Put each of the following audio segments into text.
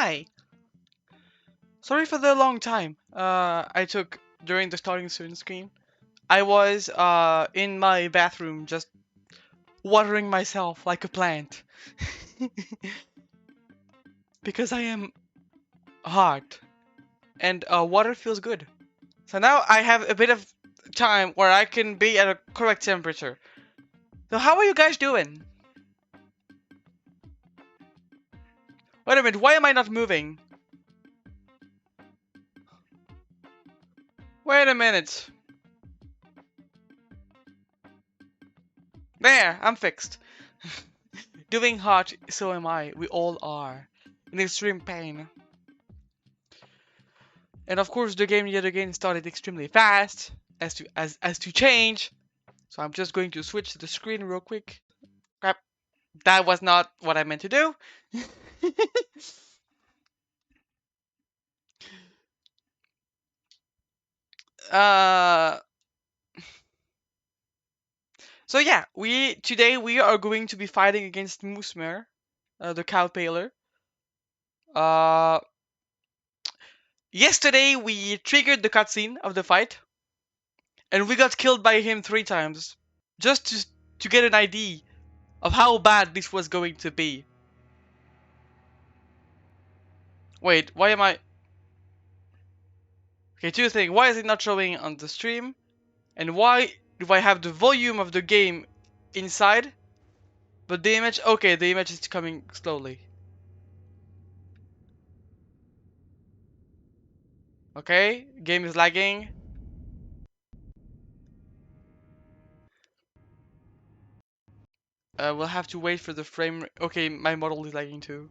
hi! Sorry for the long time I took during the starting soon screen. I was in my bathroom just watering myself like a plant. Because I am hot and water feels good. So now I have a bit of time where I can be at a correct temperature. So how are you guys doing? Wait a minute, why am I not moving? Wait a minute. There, I'm fixed. Doing hot, so am I. We all are. In extreme pain. And of course the game yet again started extremely fast as to change. So I'm just going to switch the screen real quick. Crap. That was not what I meant to do. uh So yeah, today we are going to be fighting against Moosmer, the Cowpaler. Uh, Yesterday we triggered the cutscene of the fight, and we got killed by him 3 times, just to get an idea of how bad this was going to be. Wait, why am I? Okay, two things. Why is it not showing on the stream, and why do I have the volume of the game inside, but the image? Okay, the image is coming slowly. Okay, game is lagging. We'll have to wait for the frame. Okay, my model is lagging too.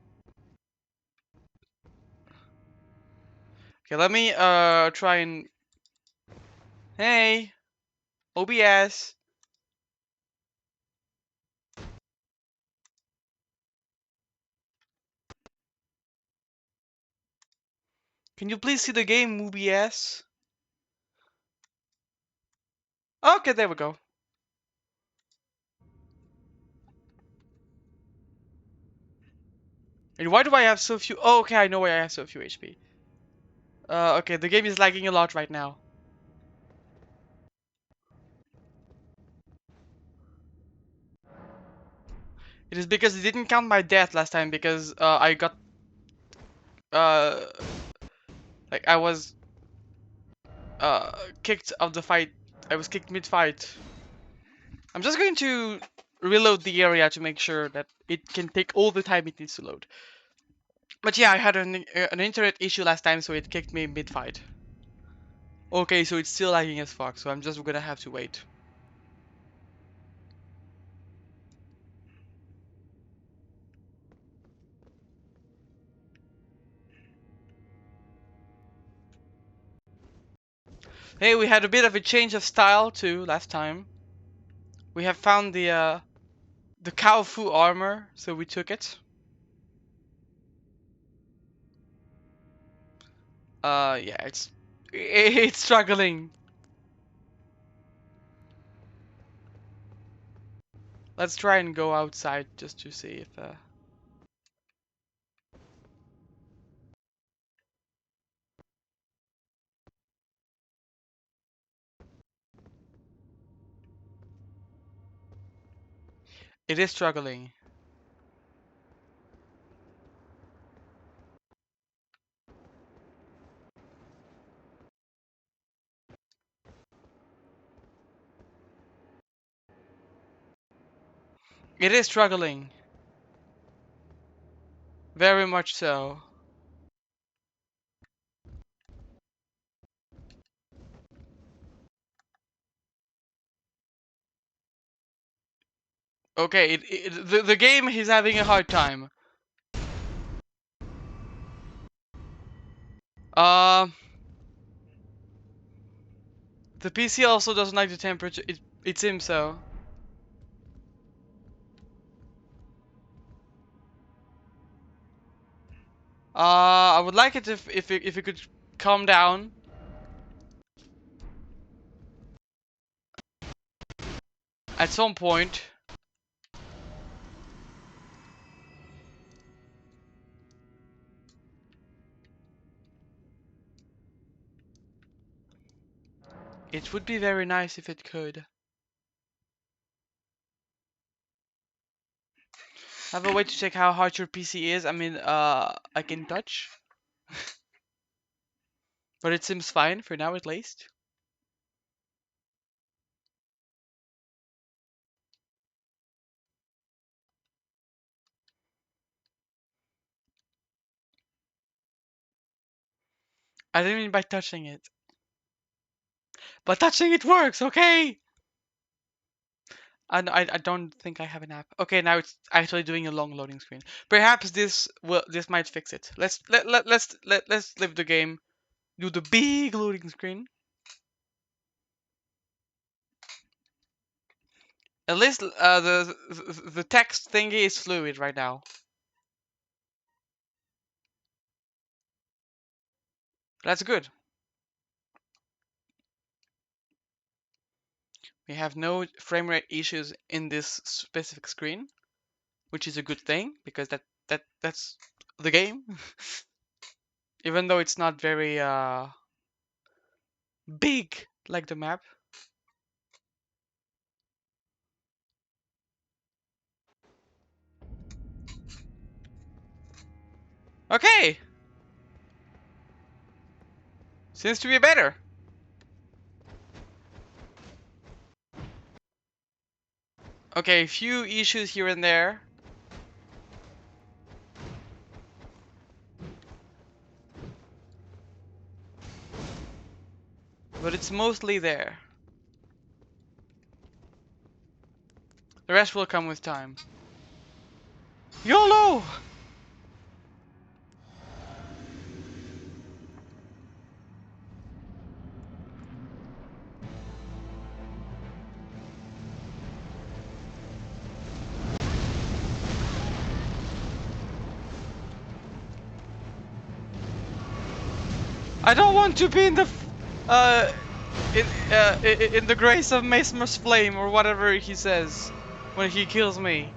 Okay, let me try and. Hey, OBS. Can you please see the game, OBS? Okay, there we go. And why do I have so few? Oh, okay, I know why I have so few HP. Okay, the game is lagging a lot right now. It is because it didn't count my death last time because I got uh like I was kicked out of the fight. I was kicked mid-fight. I'm just going to reload the area to make sure that it can take all the time it needs to load. But yeah, I had an internet issue last time, so it kicked me mid-fight. Okay, so it's still lagging as fuck, so I'm just gonna have to wait. Hey, we had a bit of a change of style too last time. We have found the cow fu armor, so we took it. Yeah, it's struggling. Let's try and go outside just to see if it is struggling. It is struggling. Very much so. Okay, the game is having a hard time. Uh, the PC also doesn't like the temperature. It seems so. I would like it if it could calm down. At some point. It would be very nice if it could. I have a way to check how hard your PC is. I mean, I can touch. But it seems fine for now at least. I didn't mean by touching it. But touching it works, okay? I don't think I have an app. Okay, now it's actually doing a long loading screen. Perhaps this might fix it. Let's leave the game. Do the big loading screen. At least the text thingy is fluid right now. That's good. We have no frame rate issues in this specific screen, which is a good thing because that's the game. Even though it's not very big like the map. Okay, seems to be better. Okay, few issues here and there. But it's mostly there. The rest will come with time. YOLO! I don't want to be in the in the grace of Moosmer's flame or whatever he says when he kills me.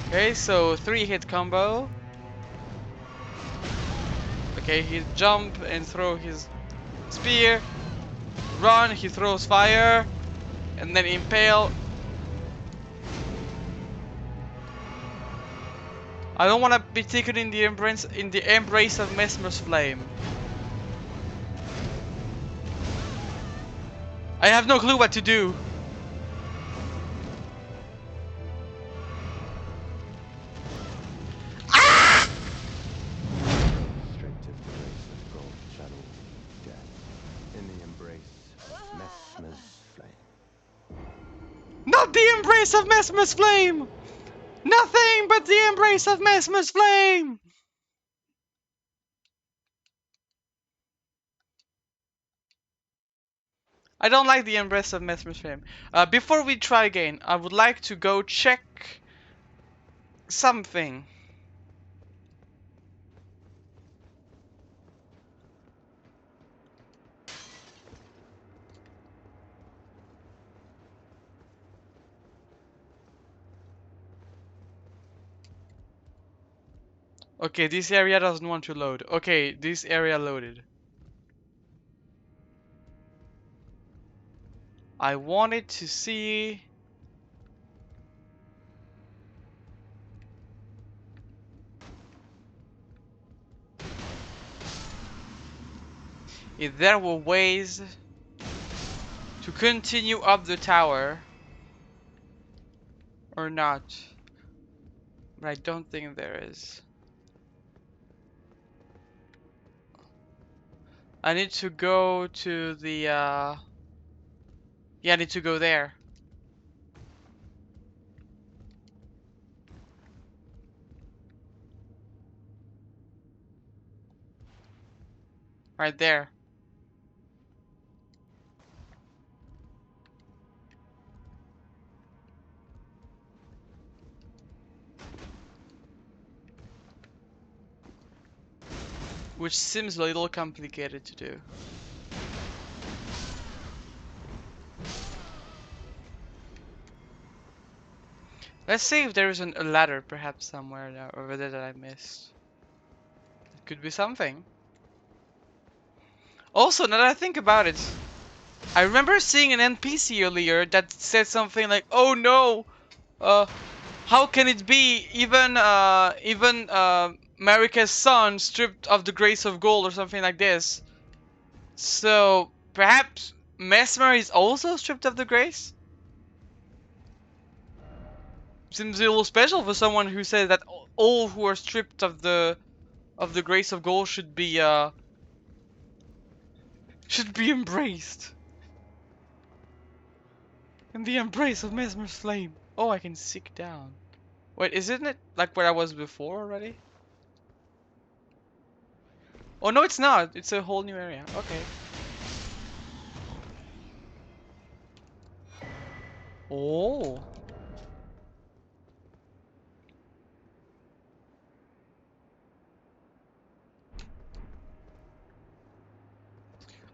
Okay, so 3-hit combo. Okay, he jump and throw his spear. Run, he throws fire, and then impale. I don't want to be taken in the embrace of Moosmer's flame. I have no clue what to do. Straight to the grace of gold channel death in the embrace of Moosmer's flame. Not the embrace of Moosmer's flame! Nothing but the embrace of Moosmer's flame! I don't like the embrace of Moosmer's flame. Before we try again, I would like to go check something. Okay, this area doesn't want to load. Okay, this area loaded. I wanted to see... if there were ways to continue up the tower or not. But I don't think there is. I need to go to the yeah, I need to go there. Right there. Which seems a little complicated to do. Let's see if there is a ladder perhaps somewhere over there that I missed. It could be something. Also, now that I think about it, I remember seeing an NPC earlier that said something like, "Oh no, how can it be? Even Marika's son stripped of the grace of gold or something like this." So perhaps Mesmer is also stripped of the grace. Seems a little special for someone who says that all who are stripped of the grace of gold should be embraced in the embrace of Mesmer's flame. Oh, I can seek down. Wait, isn't it like where I was before already? Oh no, it's not. It's a whole new area. Okay. Oh.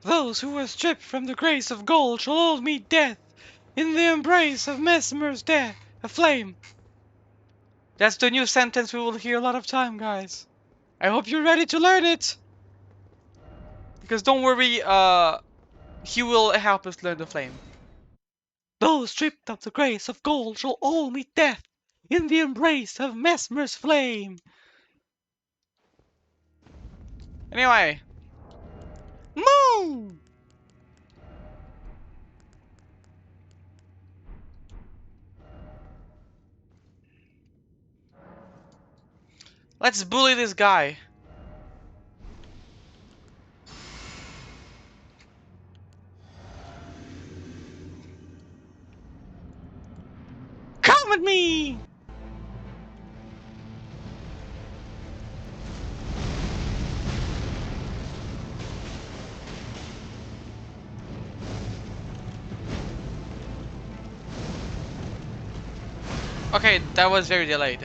Those who were stripped from the grace of gold shall all meet death in the embrace of Mesmer's death, a flame. That's the new sentence we will hear a lot of time, guys. I hope you're ready to learn it. Because don't worry, he will help us learn the flame. Those stripped of the grace of gold shall all meet death in the embrace of Mesmer's flame. Anyway. Moo! Let's bully this guy. Come at me! Okay, that was very delayed.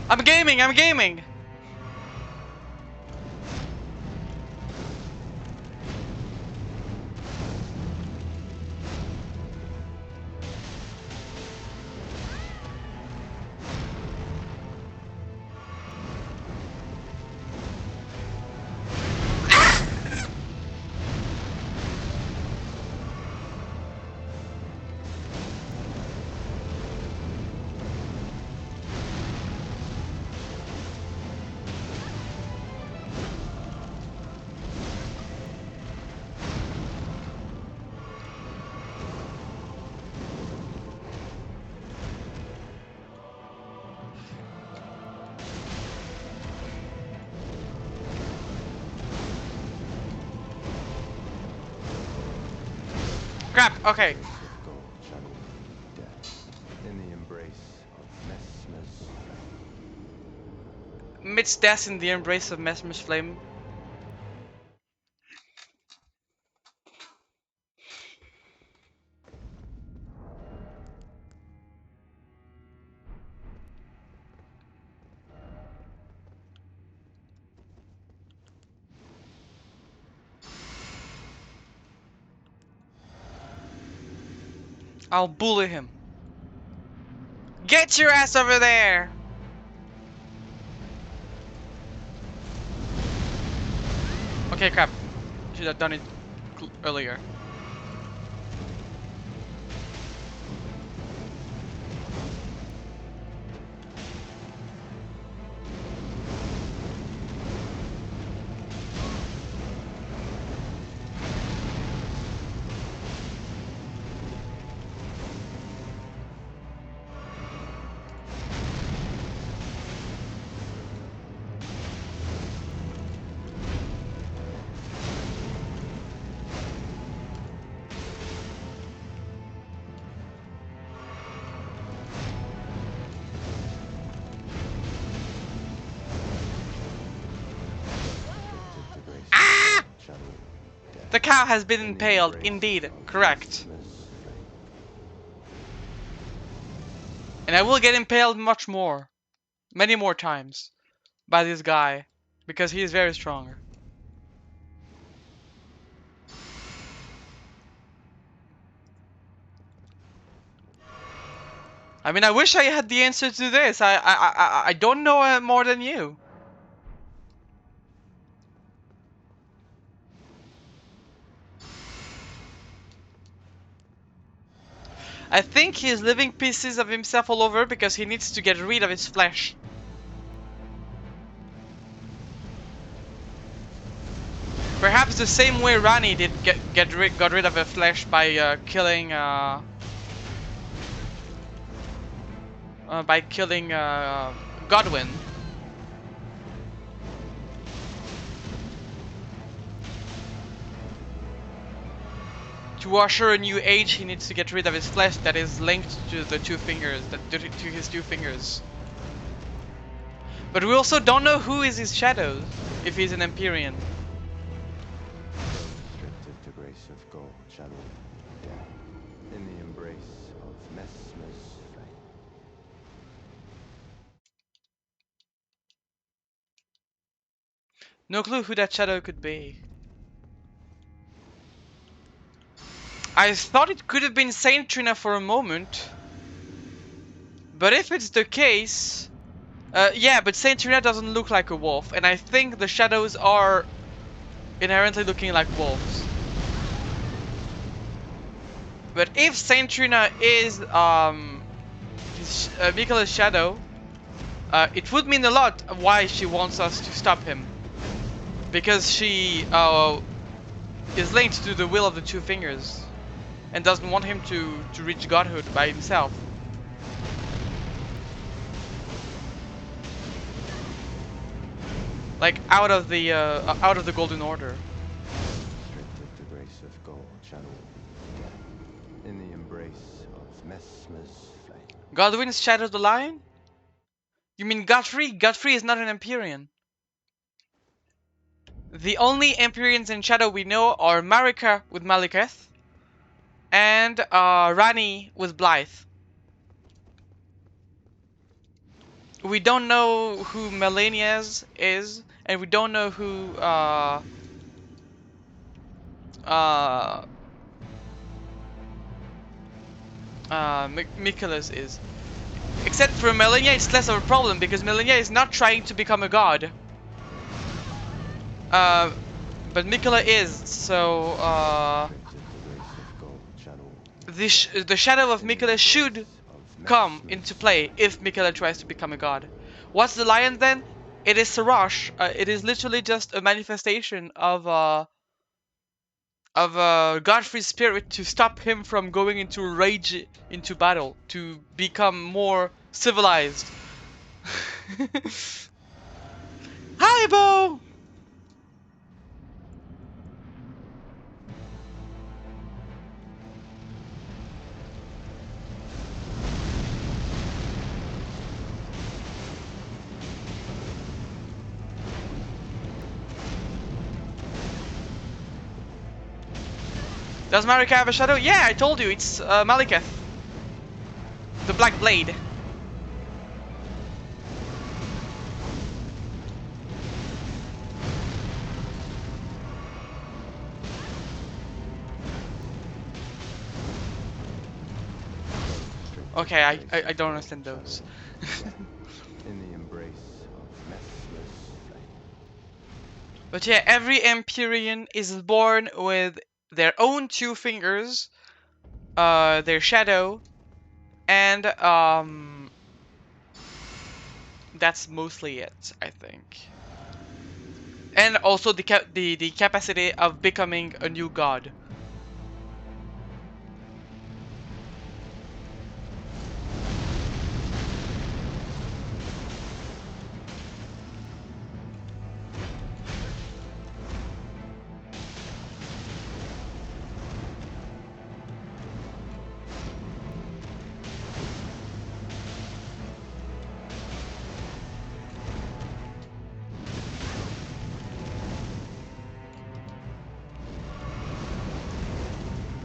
I'm gaming, I'm gaming! Crap, okay. Grace of gold shall meet death in the embrace of Mesmer's Midst death in the embrace of Mesmer's flame. I'll bully him. Get your ass over there! Okay, crap. Should have done it earlier. afflicted the grace Ah! of gold shall meet death The cow has been in the impaled, embrace indeed. of Correct. Mesmer's flame. And I will get impaled much more. Many more times. By this guy. Because he is very strong. I mean, I wish I had the answer to this. I don't know more than you. I think he's leaving pieces of himself all over because he needs to get rid of his flesh. Perhaps the same way Rani did got rid of her flesh by killing Godwin. To usher a new age, he needs to get rid of his flesh that is linked to the two fingers, to his two fingers. But we also don't know who is his shadow, if he's an Empyrean. Restricted to grace of God, shadow, death, in the embrace of Moosmer's flame. No clue who that shadow could be. I thought it could have been Saint Trina for a moment. But if it's the case... yeah, but Saint Trina doesn't look like a wolf. And I think the shadows are inherently looking like wolves. But if Saint Trina is Michaela's shadow, it would mean a lot why she wants us to stop him. Because she is linked to the will of the two fingers. And doesn't want him to reach godhood by himself. Like out of the Golden Order. Restricted to grace of God, shadow, death, in the embrace of Moosmer's flame. Godwin's Shadow the Lion? You mean Godfrey? Godfrey is not an Empyrean. The only Empyreans in Shadow we know are Marika with Maliketh and Rani with Blythe. We don't know who Melanias is, and we don't know who Michaelis is. Except for Melania, it's less of a problem because Melania is not trying to become a god. But Michaela is, so the shadow of Michaela should come into play if Michaela tries to become a god. What's the lion then? It is Sarash. It is literally just a manifestation of Godfrey's spirit to stop him from going into rage into battle, to become more civilized. Hi, Bo! Does Marika have a shadow? Yeah, I told you, it's Maliketh. The Black Blade. Okay, I don't understand those. In the embrace of Moosmer's flame. But yeah, every Empyrean is born with their own two fingers, their shadow, and that's mostly it, I think. And also the capacity of becoming a new god.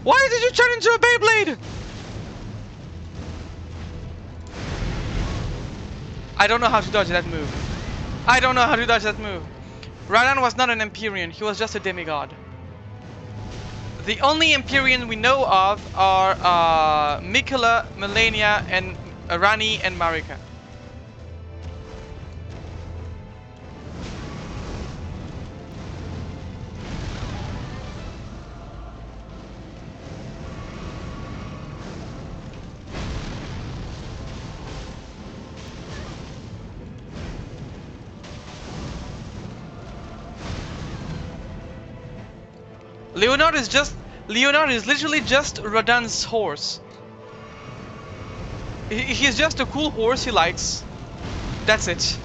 Why did you turn into a Beyblade? I don't know how to dodge that move. I don't know how to dodge that move. Ryan was not an Empyrean, he was just a demigod. The only Empyrean we know of are Michaela, Melania, and Rani and Marika. Leonard is just Leonard is literally just Radan's horse. He's just a cool horse he likes. That's it.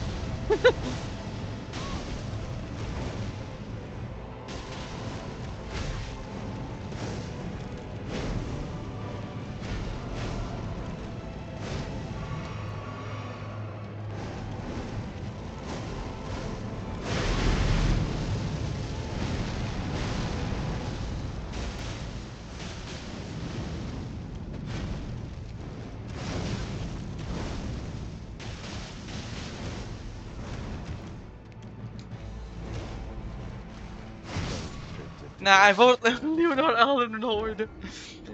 Nah, I vote Leonard Allen Lord.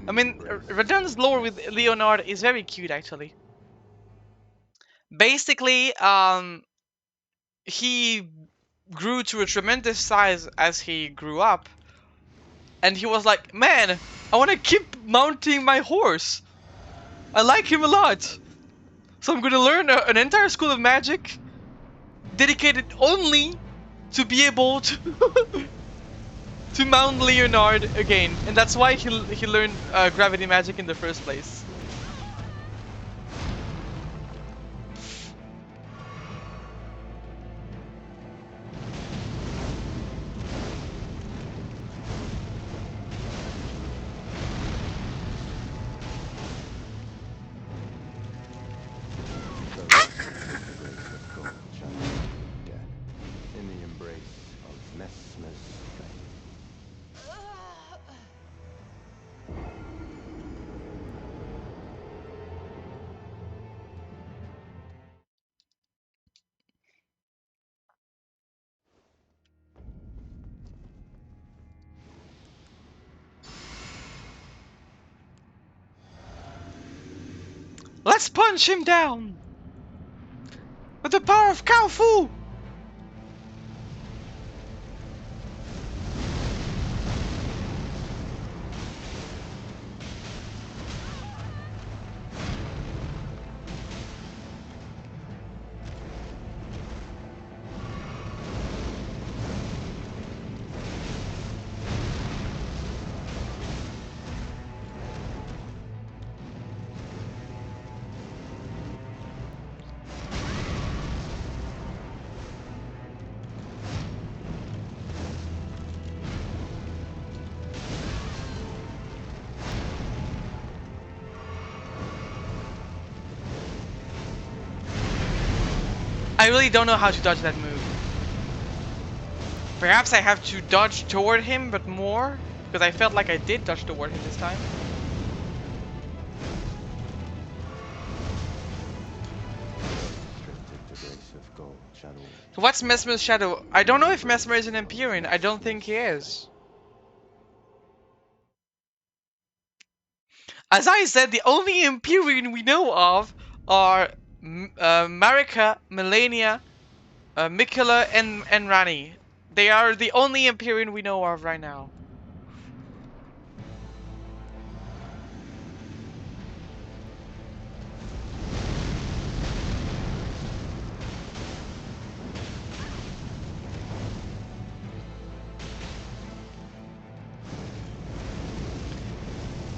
I mean, Radan's lore with Leonard is very cute, actually. Basically, he grew to a tremendous size as he grew up, and he was like, man, I want to keep mounting my horse. I like him a lot. So I'm gonna learn an entire school of magic dedicated only to be able to to mount Leonard again, and that's why he learned gravity magic in the first place. In the embrace of Messmer's flame. Let's punch him down with the power of Kung Fu. I really don't know how to dodge that move. Perhaps I have to dodge toward him, but more, because I felt like I did dodge toward him this time. So what's Mesmer's shadow? I don't know if Mesmer is an Empyrean. I don't think he is. As I said, the only Empyrean we know of are Marika, Melania, Mikula, and Rani. They are the only Empyrean we know of right now.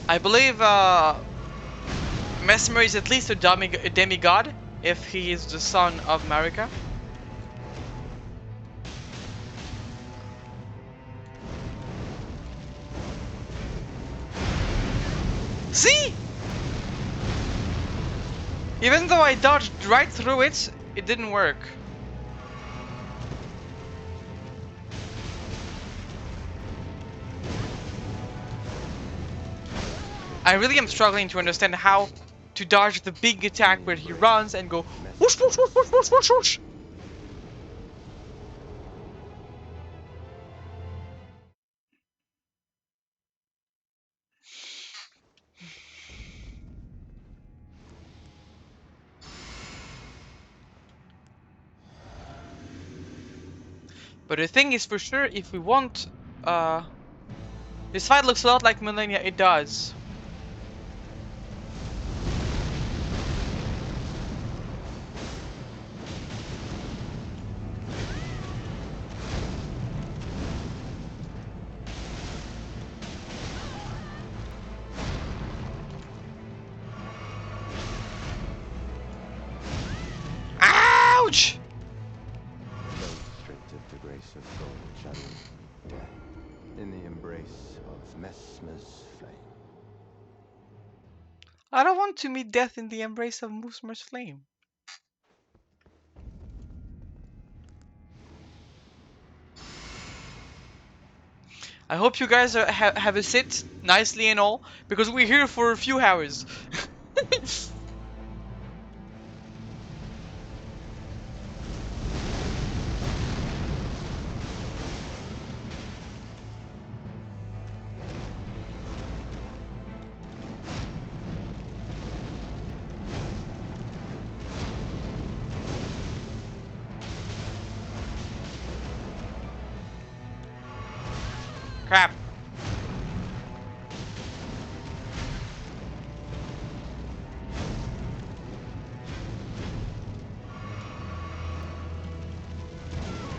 I believe Mesmer is at least a demigod, if he is the son of Marika. See? Even though I dodged right through it, it didn't work. I really am struggling to understand how to dodge the big attack where he runs and go whoosh whoosh whoosh whoosh whoosh whoosh whoosh. But the thing is, for sure, if we want, this fight looks a lot like Millennia. It does. Ouch! Straight of the grace of gold channel death in the embrace of Moosmer's flame. I don't want to meet death in the embrace of Moosmer's flame. I hope you guys have a sit nicely and all, because we're here for a few hours. Crap.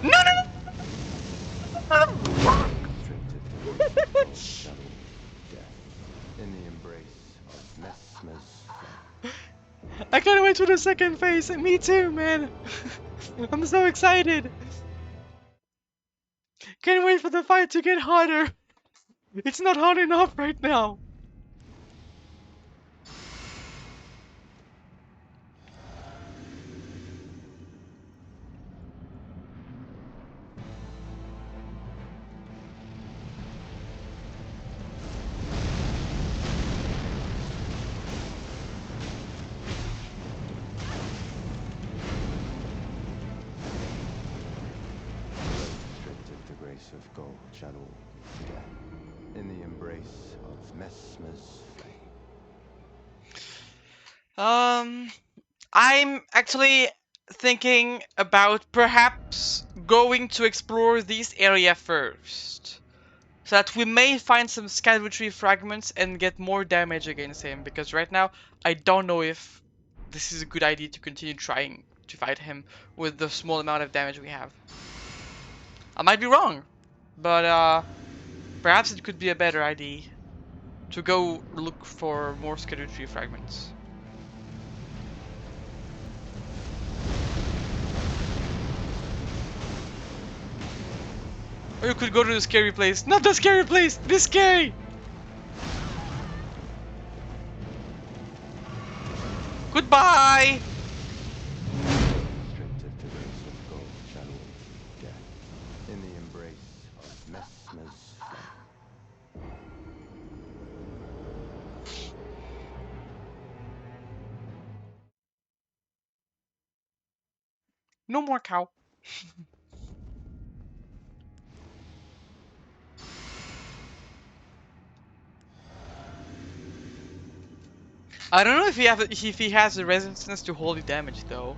No, no, no! Shadow death in the embrace of Moosmer's flame. I can't wait for the second phase. Me too, man. I'm so excited. Can't wait for the fight to get harder. It's not hard enough right now. Restricted the grace of gold channel death in the embrace of Moosmer's flame. I'm actually thinking about perhaps going to explore this area first, so that we may find some scavenger fragments and get more damage against him, because right now I don't know if this is a good idea to continue trying to fight him with the small amount of damage we have. I might be wrong, but perhaps it could be a better idea to go look for more scavenger fragments. Or you could go to the scary place. Not the scary place! This scary! Goodbye! Restricted the grace of gold channel death in the embrace of Moosmer's flame. No more cow. I don't know if he has a resistance to holy damage though.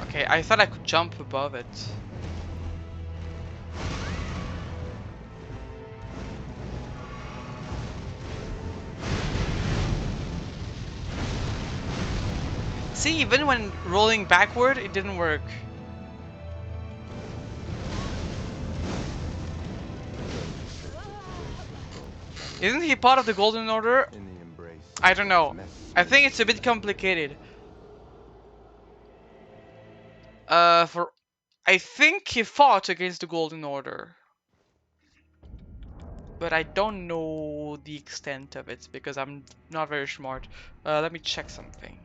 Okay, I thought I could jump above it. See, even when rolling backward, it didn't work. Isn't he part of the Golden Order? In the embrace I don't know. of I think Moosmer's it's a bit flame. complicated. For I think he fought against the Golden Order, but I don't know the extent of it because I'm not very smart. Let me check something.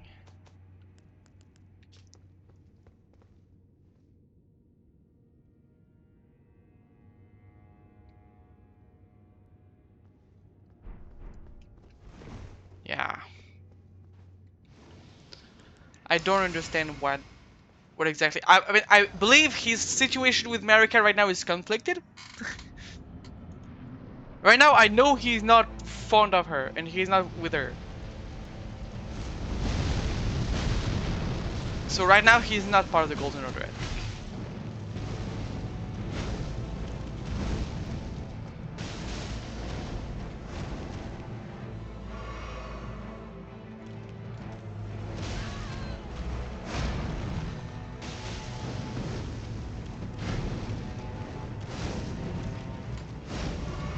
I don't understand what exactly. I mean, I believe his situation with Marika right now is conflicted. Right now, I know he's not fond of her and he's not with her. So right now, he's not part of the Golden Order, I think.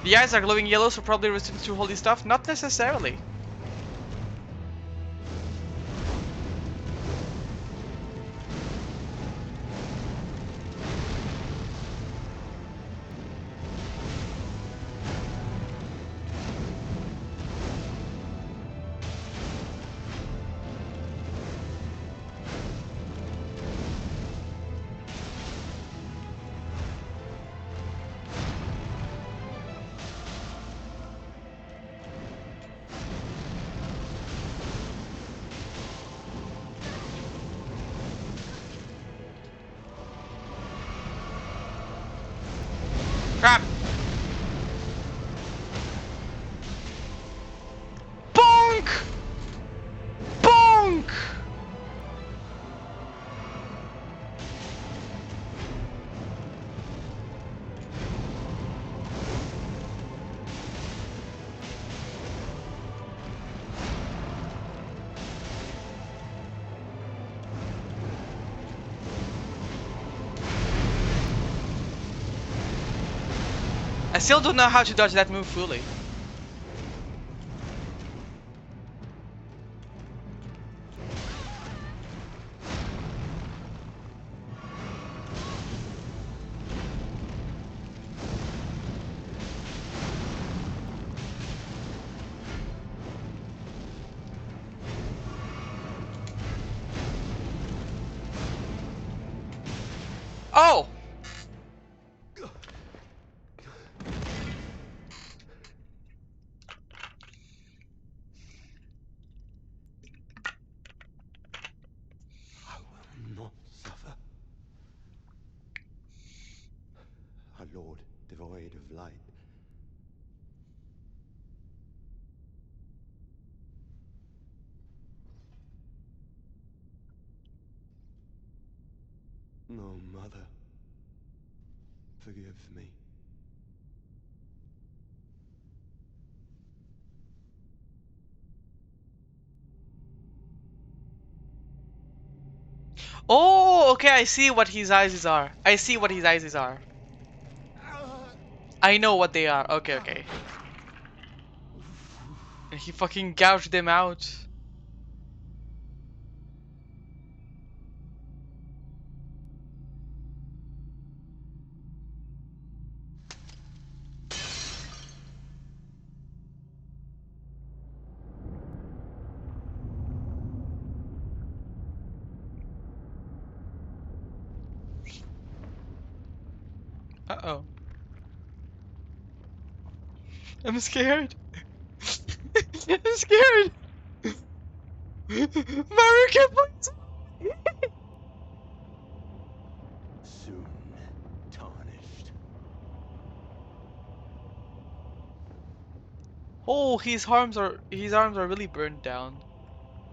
The eyes are glowing yellow, so probably resistant to holy stuff. Not necessarily. Crap! Bonk! Bonk! I still don't know how to dodge that move fully. Oh! I will not suffer. A lord devoid of light. No, mother. Forgive me. Oh, okay, I see what his eyes are. I see what his eyes are. I know what they are. Okay, okay. And he fucking gouged them out. Uh-oh. I'm scared. I'm scared. Marika, please. Soon tarnished. Oh, his arms are really burned down.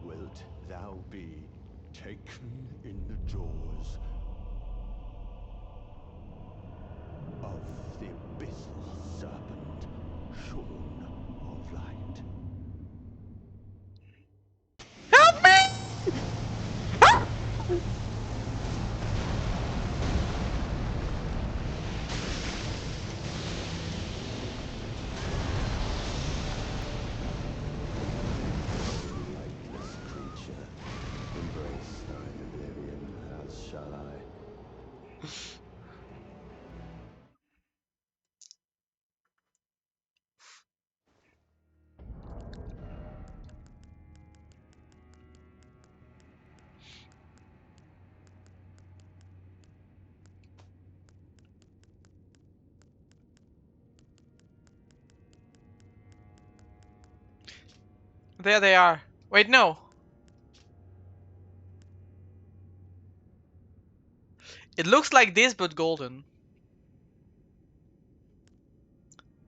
Wilt thou be taken in the jaws of the abyssal serpent, shorn of light? Help me! Lightless creature, embrace thine oblivion, as shall I. There they are. Wait, no. It looks like this, but golden.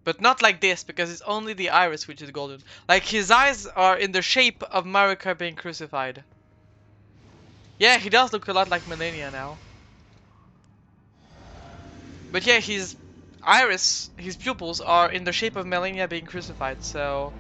But not like this, because it's only the iris which is golden. Like, his eyes are in the shape of Marika being crucified. Yeah, he does look a lot like Melania now. But yeah, his iris, his pupils are in the shape of Melania being crucified, so...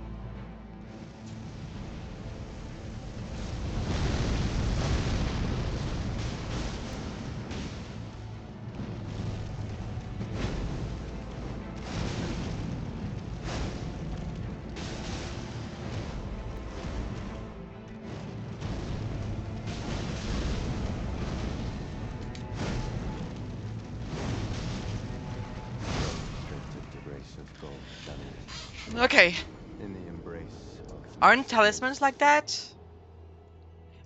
Okay. In the embrace of Aren't talismans like that?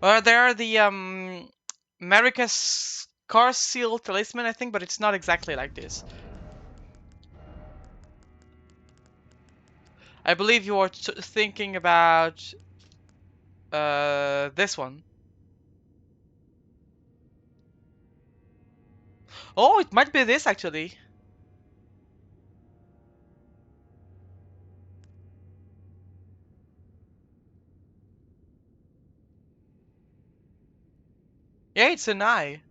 Well, there are the, Marika's car seal talisman, I think, but it's not exactly like this. I believe you are thinking about this one. Oh, it might be this actually. Yeah, it's an eye.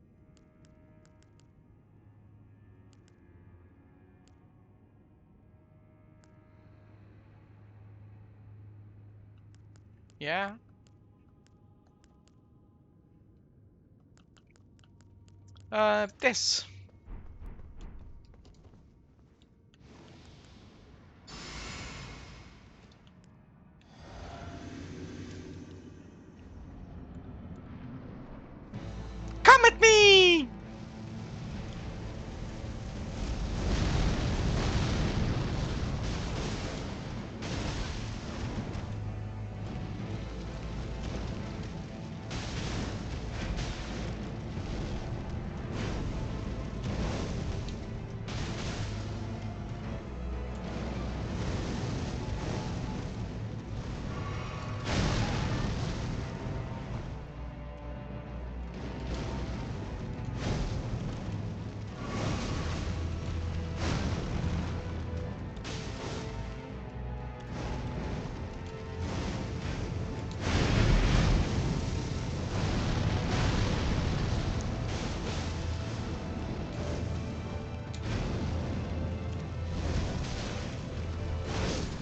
Yeah. This. Come at me!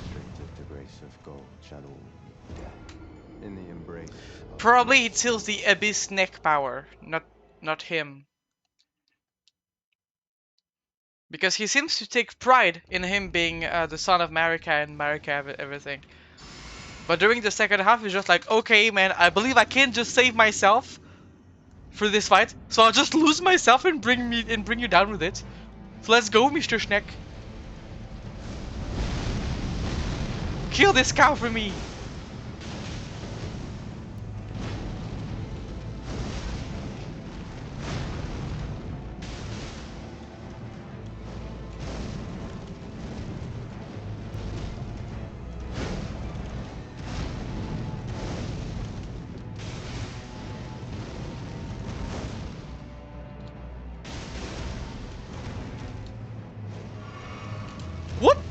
restricted the grace of gold channel death. In the embrace of Probably it seals the Abyss neck power, not him. Because he seems to take pride in him being the son of Marika and Marika everything. But during the second half, he's just like, okay, man, I believe I can't just save myself for this fight, so I'll just lose myself and bring you down with it. So let's go, Mr. Schneck. Kill this cow for me. Whoop!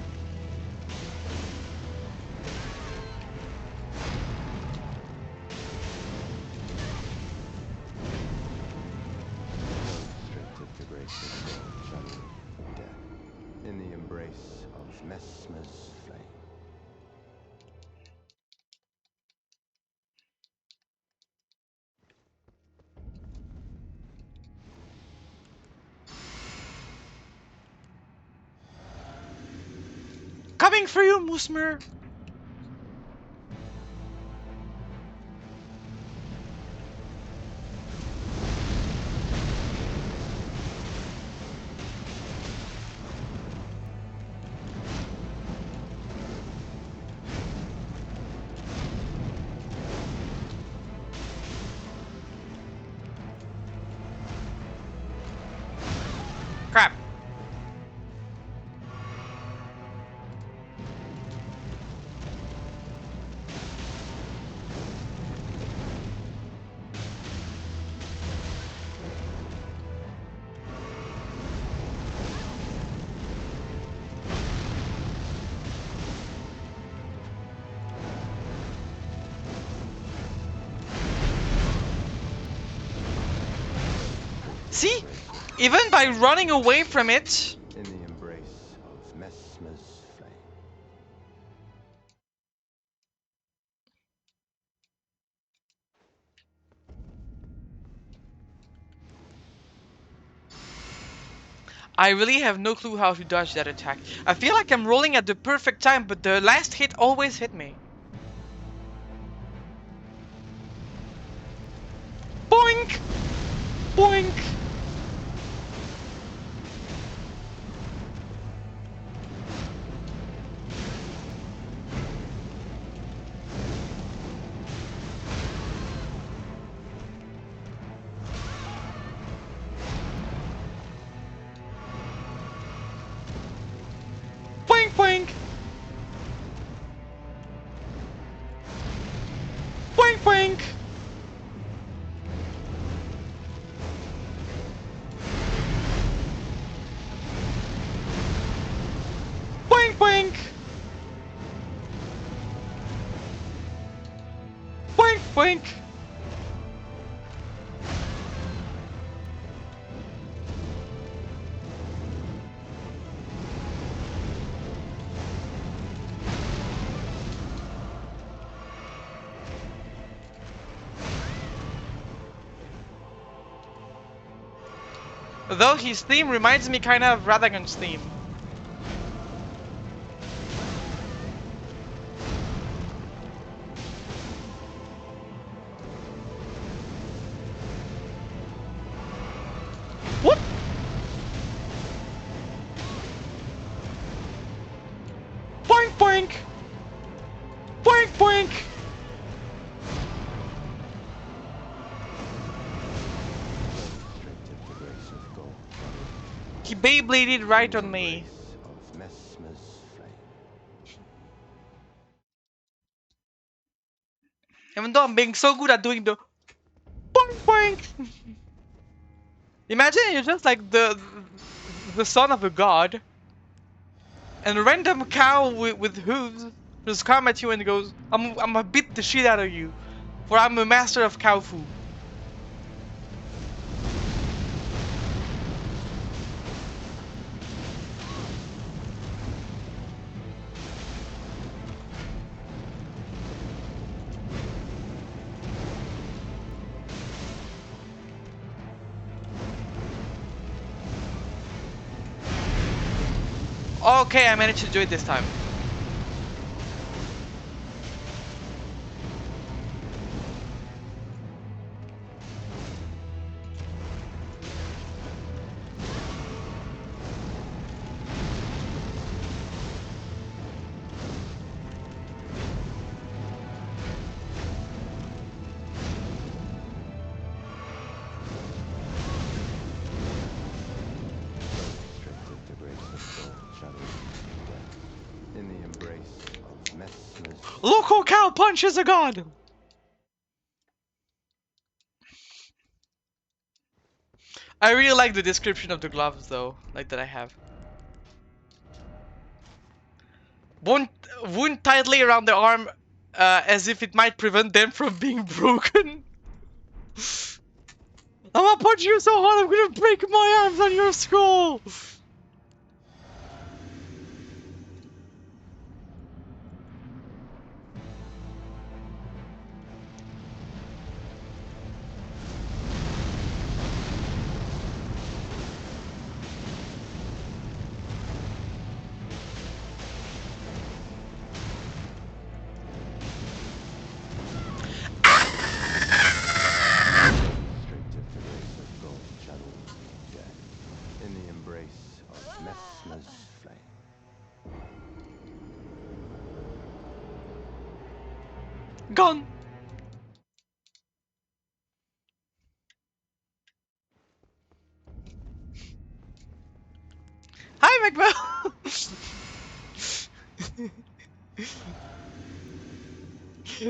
restricted the grace of gold channel death. In the embrace of Moosmer's flame. Coming for you, Moosmer. Crap. the See? grace of God. Even by running away from it. In the embrace of Messmer's flame. I really have no clue how to dodge that attack. I feel like I'm rolling at the perfect time, but the last hit always hit me. Boink! Boink! Boink boink! Boink boink! Boink boink! Boink boink! Though his theme reminds me kind of Radagon's theme. What? Boink boink! Boink boink! Restricted the grace of God. He Beybladed right In the on me. embrace of Messmer's flame. Even though I'm being so good at doing the boink boink! Imagine you're just like the son of a god, and a random cow with hooves just come at you and goes, I'm gonna beat the shit out of you, for I'm a master of cow fu. Okay, I managed to do it this time. Restricted the grace of God. Shadow death. In the embrace of Messmer's flame. Local cow punch is a god! I really like the description of the gloves though, like that I have. Wound tightly around the arm, as if it might prevent them from being broken. I'm gonna punch you so hard I'm gonna break my arms on your skull! Restricted the grace of God. Shadow death. In the embrace of Messmer's flame. Gone! Hi, McBell!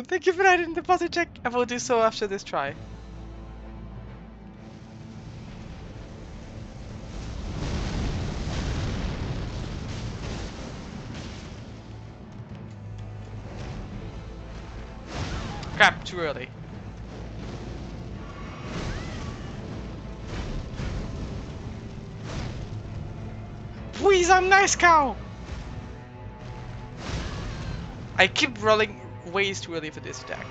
Thank you for that in deposit check. I will do so after this try. Crap, too early. me some nice cow! I keep rolling ways too early for this attack.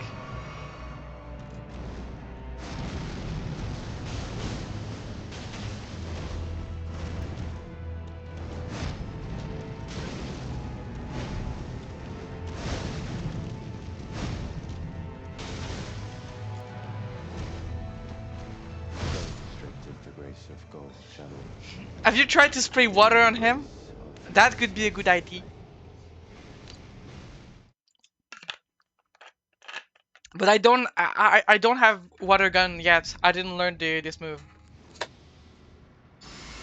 Have you tried to spray water on him? That could be a good idea. But I don't have water gun yet. I didn't learn this move.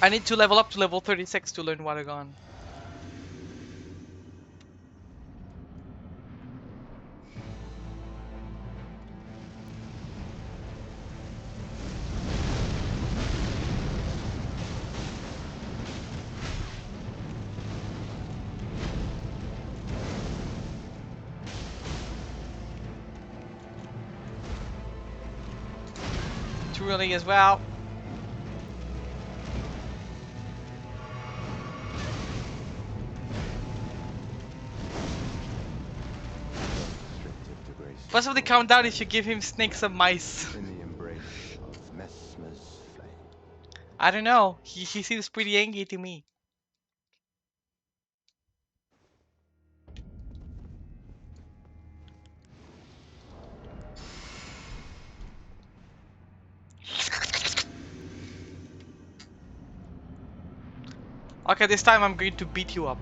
I need to level up to level 36 to learn water gun. Too early as well. What's with the countdown if you give him snakes and mice? In the embrace of Moosmer's flame. I don't know. He seems pretty angry to me. Okay, this time I'm going to beat you up.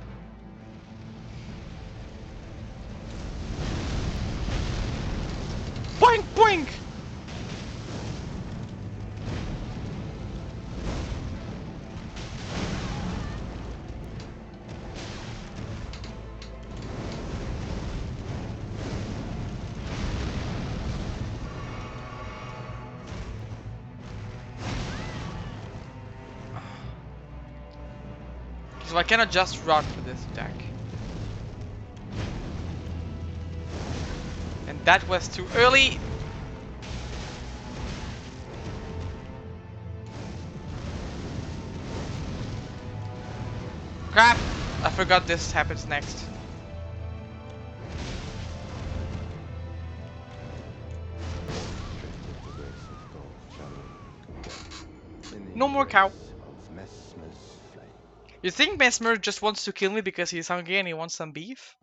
Boink boink! So I cannot just run for this attack. And that was too early. Crap! I forgot this happens next. No more cow. You think Moosmer just wants to kill me because he's hungry and he wants some beef?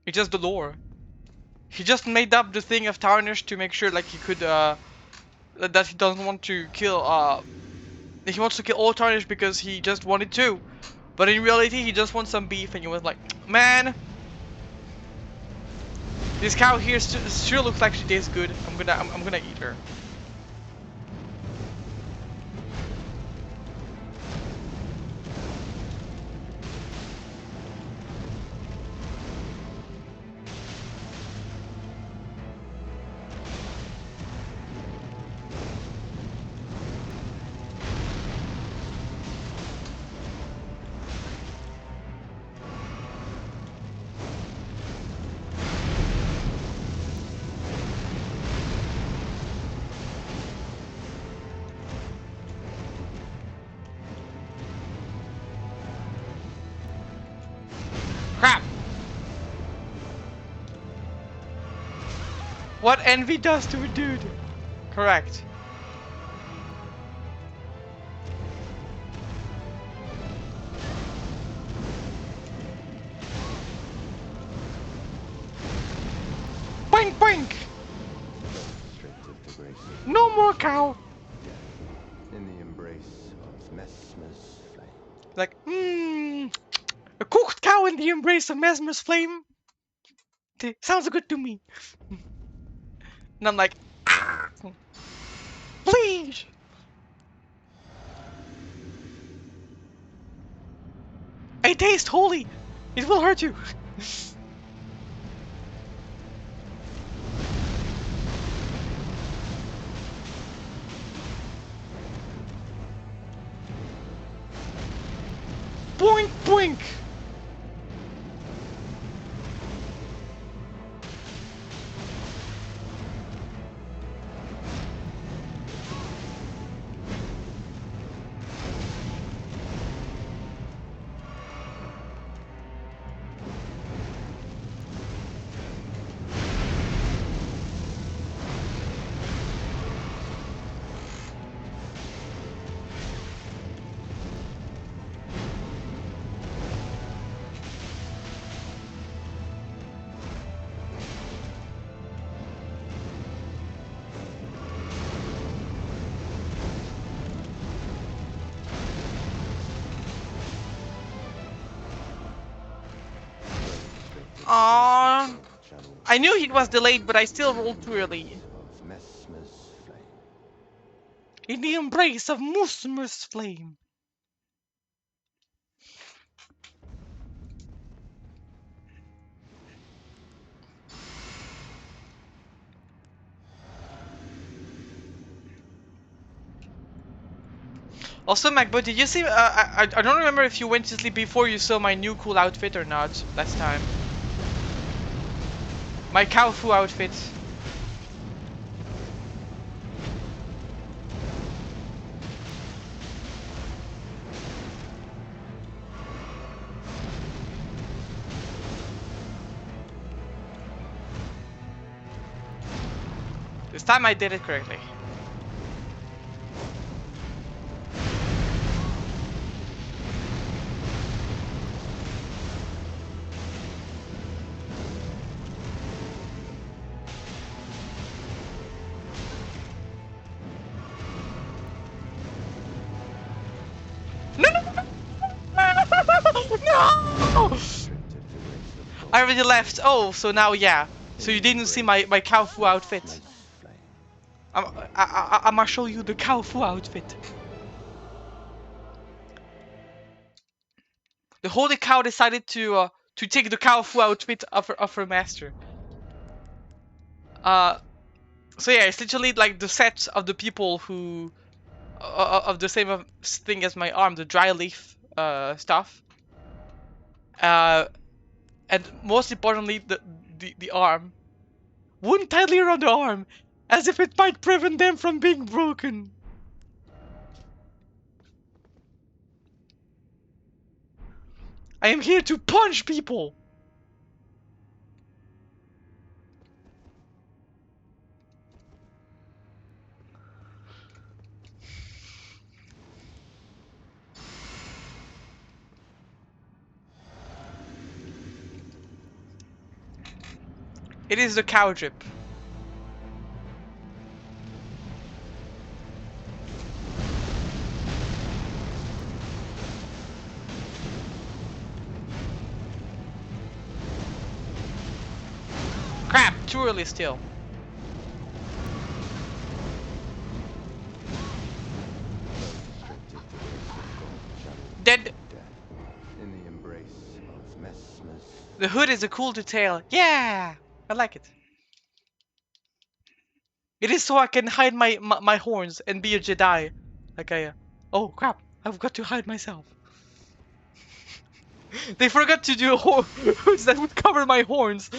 It's just the lore. He just made up the thing of Tarnish to make sure like he could that he doesn't want to kill he wants to kill all Tarnish because he just wanted to. But in reality he just wants some beef and he was like, man, this cow here sure looks like she tastes good. I'm gonna eat her. Crap! What envy does to a dude. Correct. Boink boink! No more cow! In the embrace of Moosmer's flame. Like, a cooked cow in the embrace of Moosmer's flame? Sounds good to me. And I'm like, ah, please! I taste holy! It will hurt you! Boink boink! Aww. gold channel I knew he was delayed, but I still rolled too early. of Messmer's flame. In the embrace of Moosmer's flame. Also, MacBoy, did you see? I don't remember if you went to sleep before you saw my new cool outfit or not last time. My Kowfu outfit. This time I did it correctly. No, no, no, no! Restricted to race of gold I already channel left. Oh, so now yeah. in So you the didn't see embrace my Kowfu of outfit. Messmer's flame. I'm gonna show you the Kowfu outfit. The holy cow decided to take the Kowfu outfit of her master. Uh, so yeah, it's literally like the set of the people who of the same thing as my arm, the dry leaf stuff. Uh, and most importantly, the arm. Wound tightly around the arm, as if it might prevent them from being broken. I am here to punch people. It is the cow drip. Crap, too early still. Restricted to race of gold channel Dead. death in the embrace of Messmer's The hood is a cool detail. Yeah, I like it. It is so I can hide my horns and be a Jedi. Like I. Oh crap! I've got to hide myself. They forgot to do hoods that would cover my horns.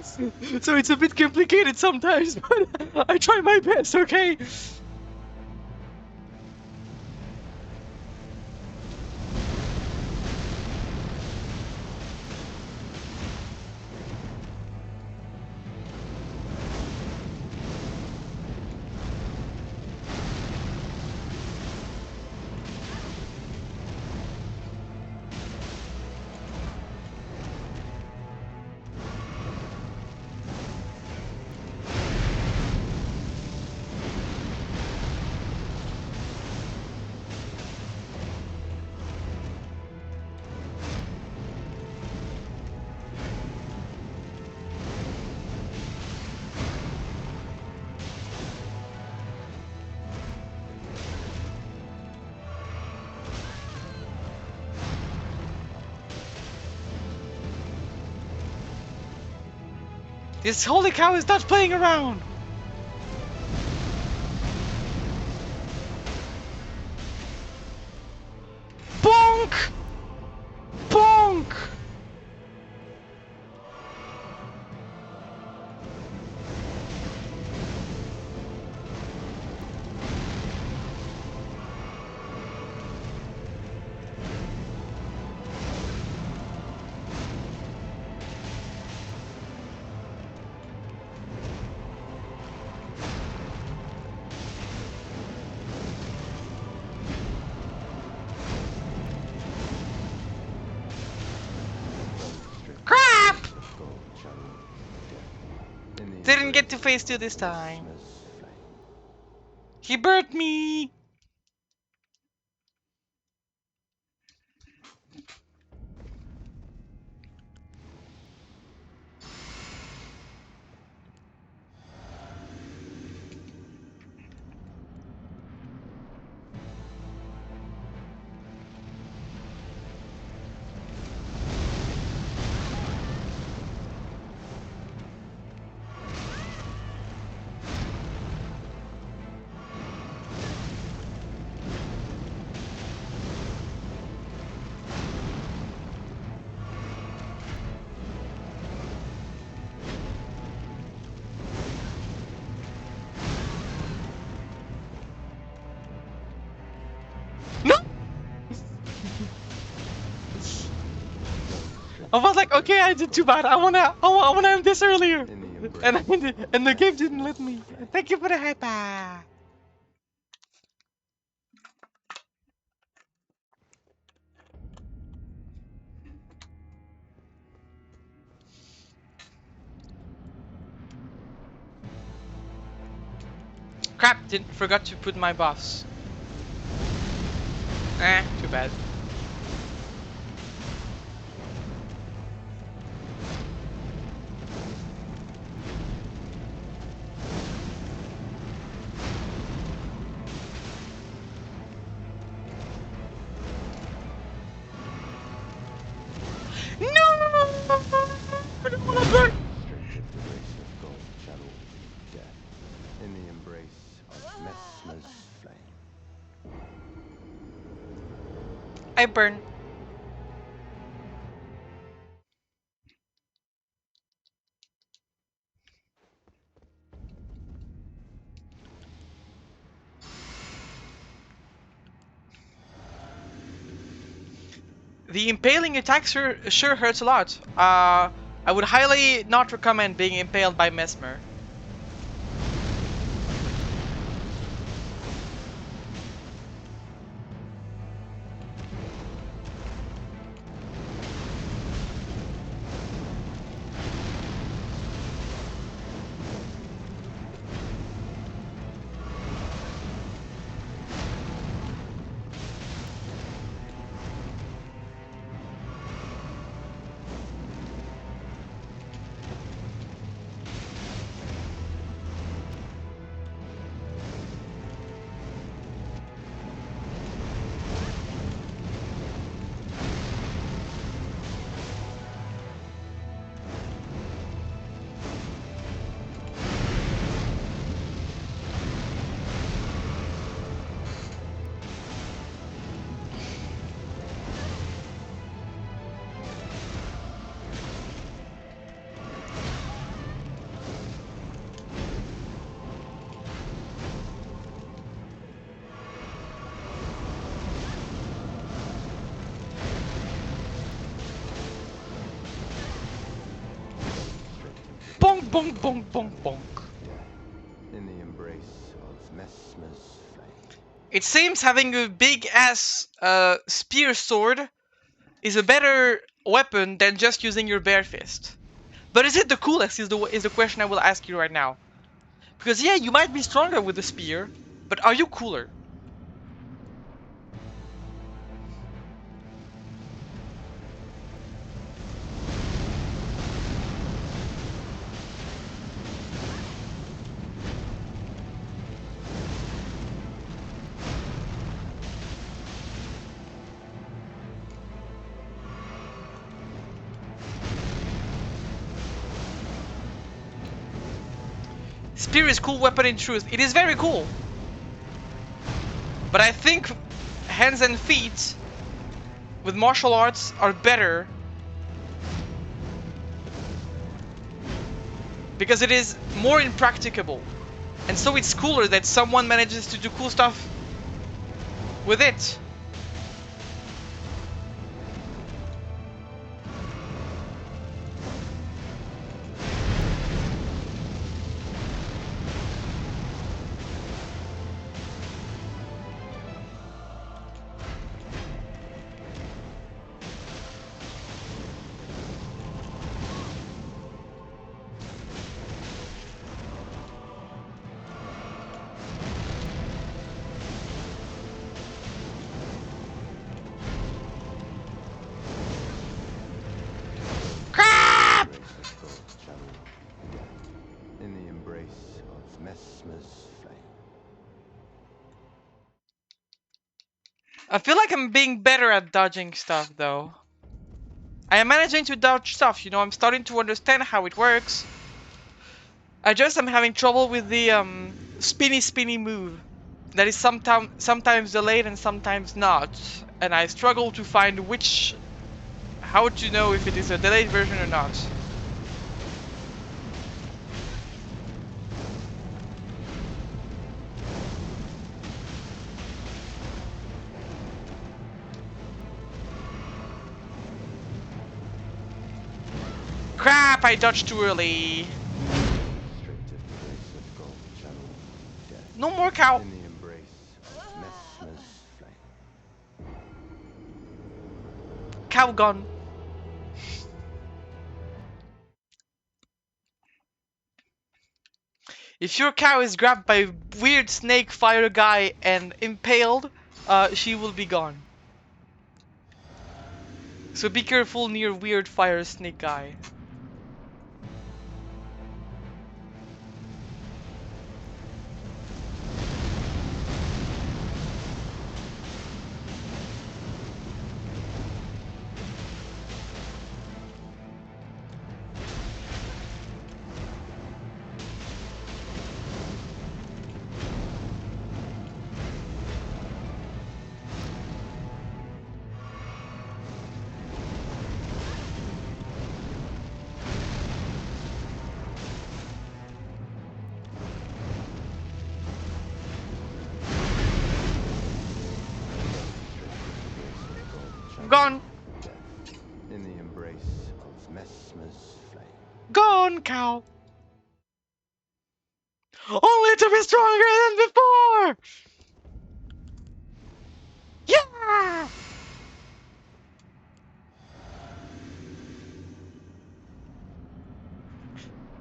So it's a bit complicated sometimes, but I try my best, okay? This holy cow is not playing around! Bonk! Bonk! restricted to Crap! race of gold channel death in the Didn't get to embrace phase 2 of this time. Messmer's flame. He burnt me! I was like, okay, I did too bad. I wanna end this earlier, In the embrace and the of game didn't let Messmer's me. flame. Thank you for the hyper. Crap! Forgot to put my buffs. Too bad. No! I don't wanna burn. Straight the race of gold shall all be death. In the embrace of Messmer's flame. I burn. The impaling attack sure hurts a lot. I would highly not recommend being impaled by Mesmer. Bonk, bonk, bonk, bonk, bonk. In the embrace of Messmer's flame. It seems having a big ass spear sword is a better weapon than just using your bare fist. But is it the coolest? Is the question I will ask you right now. Because yeah, you might be stronger with the spear, but are you cooler? Spear is cool weapon in truth. It is very cool. But I think hands and feet with martial arts are better because it is more impracticable. And so it's cooler that someone manages to do cool stuff with it. Crap! In the embrace of Messmer's flame. I feel like I'm being better at dodging stuff though. I am managing to dodge stuff, you know, I'm starting to understand how it works. I just am having trouble with the spinny move. That is sometimes delayed and sometimes not. And I struggle to find how to know if it is a delayed version or not. Crap, I dodged too early. Restricted place of gold channel death. No more cow. In the embrace of Messmer's flame. Cow gone. If your cow is grabbed by weird snake fire guy and impaled, she will be gone. So be careful near weird fire snake guy. Gone. Death. In the embrace of Messmer's flame. Gone, cow. Only to be stronger than before! Yeah!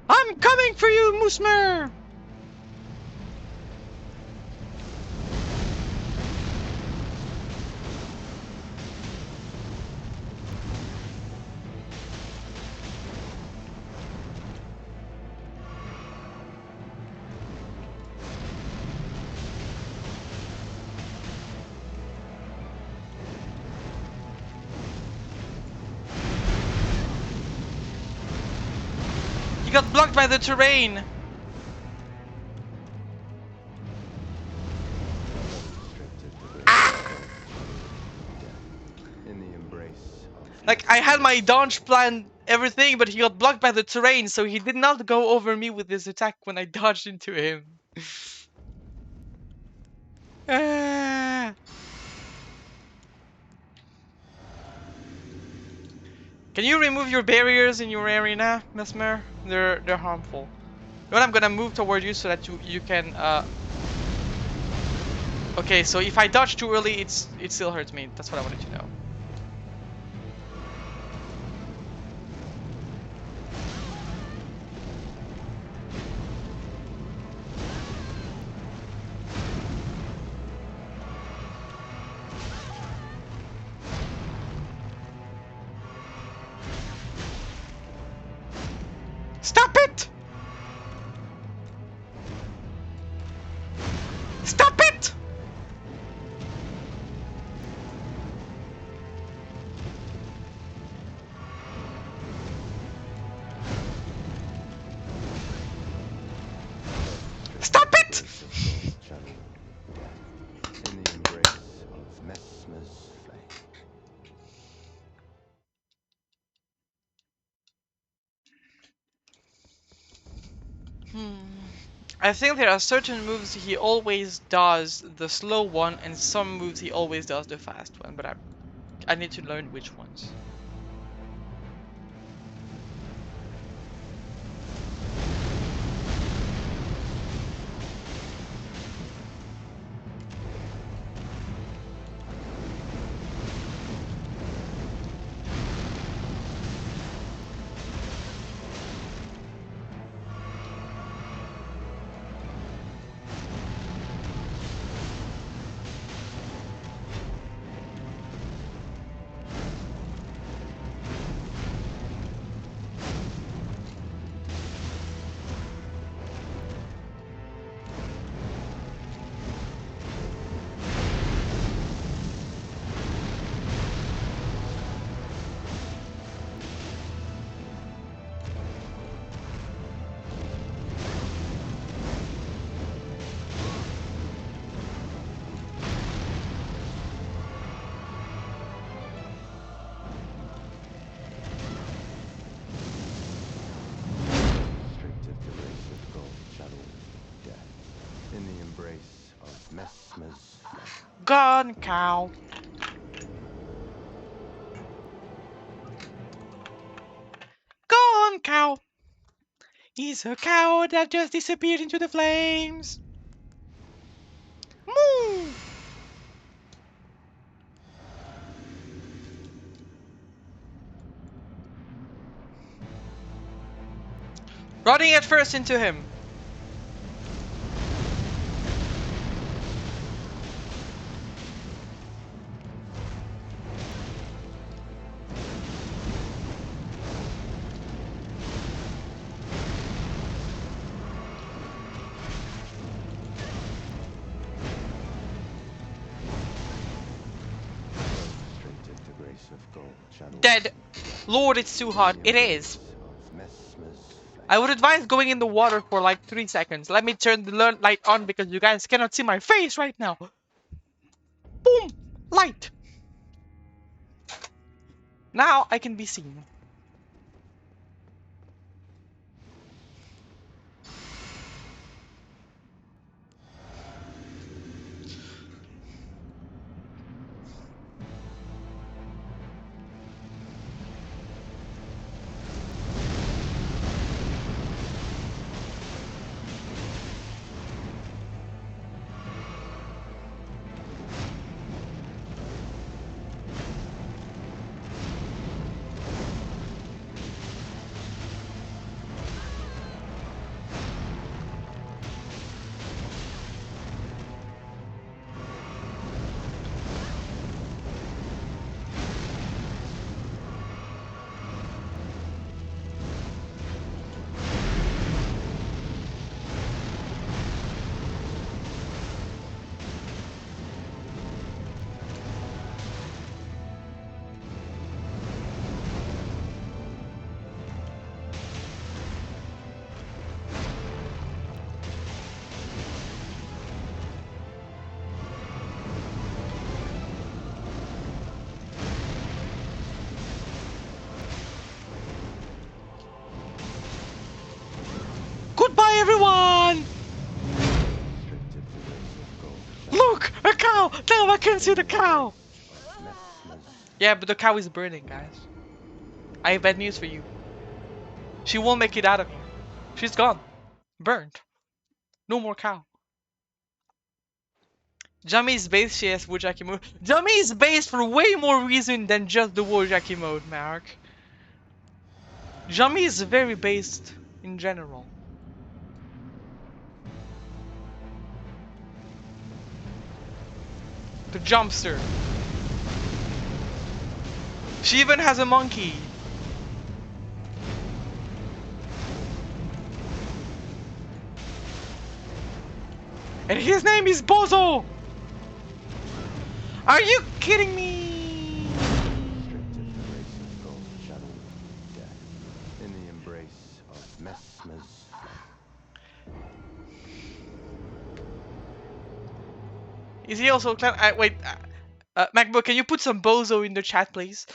I'm coming for you, Moosmer! You got blocked by the terrain. In the embrace of Like, I had my dodge plan, everything, but he got blocked by the terrain, so he did not go over me with his attack when I dodged into him. Ah. Can you remove your barriers in your area, Mesmer? They're harmful. But I'm gonna move toward you so that you can Okay, so if I dodge too early, it still hurts me. That's what I wanted to know. Stop it! Stop it! Stop it! channel death. In the embrace of Messmer's flame. I think there are certain moves he always does the slow one, and some moves he always does the fast one, but I need to learn which ones. Restricted the race of gold channel death. In the embrace of Messmer's flame. Gone, cow. Gone, cow. He's a cow that just disappeared into the flames. Moo! Running at first into him. Illustrated the grace of gold channels Dead. Lord, it's too hot. in the It is. embrace of Messmer's flame. I would advise going in the water for like 3 seconds. Let me turn the light on because you guys cannot see my face right now. Boom! Light! Now I can be seen. Goodbye, everyone! Illustrated the grace of gold channels Look! A cow! Now I can see the cow! of Messmer's Yeah, but the cow is burning, guys. I have bad news for you. She won't make it out of here. She's gone. Burned. No more cow. Jummy is based, she has Wojaki mode. Jummy is based for way more reason than just the Wojaki mode, Mark. Jummy is very based in general. The jumpster. She even has a monkey. And his name is Bozo! Are you kidding me? illustrated the grace of gold channels death in the embrace of Messmer's flame. Is he also clan? Wait, MacBook, can you put some Bozo in the chat, please?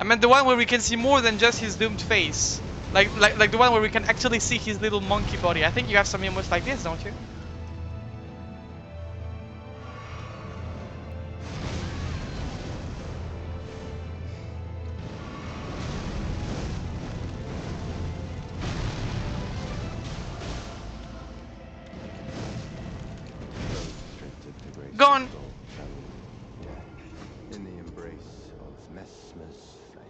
I meant the one where we can see more than just his doomed face. Like the one where we can actually see his little monkey body. I think you have some emotes like this, don't you? Illustrated the grace Gone. of gold channels death in the embrace of Messmer's flame.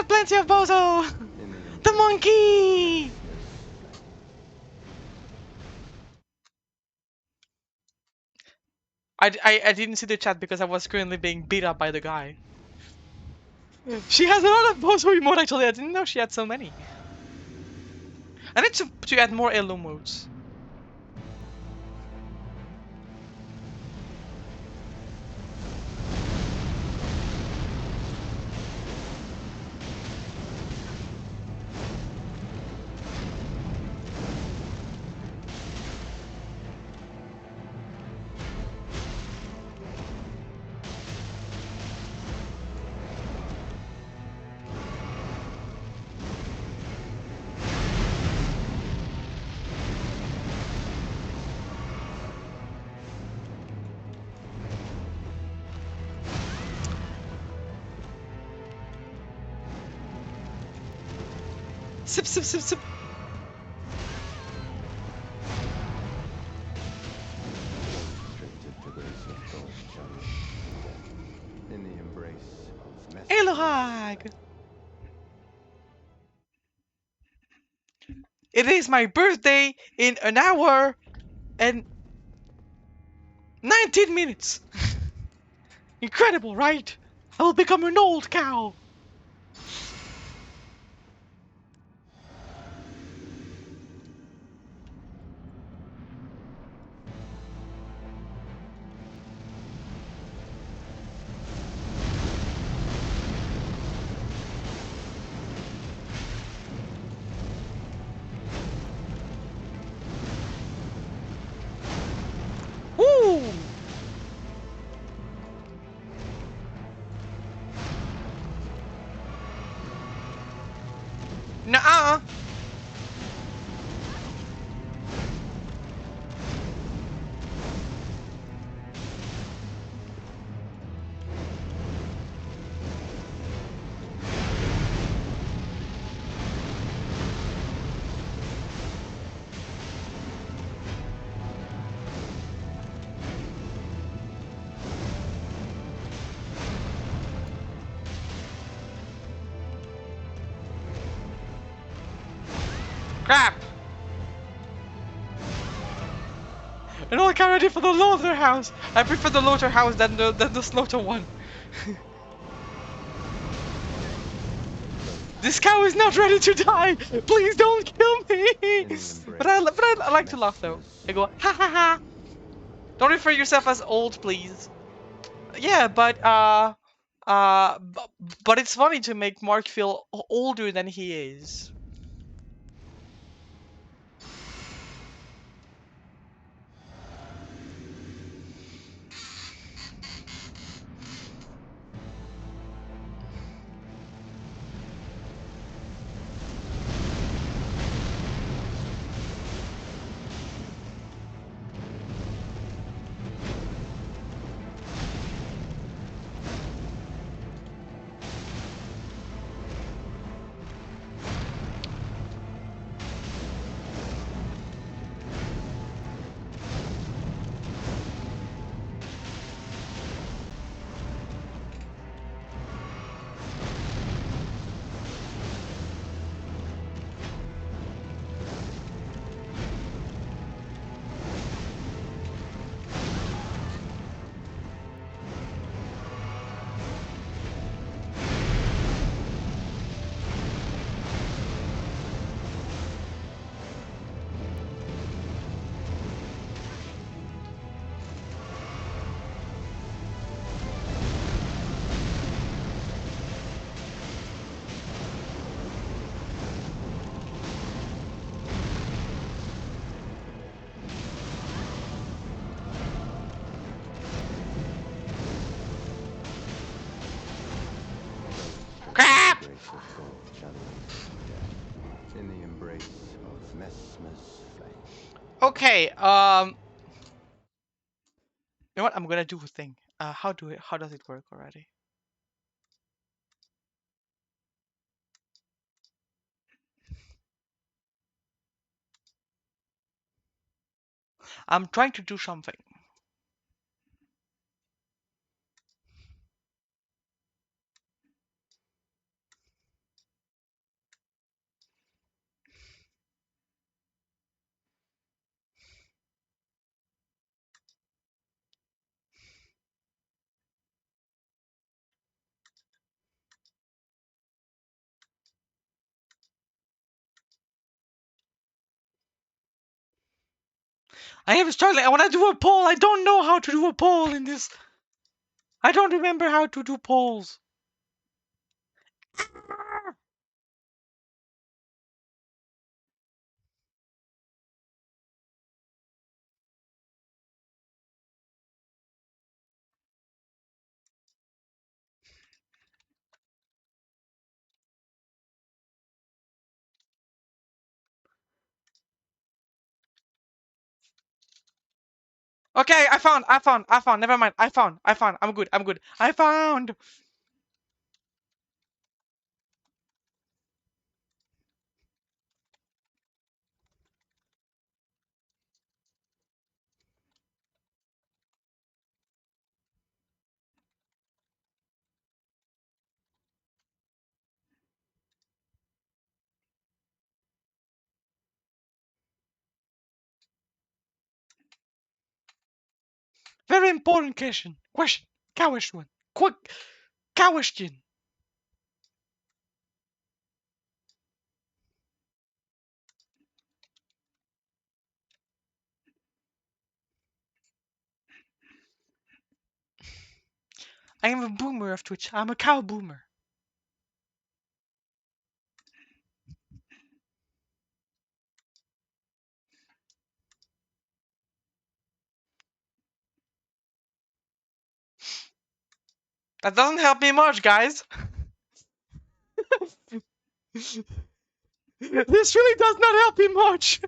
got plenty of bozo! in the The embrace monkey! of Messmer's flame. I didn't see the chat because I was currently being beat up by the guy. She has a lot of bozo emote actually. I didn't know she had so many. I need to add more heirloom modes. Sip, sip, sip, sip. Restricted to grace of God, shadow, death. In the embrace of Messmer's Elohag! flame. It is my birthday in an hour and 19 minutes! Incredible, right? I will become an old cow! Woo! Nuh-uh! Crap! An old cow ready for the slaughterhouse! I prefer the slaughterhouse than the slaughter one. This cow is not ready to die! Please don't kill me! In the embrace But I like of to laugh though. Messmer's I go, flame. ha ha ha! Don't refer yourself as old, please. Yeah, b- but it's funny to make Mark feel older than he is. To Crap! grace of God, shadow, death. In the embrace of Messmer's flame. Okay, you know what? I'm gonna do a thing. How does it work already? I'm trying to do something. I am struggling. I want to do a poll. I don't know how to do a poll in this. I don't remember how to do polls. Okay, I found. Never mind. I found. I'm good. I found. Very important question. Question. Quick. Question. I am a boomer of Twitch. I'm a cow boomer. That doesn't help me much, guys. This really does not help me much.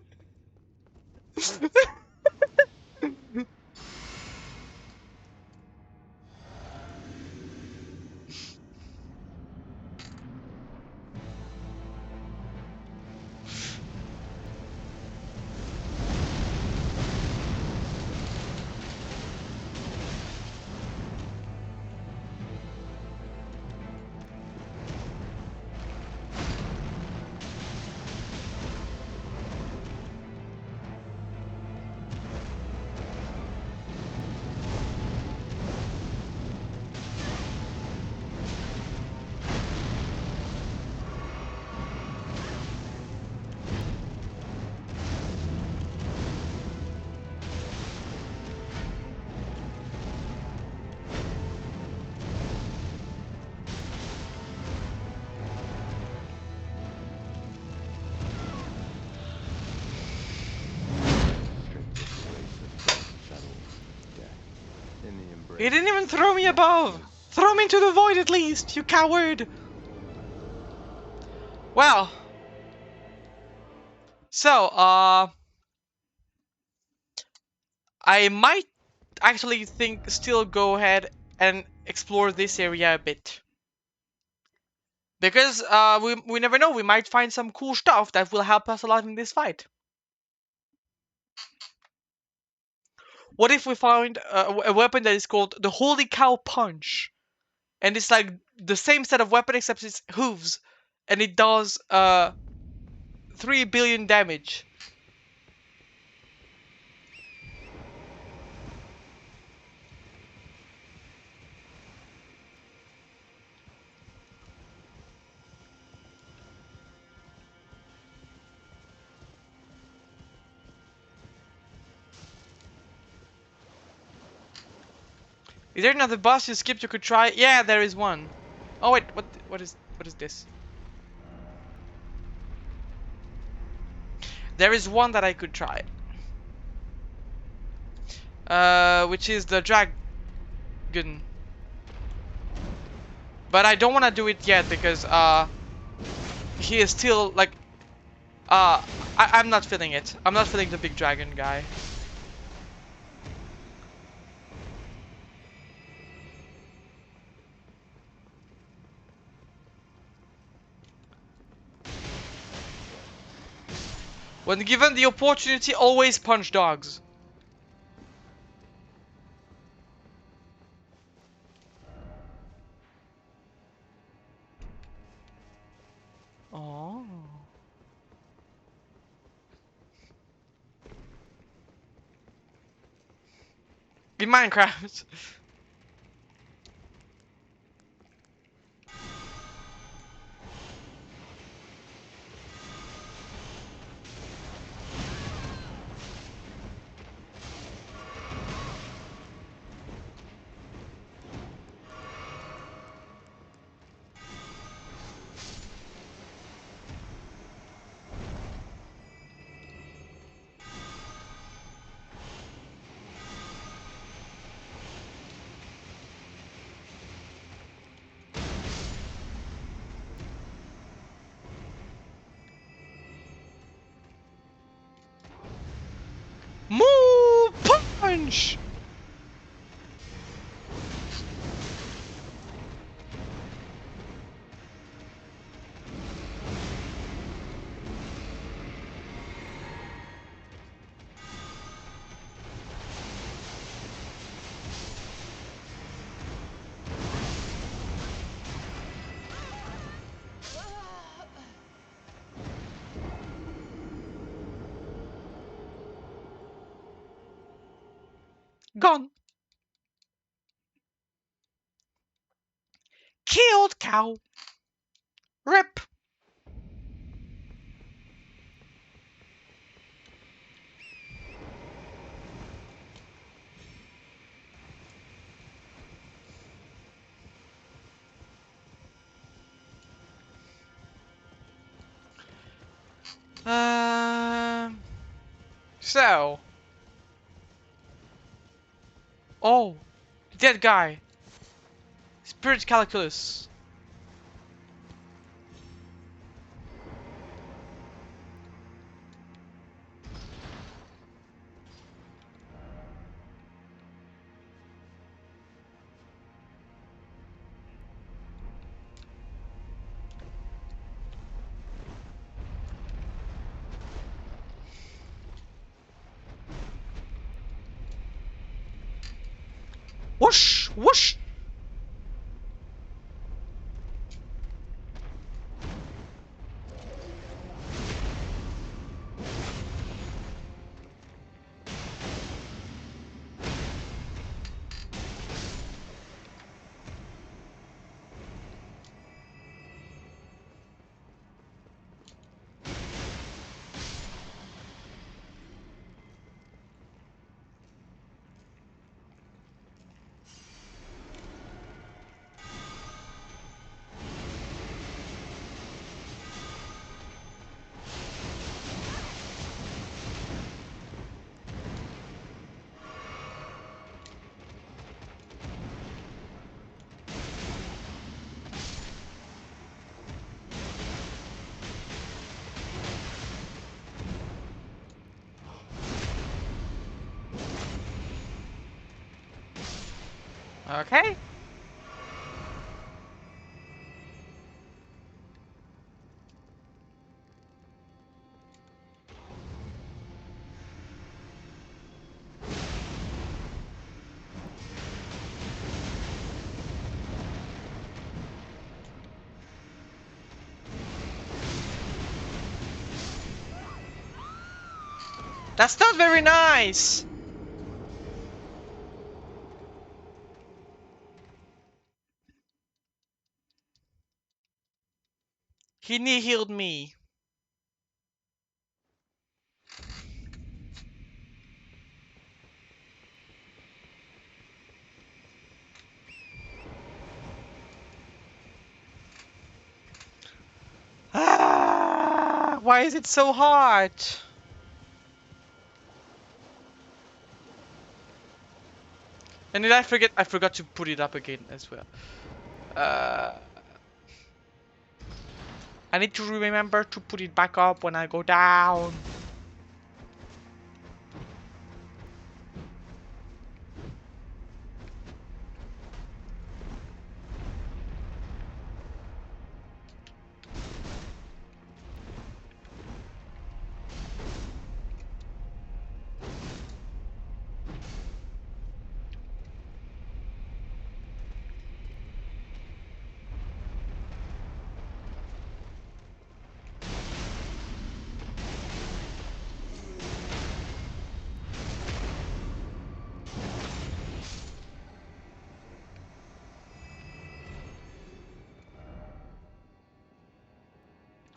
He didn't even throw me above. Throw me into the void at least, you coward. Well. So, I might actually think still go ahead and explore this area a bit. Because we never know, we might find some cool stuff that will help us a lot in this fight. What if we find a weapon that is called the Holy Cow Punch? And it's like the same set of weapon except it's hooves. And it does 3 billion damage. Is there another boss you skipped you could try? Yeah, there is one. Oh wait, what is this? There is one that I could try. Which is the dragon. But I don't want to do it yet because he is still like I'm not feeling it. I'm not feeling the big dragon guy. When given the opportunity, always punch dogs. Oh. In Minecraft. punch! Gone. Killed cow. Rip. So. Oh, dead guy. Spirit calculus. Whoosh, whoosh. Okay. That's not very nice. He knee healed me. Ah, why is it so hard? And did I forget? I forgot to put it up again as well. Uh, I need to remember to put it back up when I go down.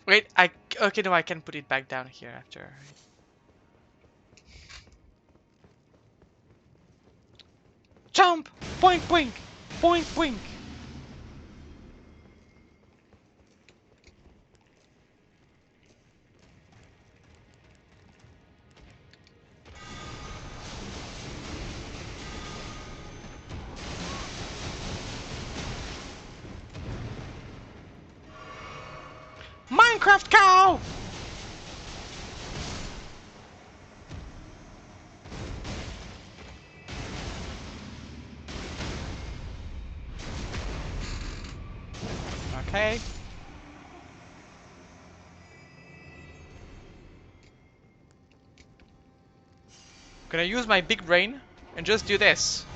Wait, okay, no, I can put it back down here after. Jump! Boink, boink! Boink, boink! Minecraft cow! Hey. Gonna use my big brain and just do this.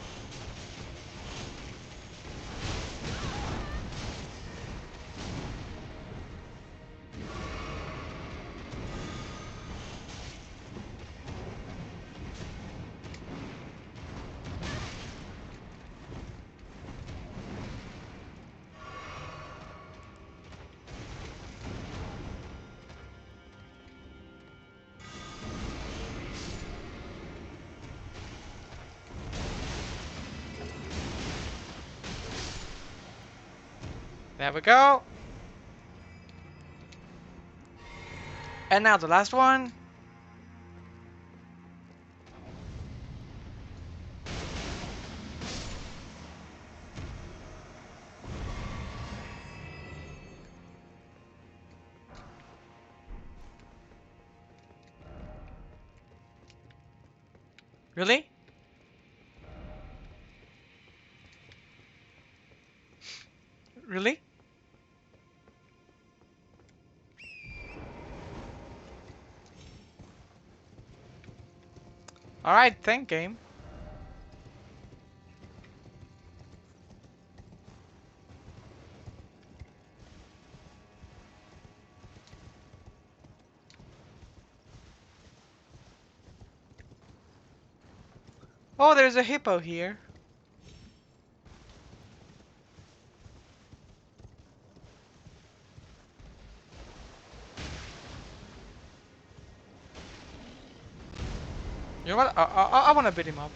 There we go. And now the last one. Really? Really? Alright, thank game. Oh, there's a hippo here. You know what? I want to beat him up.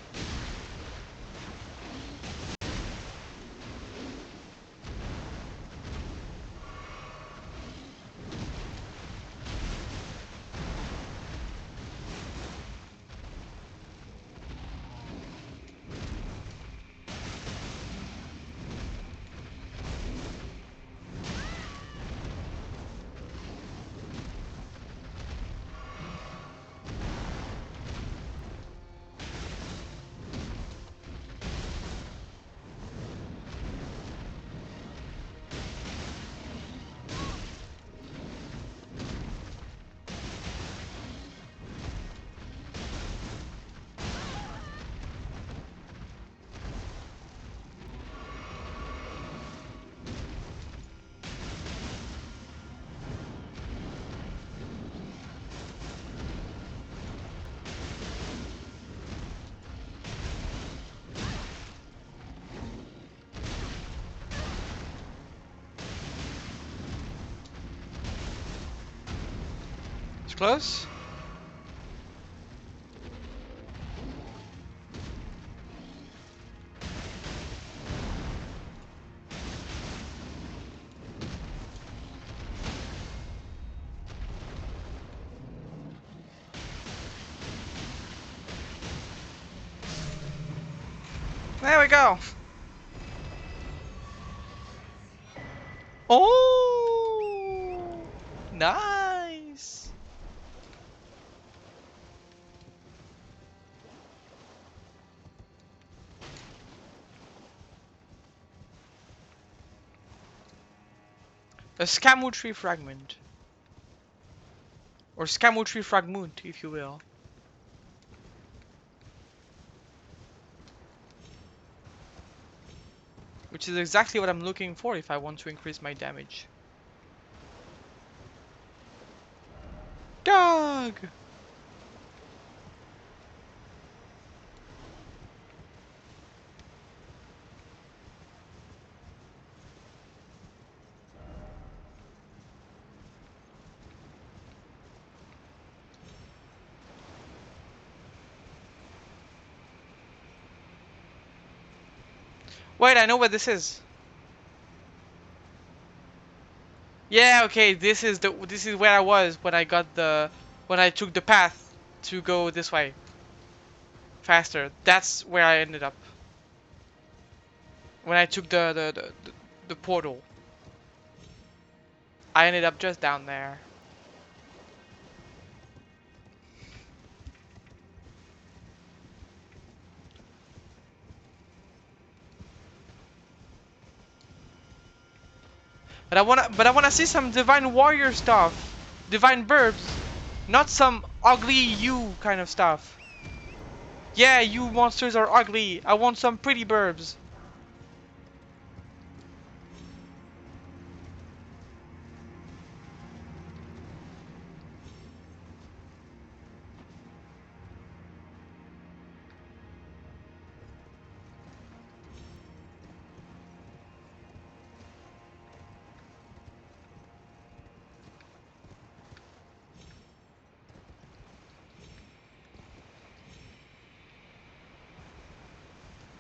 It's close. There we go. Oh, nice. A Scamu tree fragment. Or Scamu tree fragment, if you will. Which is exactly what I'm looking for if I want to increase my damage. Dog! Wait, I know what this is. Yeah, okay, this is where I was when I got the when I took the path to go this way faster. That's where I ended up. When I took the portal. I ended up just down there. But I wanna see some divine warrior stuff, divine burbs, not some ugly you kind of stuff. Yeah, you monsters are ugly. I want some pretty burbs.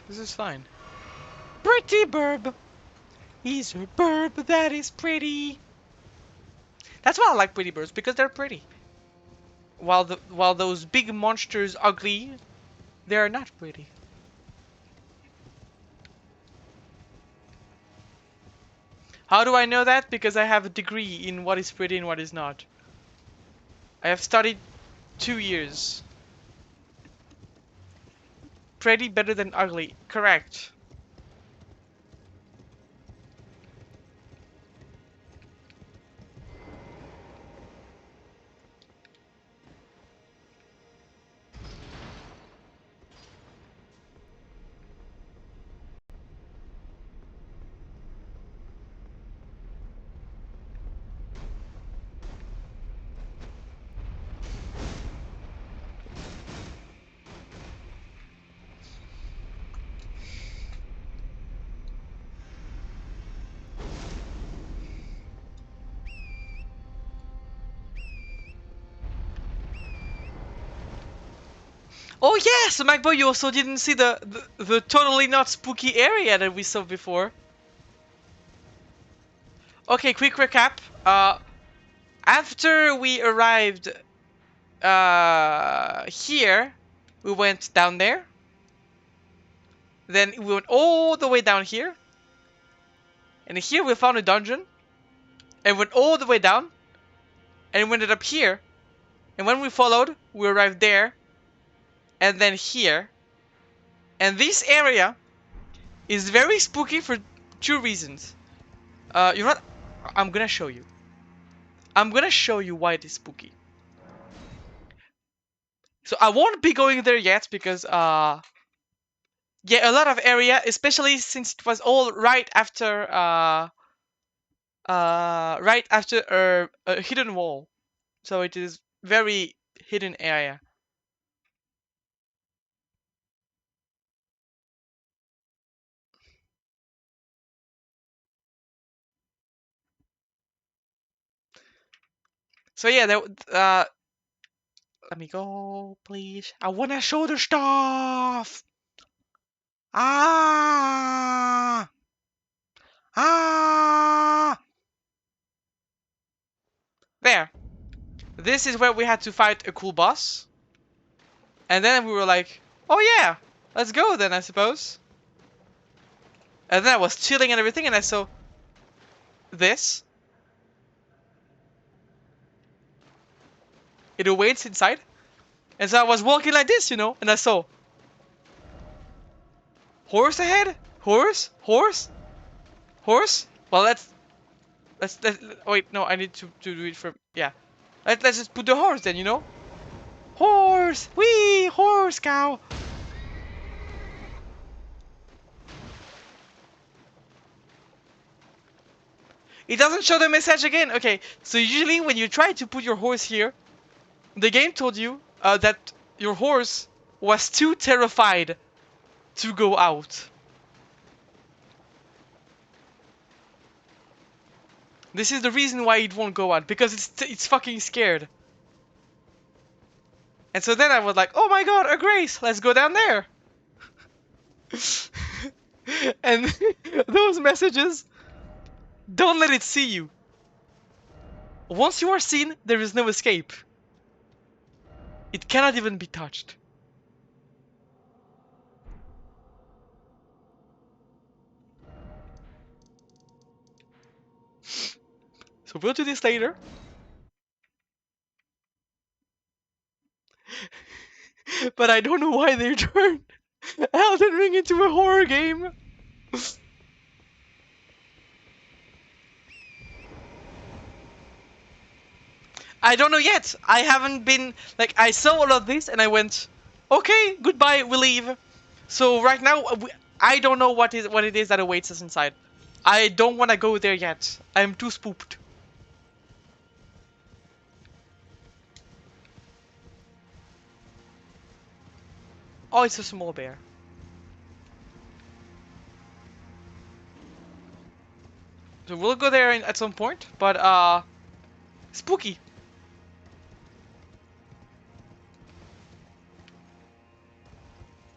This is fine. Pretty burb. He's a burb that is pretty. That's why I like pretty birds, because they're pretty. While those big monsters ugly, they are not pretty. How do I know that? Because I have a degree in what is pretty and what is not. I have studied 2 years. Pretty better than ugly. Correct. Oh yes, MacBoy, you also didn't see the totally not spooky area that we saw before. Okay, quick recap. After we arrived here, we went down there. Then we went all the way down here. And here we found a dungeon. And went all the way down. And we ended up here. And when we followed, we arrived there. And then here. And this area is very spooky for 2 reasons. You know what? I'm gonna show you. I'm gonna show you why it is spooky. So I won't be going there yet because yeah, a lot of area, especially since it was all right after a hidden wall. So it is very hidden area. So yeah, let me go, please. I wanna show the stuff. Ah, ah. There. This is where we had to fight a cool boss. And then we were like, oh yeah, let's go then, I suppose. And then I was chilling and everything, and I saw this. It awaits inside. And so I was walking like this, and I saw horse ahead, horse, horse, horse. Well, let's wait. No, I need to do it from yeah. Let's just put the horse then. Horse, wee, horse, cow. It doesn't show the message again. Okay, so usually when you try to put your horse here, the game told you that your horse was too terrified to go out. This is the reason why it won't go out, because it's fucking scared. And so then I was like, oh my god, a grace, let's go down there. And those messages, don't let it see you. Once you are seen, there is no escape. It cannot even be touched. So we'll do this later. But I don't know why they turned Elden Ring into a horror game. I don't know yet. I haven't been like I saw all of this and I went, okay, goodbye, we leave. So right now I don't know what it is that awaits us inside. I don't want to go there yet. I'm too spooked. Oh, it's a small bear. So we'll go there at some point, but spooky.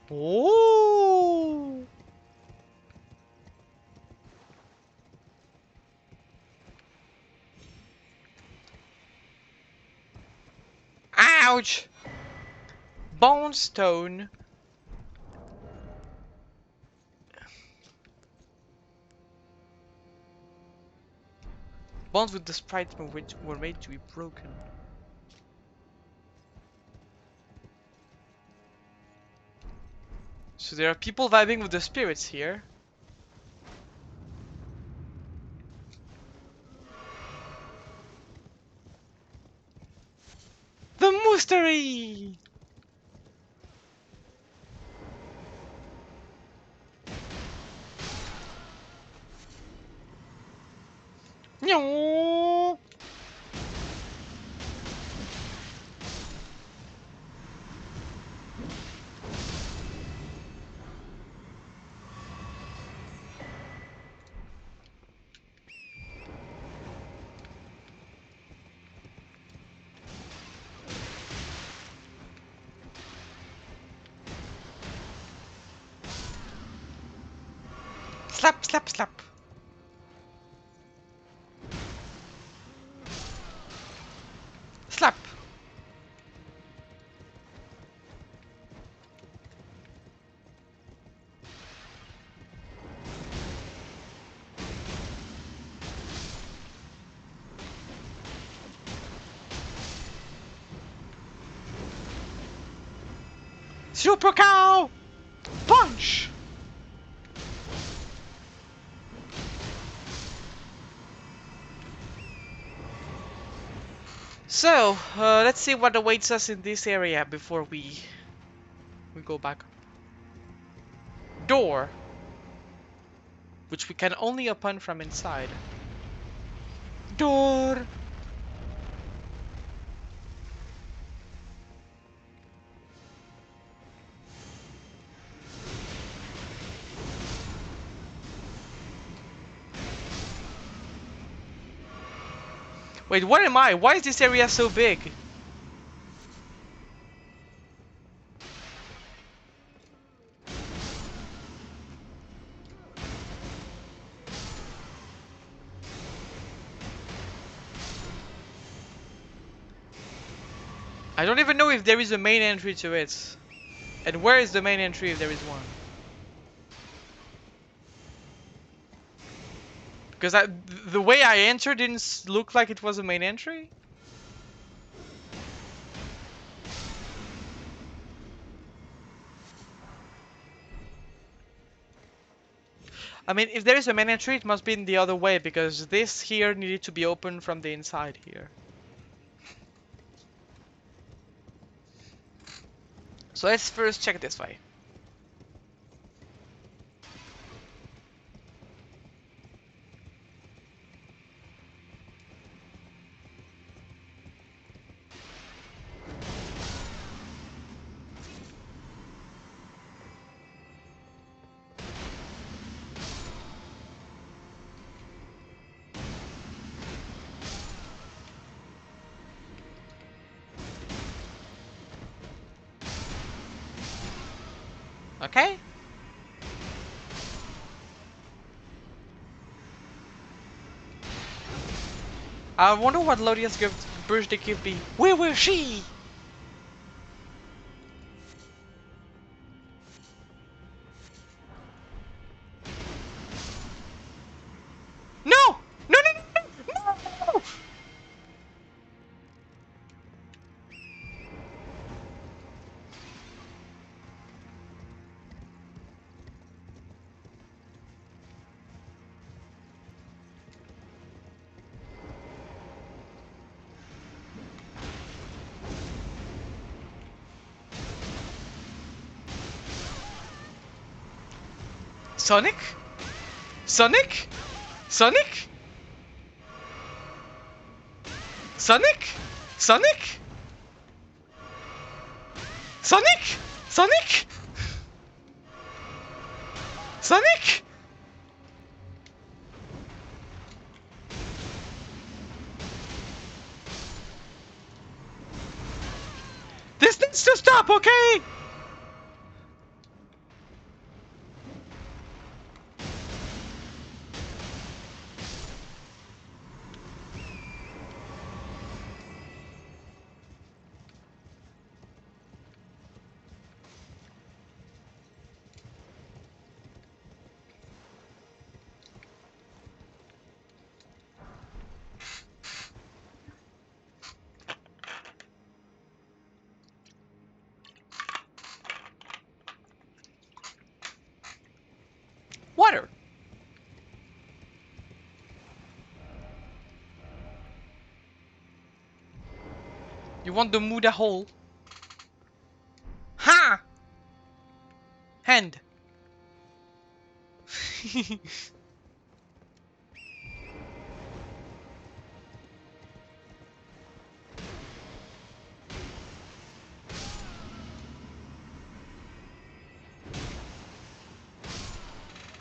Oh. Ouch. Bone stone. Bonds with the sprite were made to be broken. So there are people vibing with the spirits here. The Moostery! Meow. Slap, slap, slap. Slap. Super cow! Punch! So, let's see what awaits us in this area before we go back. Door, which we can only open from inside. Door! Wait, what am I? Why is this area so big? I don't even know if there is a main entry to it. And where is the main entry if there is one? Because the way I entered didn't look like it was a main entry. I mean, if there is a main entry, it must be in the other way, because this here needed to be opened from the inside here. So let's first check this way. Okay? I wonder what Lodia's birthday gift be. Where will she? No! No, no, no, no! No! Sonic? Sonic? Sonic? Sonic? Sonic? Sonic? Sonic? Sonic? This needs to stop, okay? Water. You want to move the hole? Ha! Hand.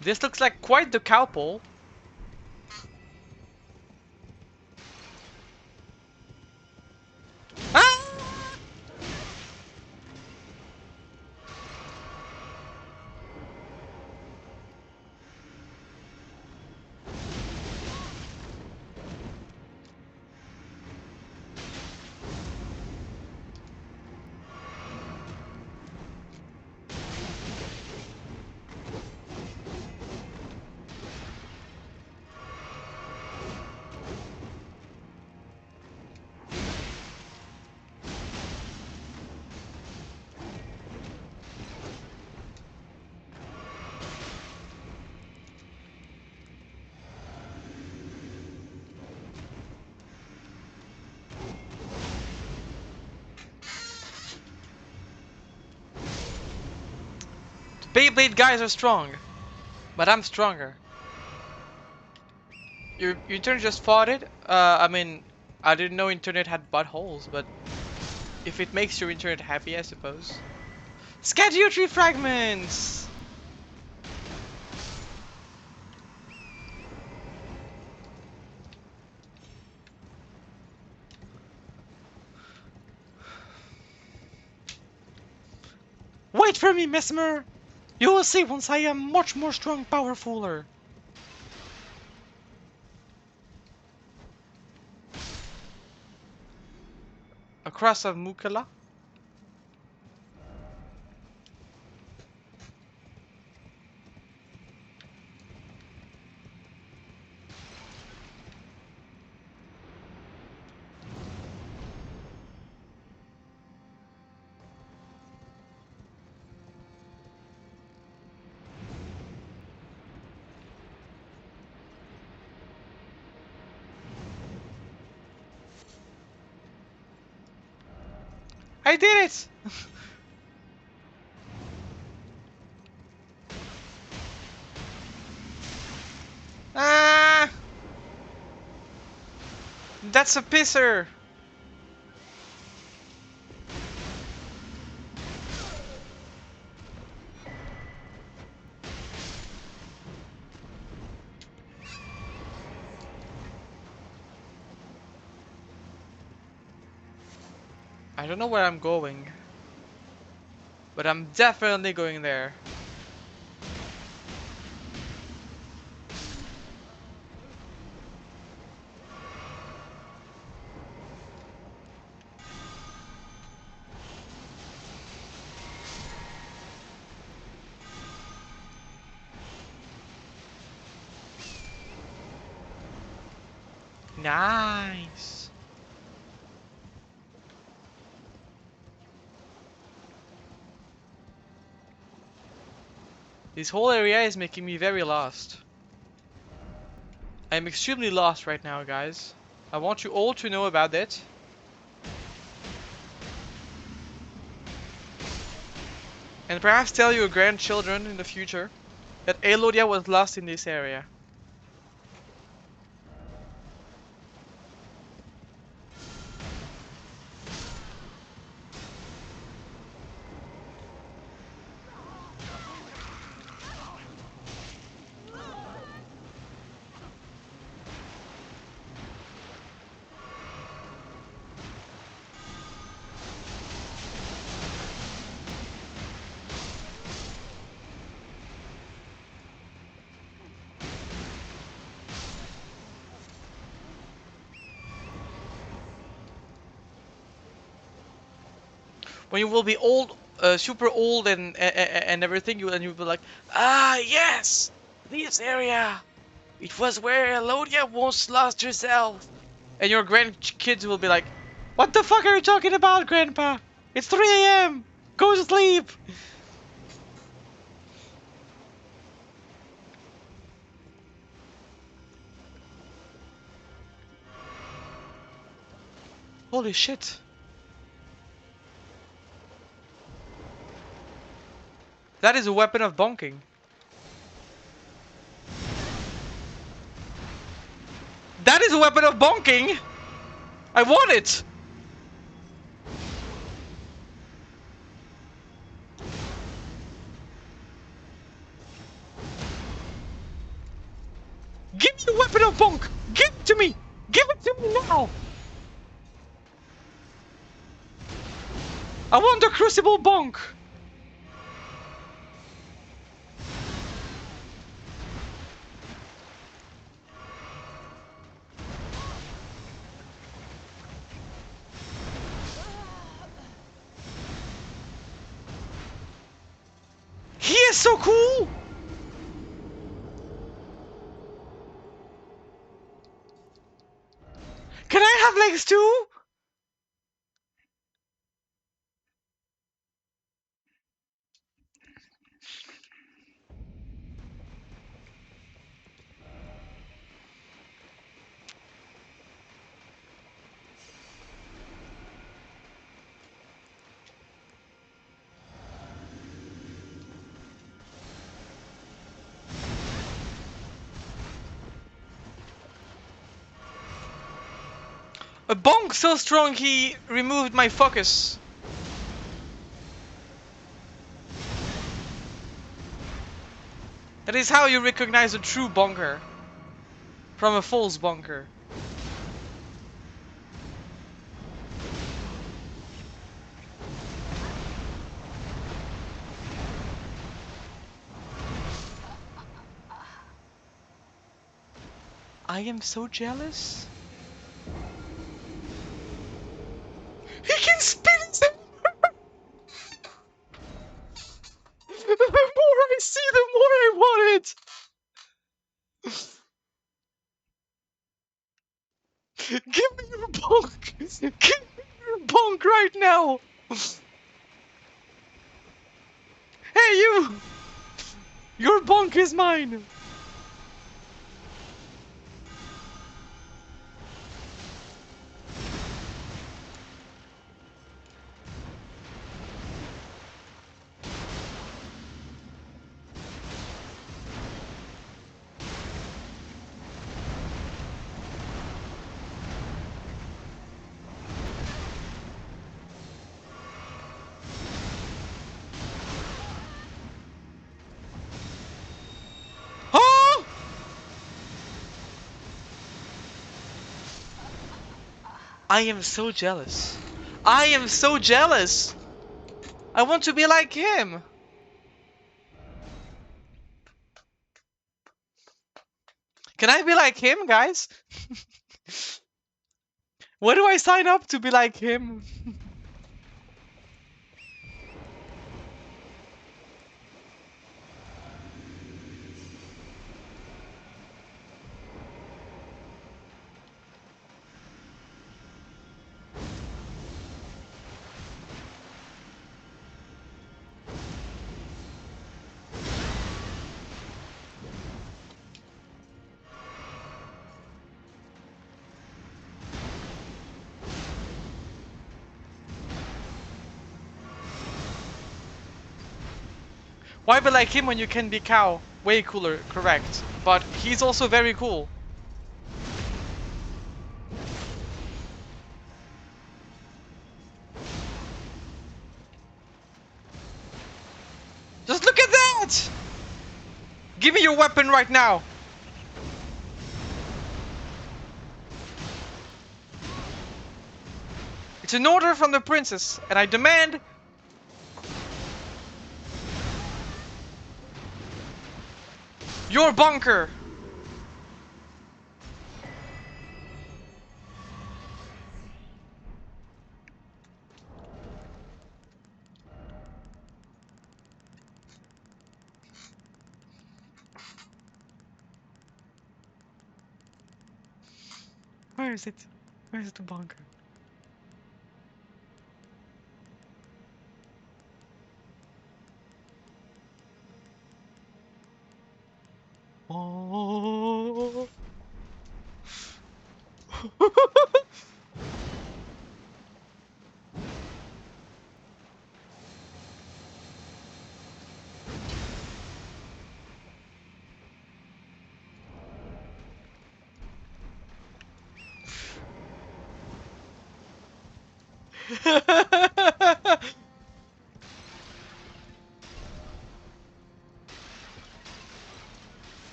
This looks like quite the cowpole. Ah! Beyblade guys are strong, but I'm stronger. Your internet just farted? I mean, I didn't know internet had buttholes, but if it makes your internet happy, I suppose. Schedule tree fragments! Wait for me, Moosmer! You will see once I am much more strong, powerfuler. Across of Mukala? I did it! Ah! That's a pisser! I don't know where I'm going, but I'm definitely going there. Nice! This whole area is making me very lost. I'm extremely lost right now, guys. I want you all to know about it. And perhaps tell your grandchildren in the future. that Elodia was lost in this area. When you will be old, super old and everything, you'll be like, ah yes, this area. It was where Elodia once lost herself. And your grandkids will be like, what the fuck are you talking about, Grandpa? It's 3 a.m. Go to sleep. Holy shit. That is a weapon of bonking. That is a weapon of bonking! I want it! Give me the weapon of bonk! Give it to me! Give it to me now! I want the crucible bonk! He is so cool! Can I have legs too? A bonk so strong he removed my focus. That is how you recognize a true bonker from a false bonker. I am so jealous. He can spin his head. The more I see, the more I want it. Give me your bonk! Give me your bonk right now! Hey, you! Your bonk is mine! Oh! I am so jealous. I am so jealous! I want to be like him! Can I be like him, guys? Where do I sign up to be like him? Why be like him when you can be cow? way cooler, correct. But he's also very cool. Just look at that! Give me your weapon right now! It's an order from the princess, and I demand... your bunker! Where is it? Where is the bunker? Oh.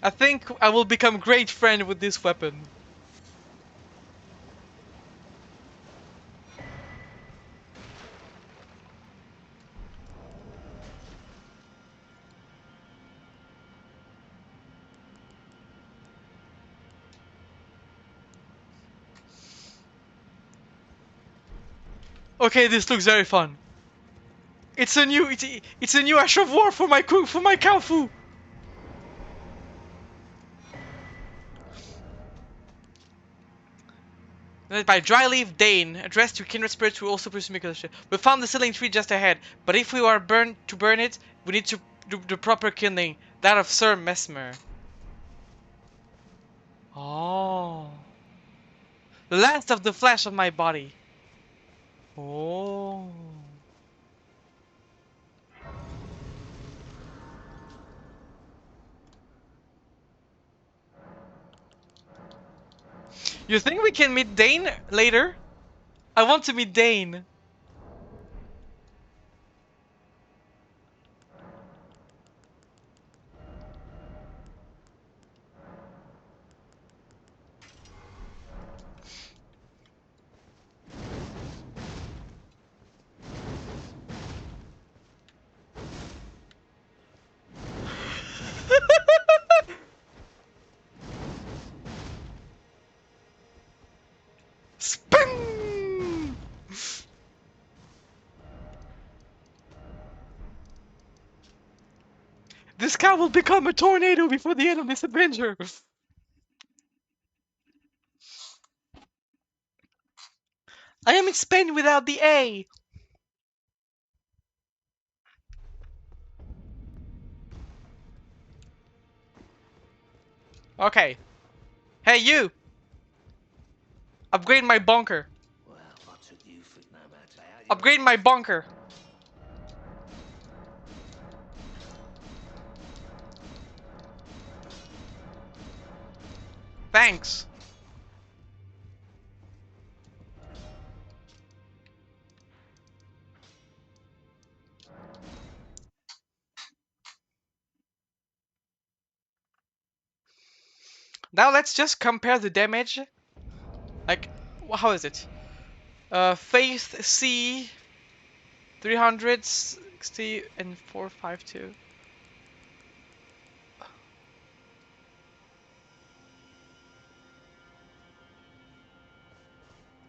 I think I will become great friend with this weapon. Okay, this looks very fun. It's a new Ash of War for my Kung Fu. Led by Dryleaf Dane, addressed to kindred spirits who also pursue Mikoshi. We found the sealing tree just ahead, but if we are burned to burn it, we need to do the proper killing, that of Sir Moosmer. Oh. The last of the flesh of my body. Oh. You think we can meet Dane later? I want to meet Dane. Spin! This cow will become a tornado before the end of this adventure. I am in Spain without the A. Okay. Hey, you! Upgrade my bunker. Upgrade my bunker. Thanks. Now let's just compare the damage. Like, how is it? Faith C 360 and 452.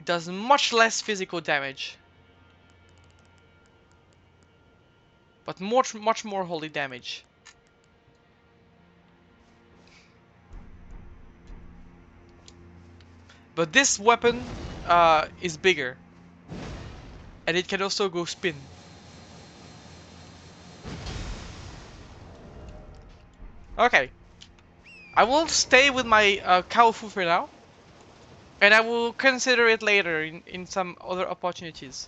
Does much less physical damage, but much more holy damage. But this weapon is bigger, and it can also go spin. Okay, I will stay with my Kaofu for now. And I will consider it later in some other opportunities.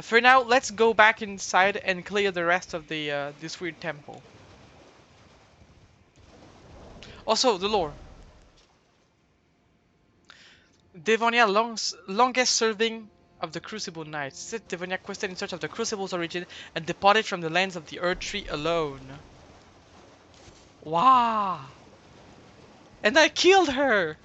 For now, let's go back inside and clear the rest of the this weird temple. Also, the lore. Devonia longest serving of the Crucible Knights. Said Devonia quested in search of the Crucible's origin and departed from the lands of the Earth Tree alone. Wow! And I killed her!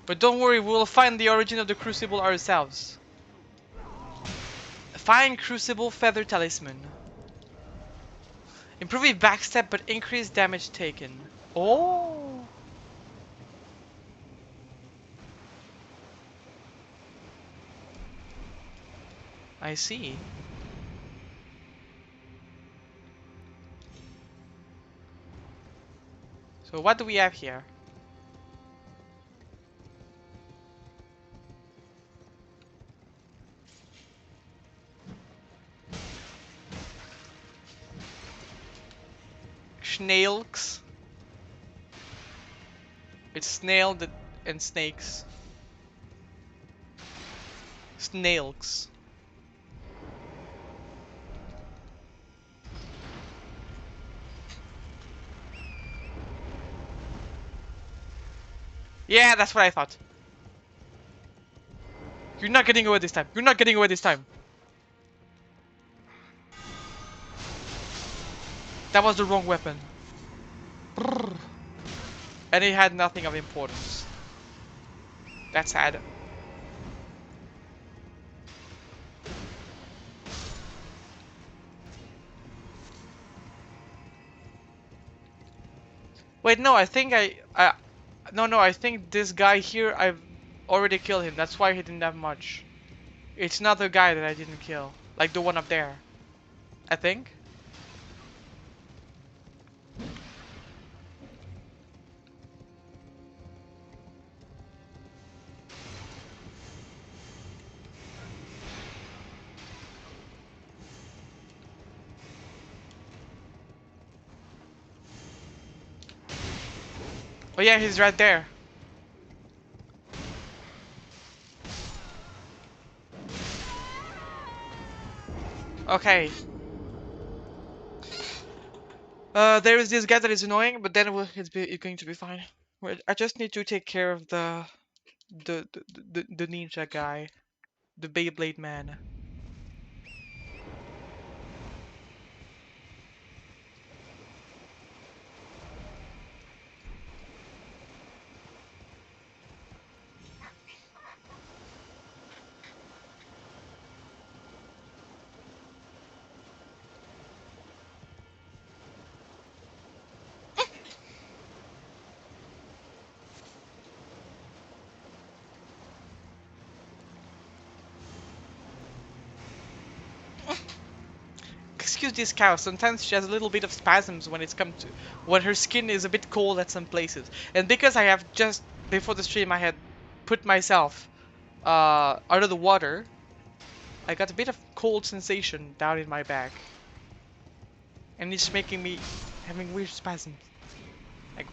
But don't worry, we'll find the origin of the Crucible ourselves. Find Crucible Feather Talisman. Improve backstep but increase damage taken. Oh! I see. So what do we have here? Snails. It's snail that and snakes. Snails. Yeah, that's what I thought. You're not getting away this time. You're not getting away this time. That was the wrong weapon. Brrr. And it had nothing of importance. That's sad. Wait, no, I think no, I think this guy here, I've already killed him. That's why he didn't have much. It's not the guy that I didn't kill. Like the one up there. I think. Oh yeah, he's right there. Okay. There is this guy that is annoying, but then it's going to be fine. Wait, I just need to take care of the ninja guy, the Beyblade man. Excuse this cow. Sometimes she has a little bit of spasms when her skin is a bit cold at some places. And because I have just before the stream I had put myself out of the water, I got a bit of cold sensation down in my back, and it's making me having weird spasms. Like,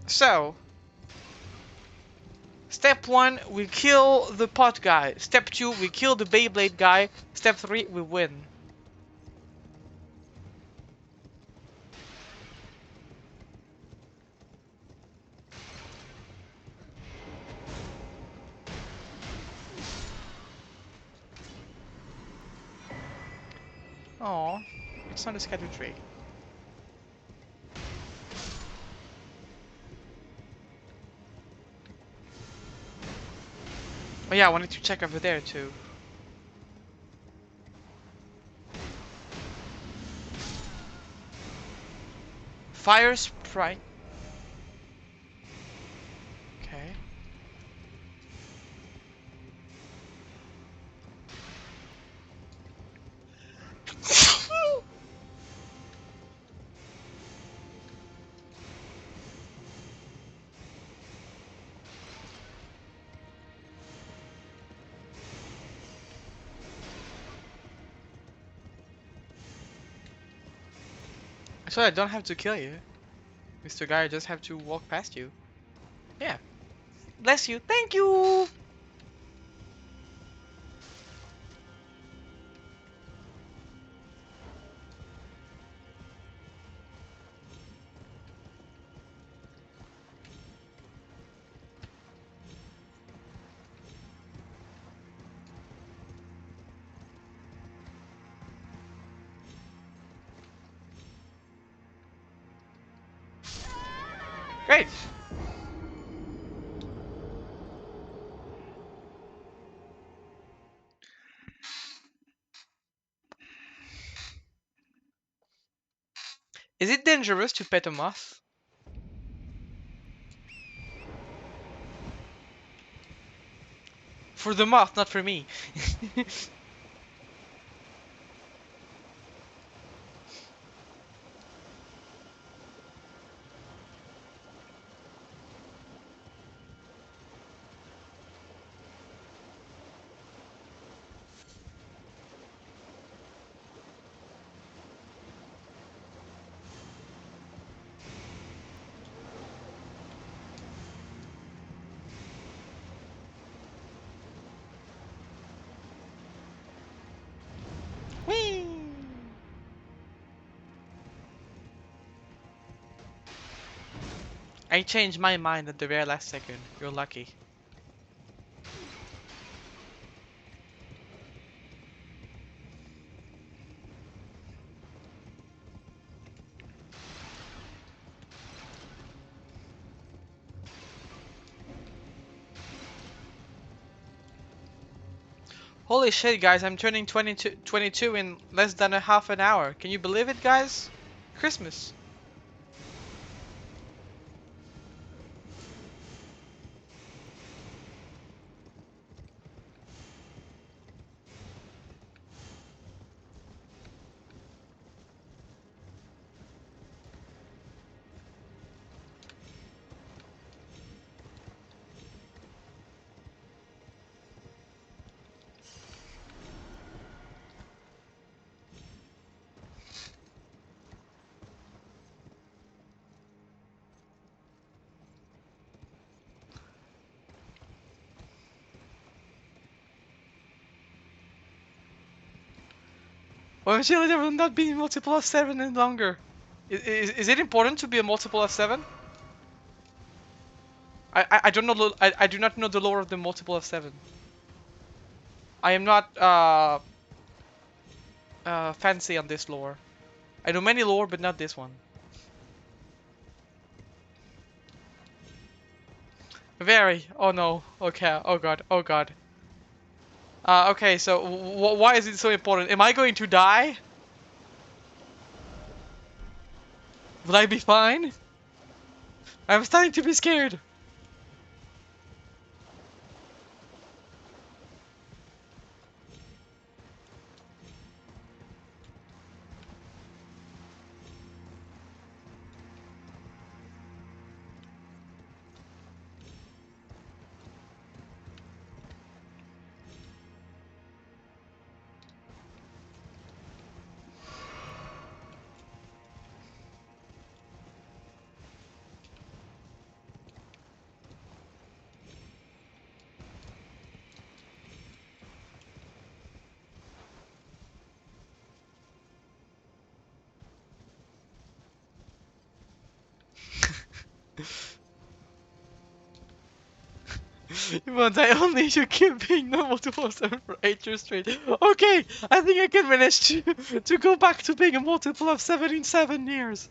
so. Step 1, we kill the pot guy. Step 2, we kill the Beyblade guy. Step 3, we win. Oh, it's not a scheduled tree. Oh yeah, I wanted to check over there too. Fire sprite. Okay. So I don't have to kill you, Mr. Guy. I just have to walk past you. Yeah. Bless you. Thank you. Great. Is it dangerous to pet a moth? For the moth, not for me. Whee! I changed my mind at the very last second. You're lucky. Holy shit, guys, I'm turning 22 in less than a half an hour. Can you believe it, guys? Christmas. Why should it not be multiple of 7 and longer? Is it important to be a multiple of 7? I don't know. I do not know the lore of the multiple of 7. I am not fancy on this lore. I know many lore, but not this one. Very. Oh no. Okay. Oh god. Oh god. Okay. So why is it so important? Am I going to die? Will I be fine? I'm starting to be scared. But I only should keep being normal 247 for 8 years straight. Okay, I think I can manage to go back to being a multiple of 7 in 7 years.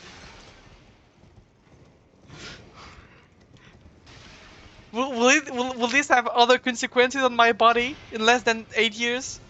Will this have other consequences on my body in less than 8 years?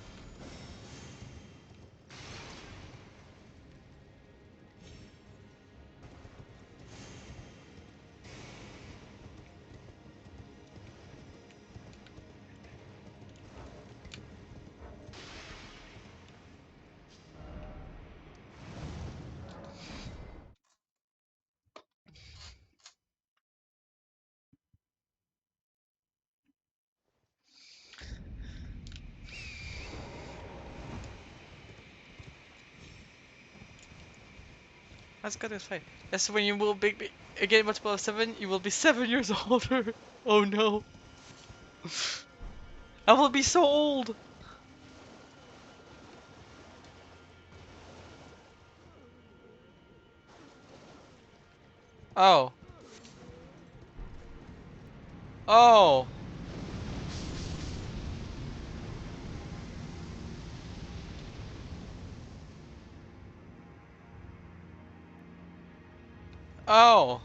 That's good as fine. That's when you will be again multiple of 7, you will be 7 years older. Oh no. I will be so old. Oh. Oh. Oh.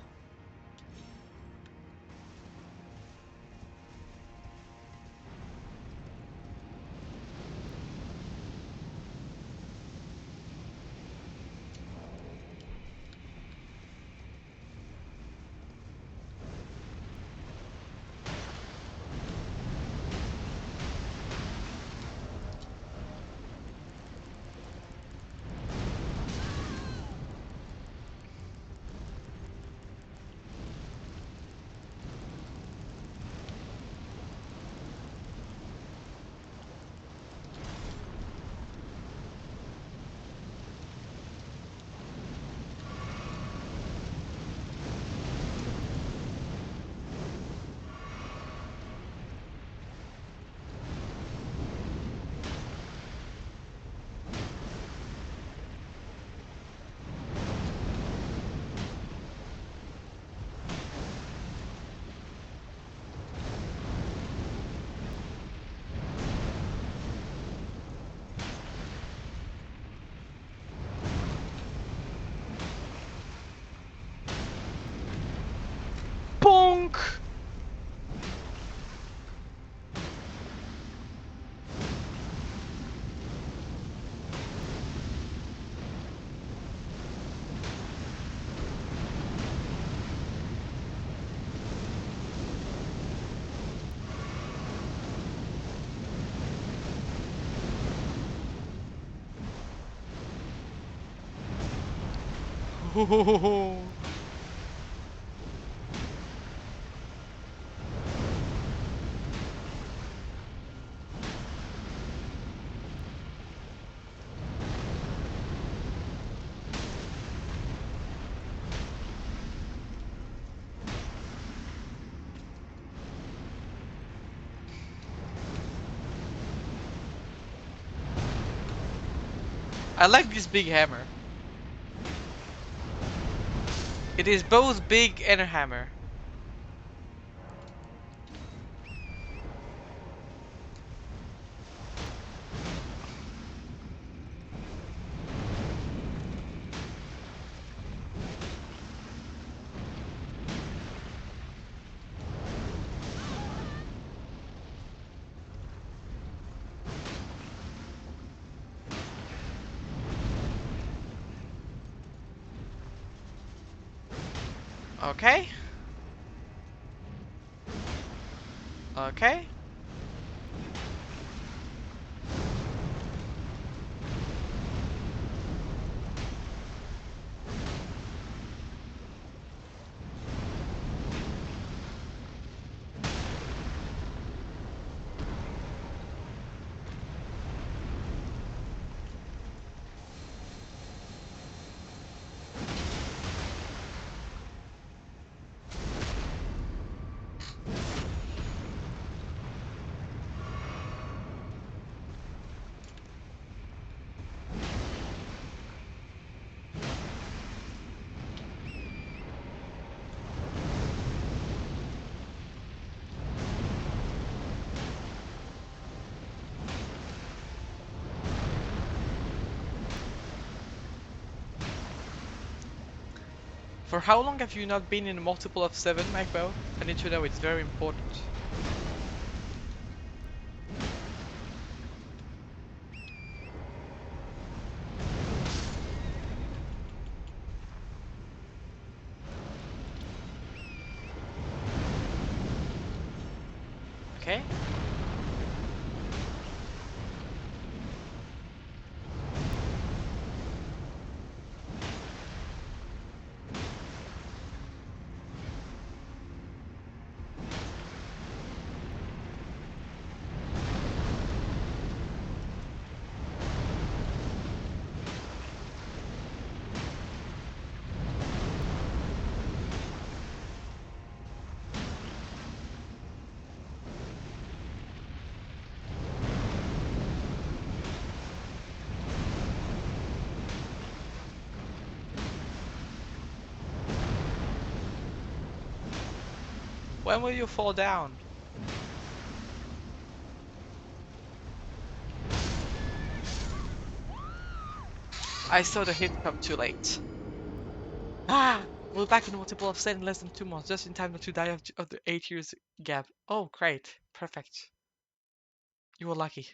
Bonk. I like this big hammer. It is both big and a hammer. Okay. Okay. For how long have you not been in a multiple of 7, Micbo? I need to know, it's very important. Okay. When will you fall down? I saw the hit come too late. Ah! We're back in multiple of 7 in less than 2 months, just in time not to die of the 8 years gap. Oh, great. Perfect. You were lucky.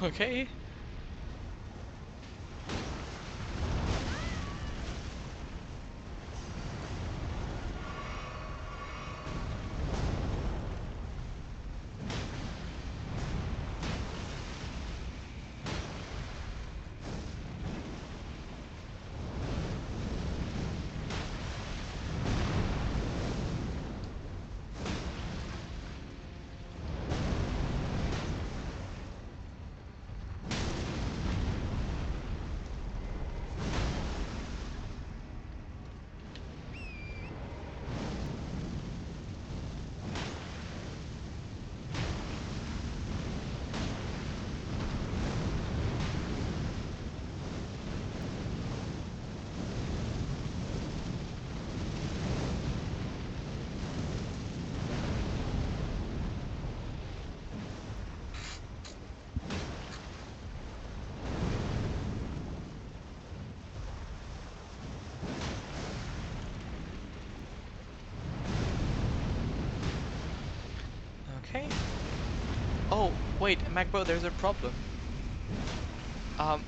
Okay. Okay. Oh, wait, MacBro, there's a problem. Um,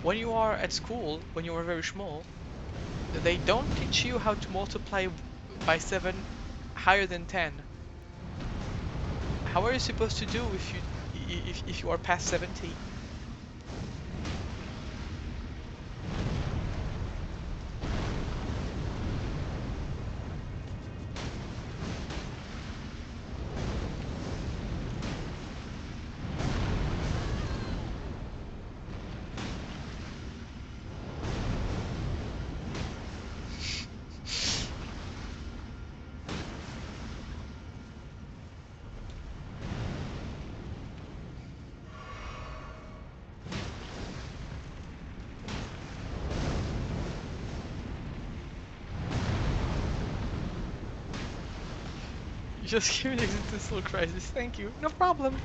when you are at school, when you are very small, they don't teach you how to multiply by 7 higher than 10. How are you supposed to do if you are past 70? You just gave an existential crisis. Thank you. No problem.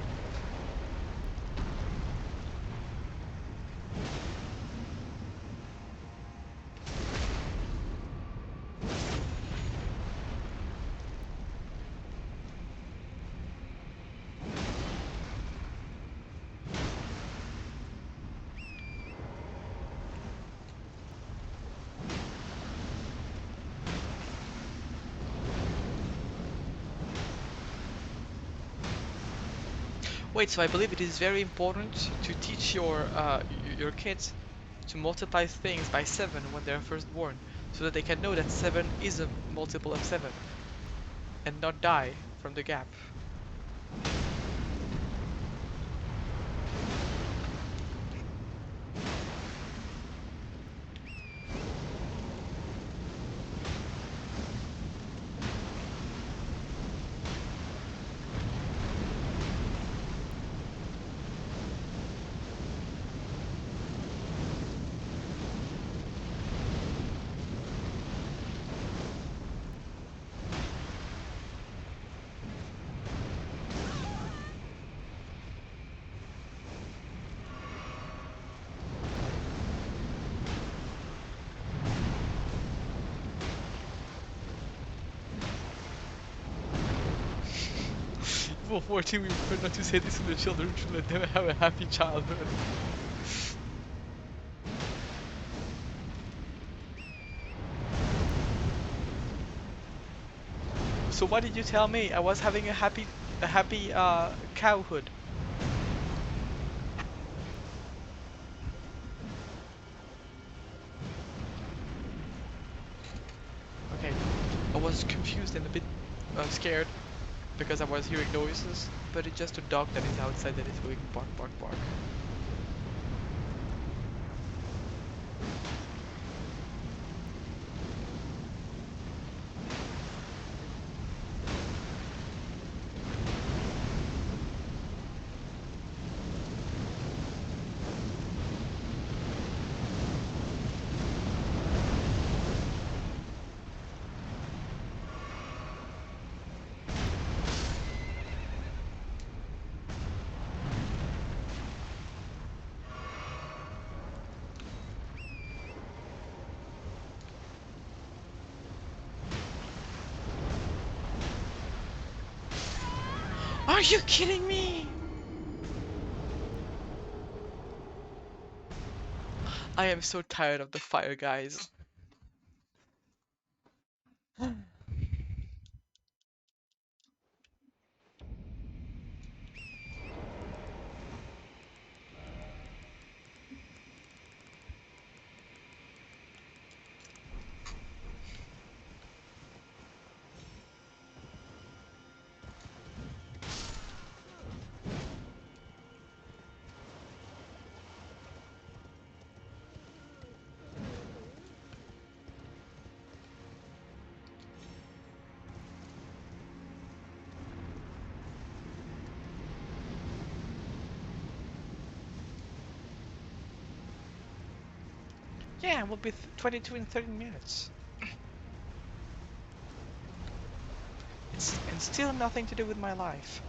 Wait, so I believe it is very important to teach your kids to multiply things by 7 when they're first born, so that they can know that 7 is a multiple of 7 and not die from the gap. Well, 14, we prefer not to say this to the children to let them have a happy childhood. So what did you tell me? I was having a happy cowhood. I was confused and a bit scared because I was hearing noises, but it's just a dog that is outside that is going bark, bark, bark. Are you kidding me? I am so tired of the fire, guys. Yeah, we'll be 22 in 30 minutes. It's and still nothing to do with my life.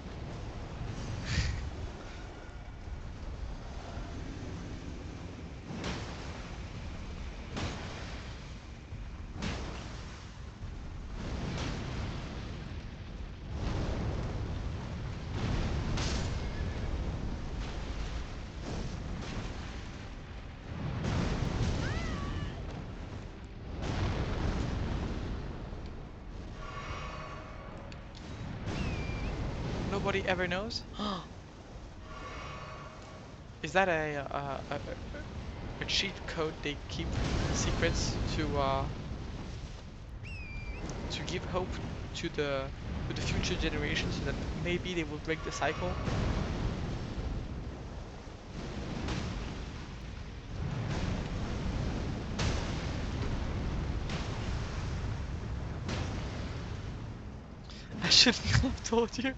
Nobody ever knows. Is that a cheat code they keep secrets to give hope to the future generations so that maybe they will break the cycle? I shouldn't have told you.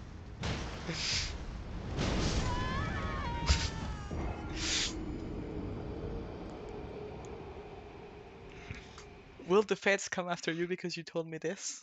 Will the feds come after you because you told me this?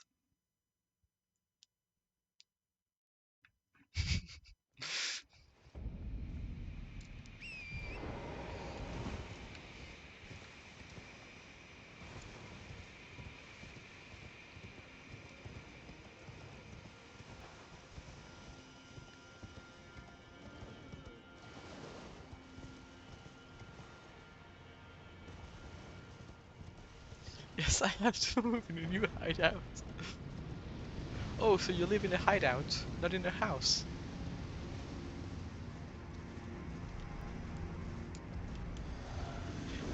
Yes, I have to move in a new hideout. Oh, so you live in a hideout, not in a house.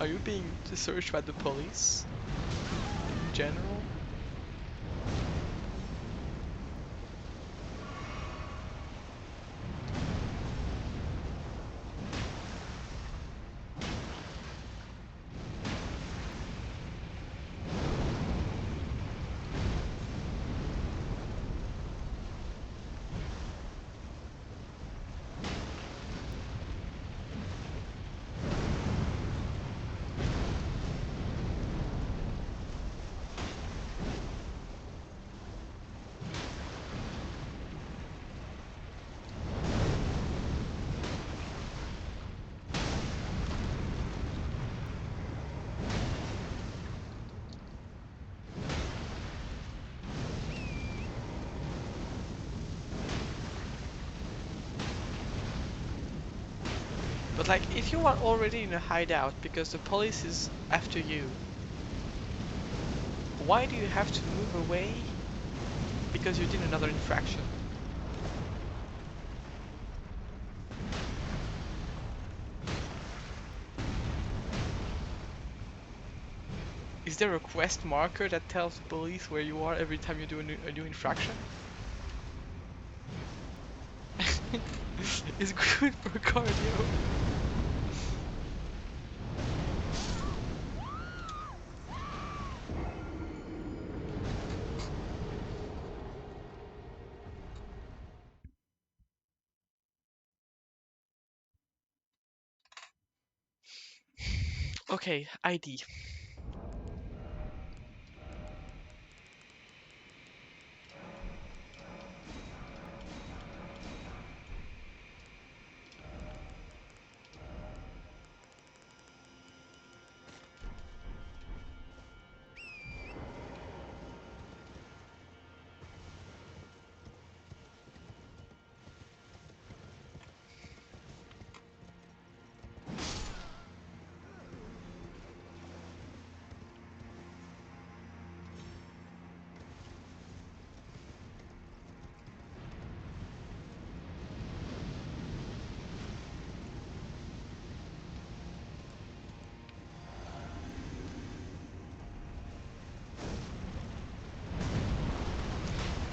Are you being searched by the police in general? But like, if you are already in a hideout because the police is after you, why do you have to move away because you did another infraction? there a quest marker that tells the police where you are every time you do a new infraction? It's good for cardio. Okay, ID.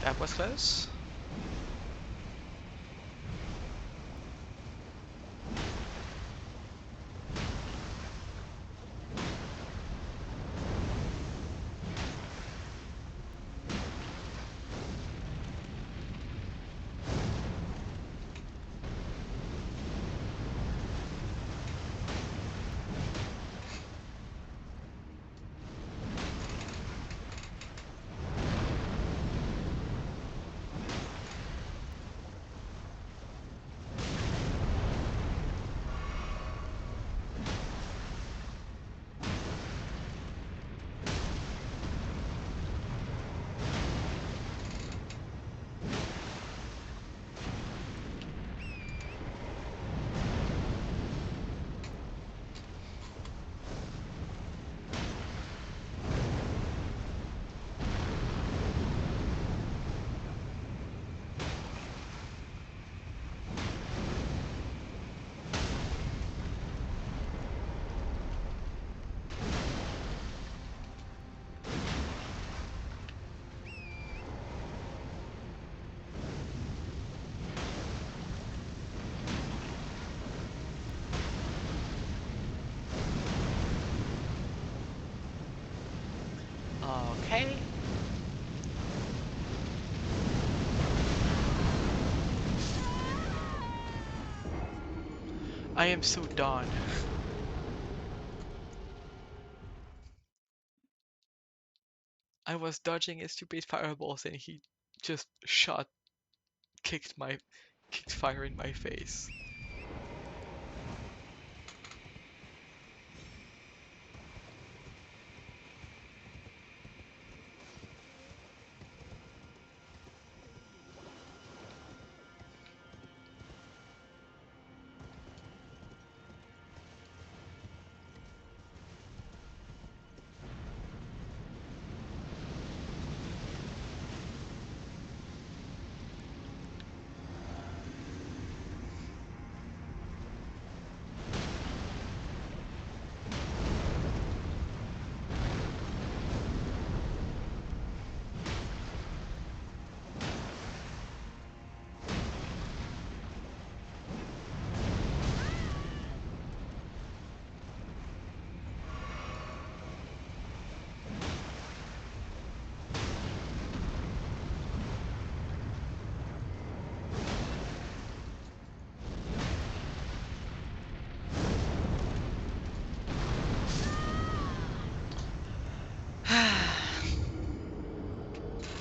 That was close. Okay. I am so done. I was dodging his stupid fireballs and he just kicked fire in my face.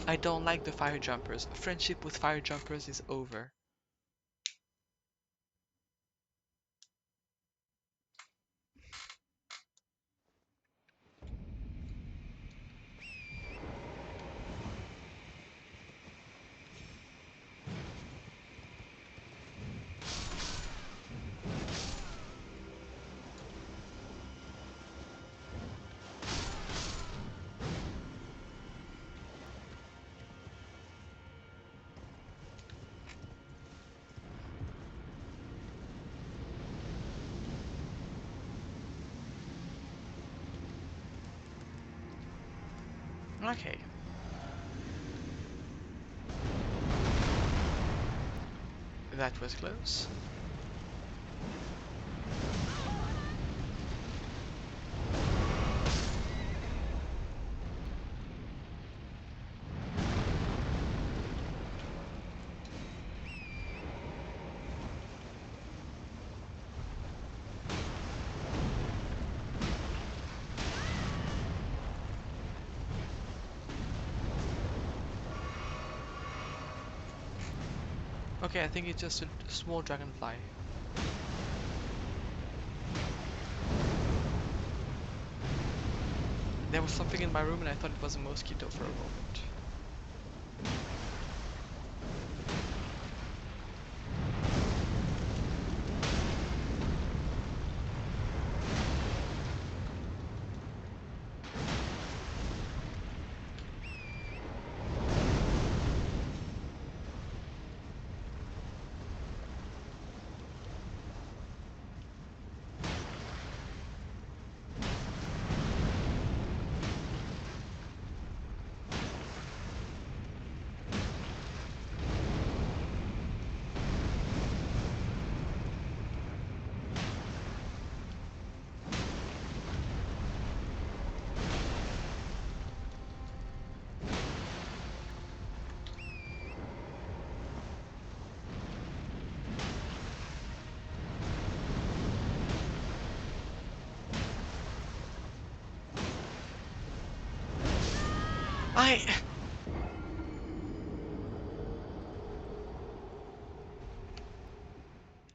I don't like the fire jumpers. Friendship with fire jumpers is over. Okay. That was close. Okay, I think it's just a small dragonfly. There was something in my room and I thought it was a mosquito for a moment.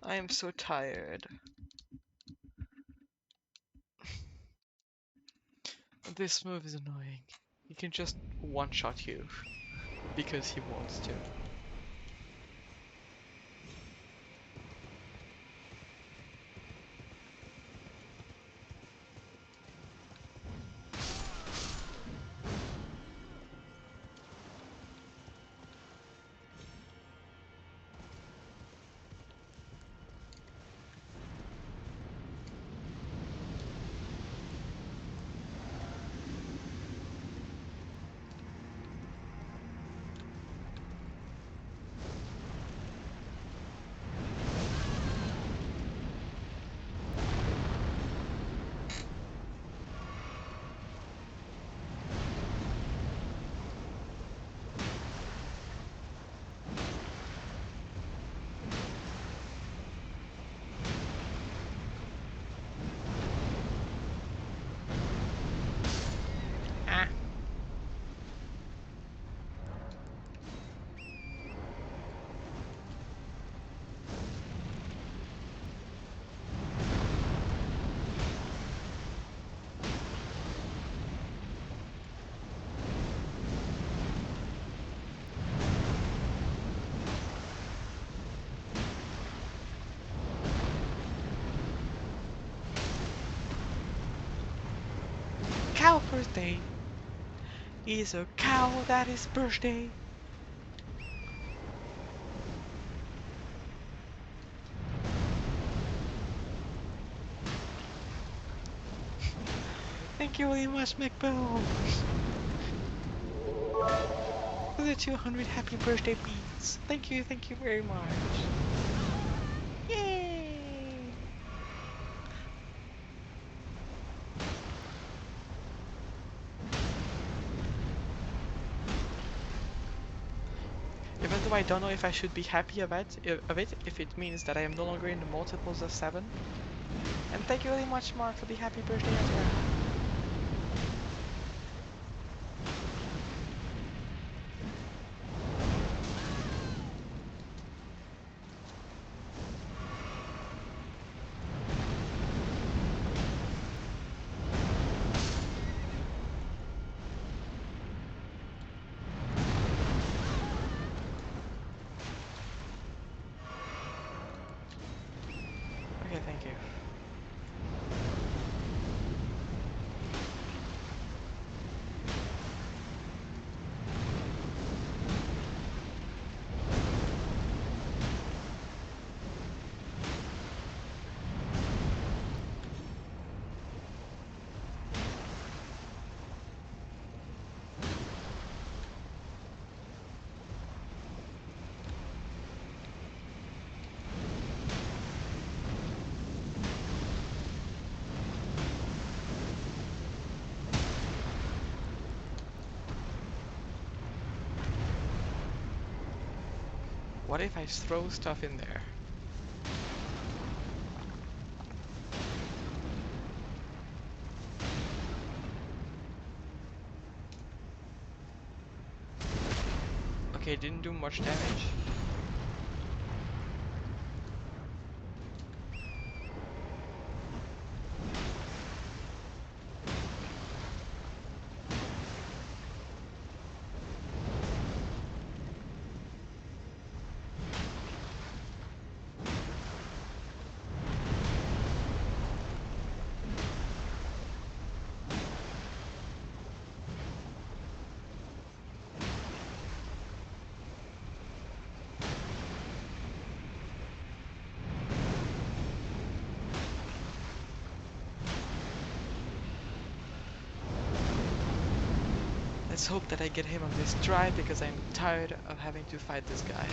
I am so tired. This move is annoying. He can just one-shot you because he wants to. Ah. Cow birthday is a cow that is birthday. Thank you very much, McBell. For the 200 happy birthday beats. Thank you very much. Yay! Even though I don't know if I should be happy of it, if it means that I am no longer in the multiples of 7. And thank you very much, Mark, for the happy birthday as well. Okay, thank you. What if I throw stuff in there? Okay, it didn't do much damage. Let's hope that I get him on this try, because I'm tired of having to fight this guy.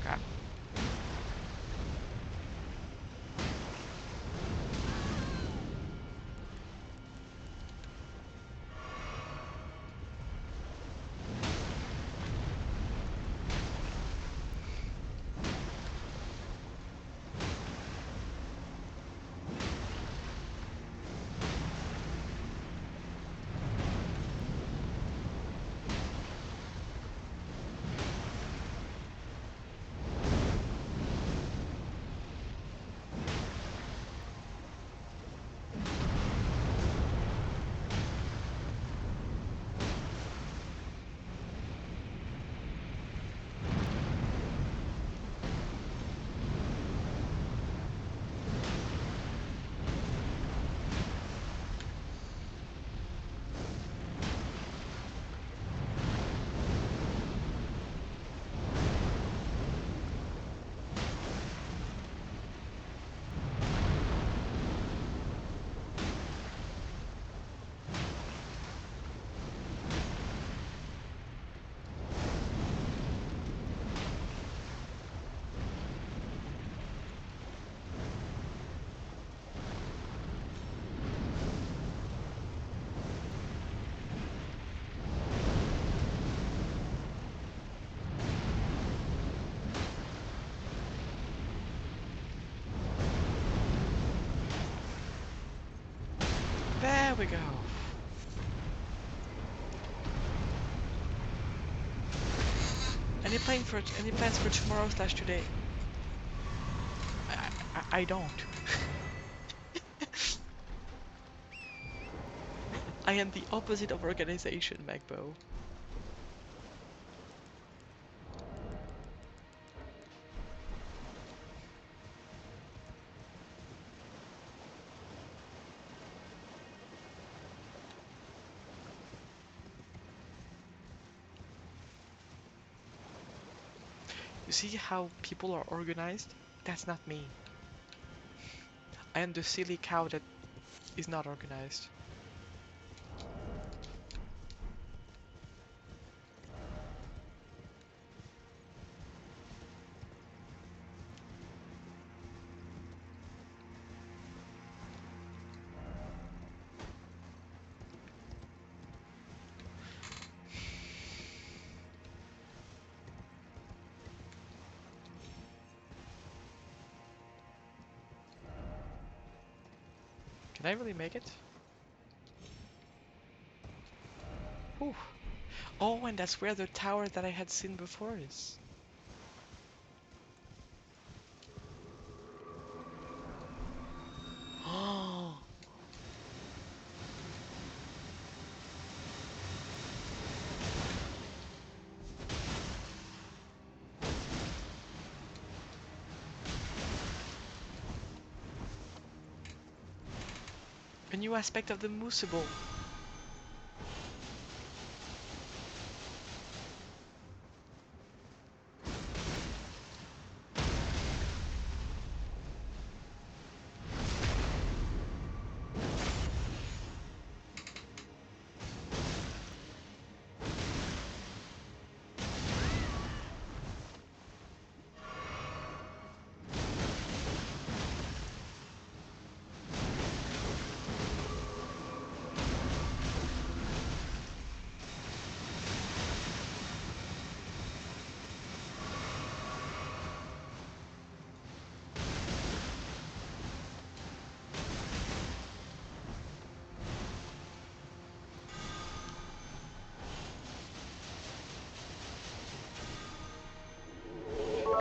Crap. There we go. Any plans for tomorrow slash today? I don't. I am the opposite of organization, Magbo. You see how people are organized? That's not me. I am the silly cow that is not organized. Can I really make it? Whew. Oh, and that's where the tower that I had seen before is. Oh, a new aspect of the Moosable.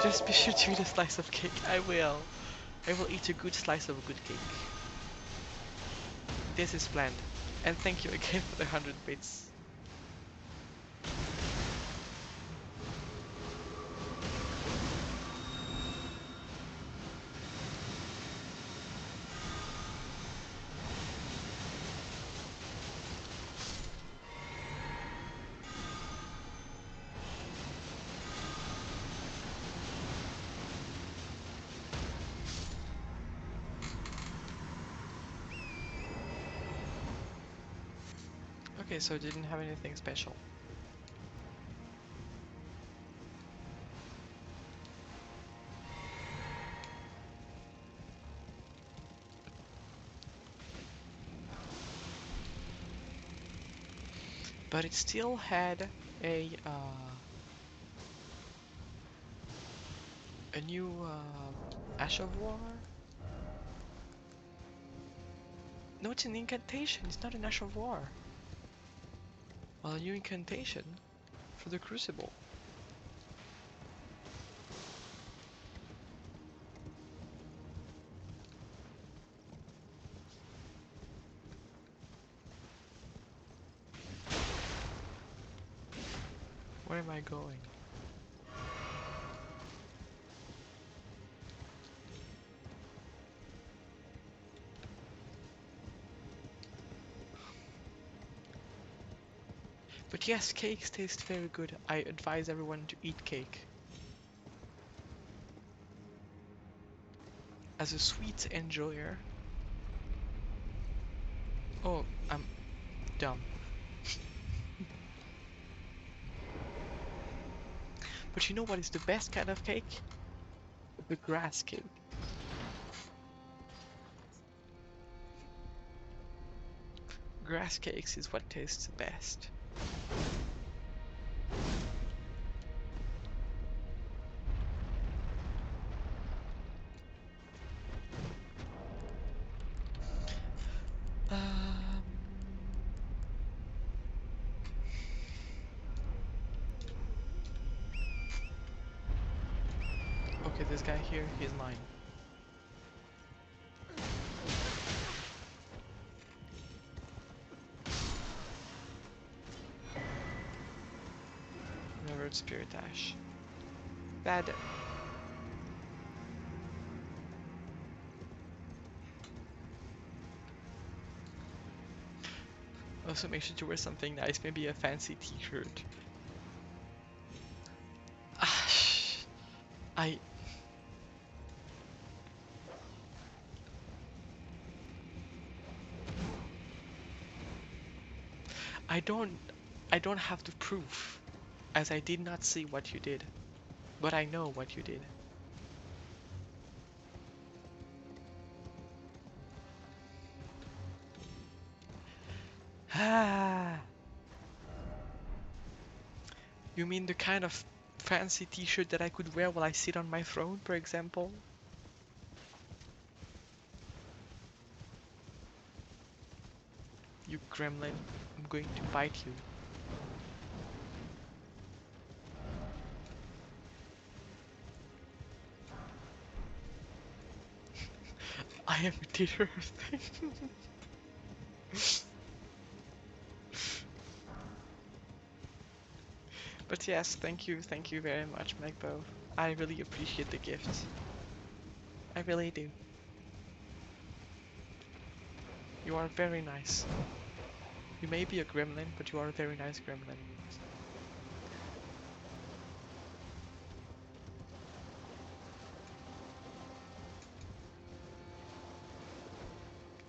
Just be sure to eat a slice of cake. I will. I will eat a good slice of a good cake. This is planned. And thank you again for the 100 bits. Okay, so it didn't have anything special. But it still had a new Ash of War. No, it's an incantation. It's not an Ash of War. Well, a new incantation for the Crucible. Where am I going? But yes, cakes taste very good. I advise everyone to eat cake. As a sweet enjoyer. Oh, I'm dumb. But you know what is the best kind of cake? The grass cake. Grass cakes is what tastes the best. Um, okay, this guy here, he's mine. Revered Spirit Ash. Bad. Also make sure to wear something nice, maybe a fancy t-shirt. Ash. I I don't I don't have to prove, as I did not see what you did. But I know what you did. Ah. You mean the kind of fancy t-shirt that I could wear while I sit on my throne, for example? You gremlin, I'm going to bite you. I am a teacher of things. But yes, thank you very much, Magbo. I really appreciate the gift. I really do. You are very nice. You may be a gremlin, but you are a very nice gremlin.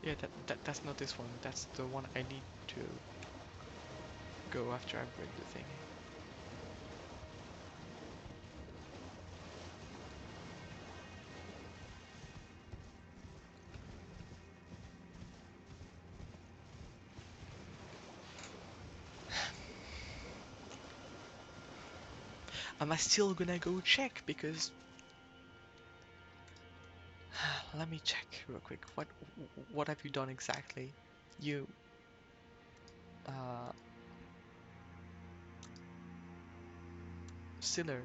Yeah, that's not this one. That's the one I need to go after I break the thing. Am I still gonna go check? Because let me check real quick. What have you done exactly? You uh Stiller.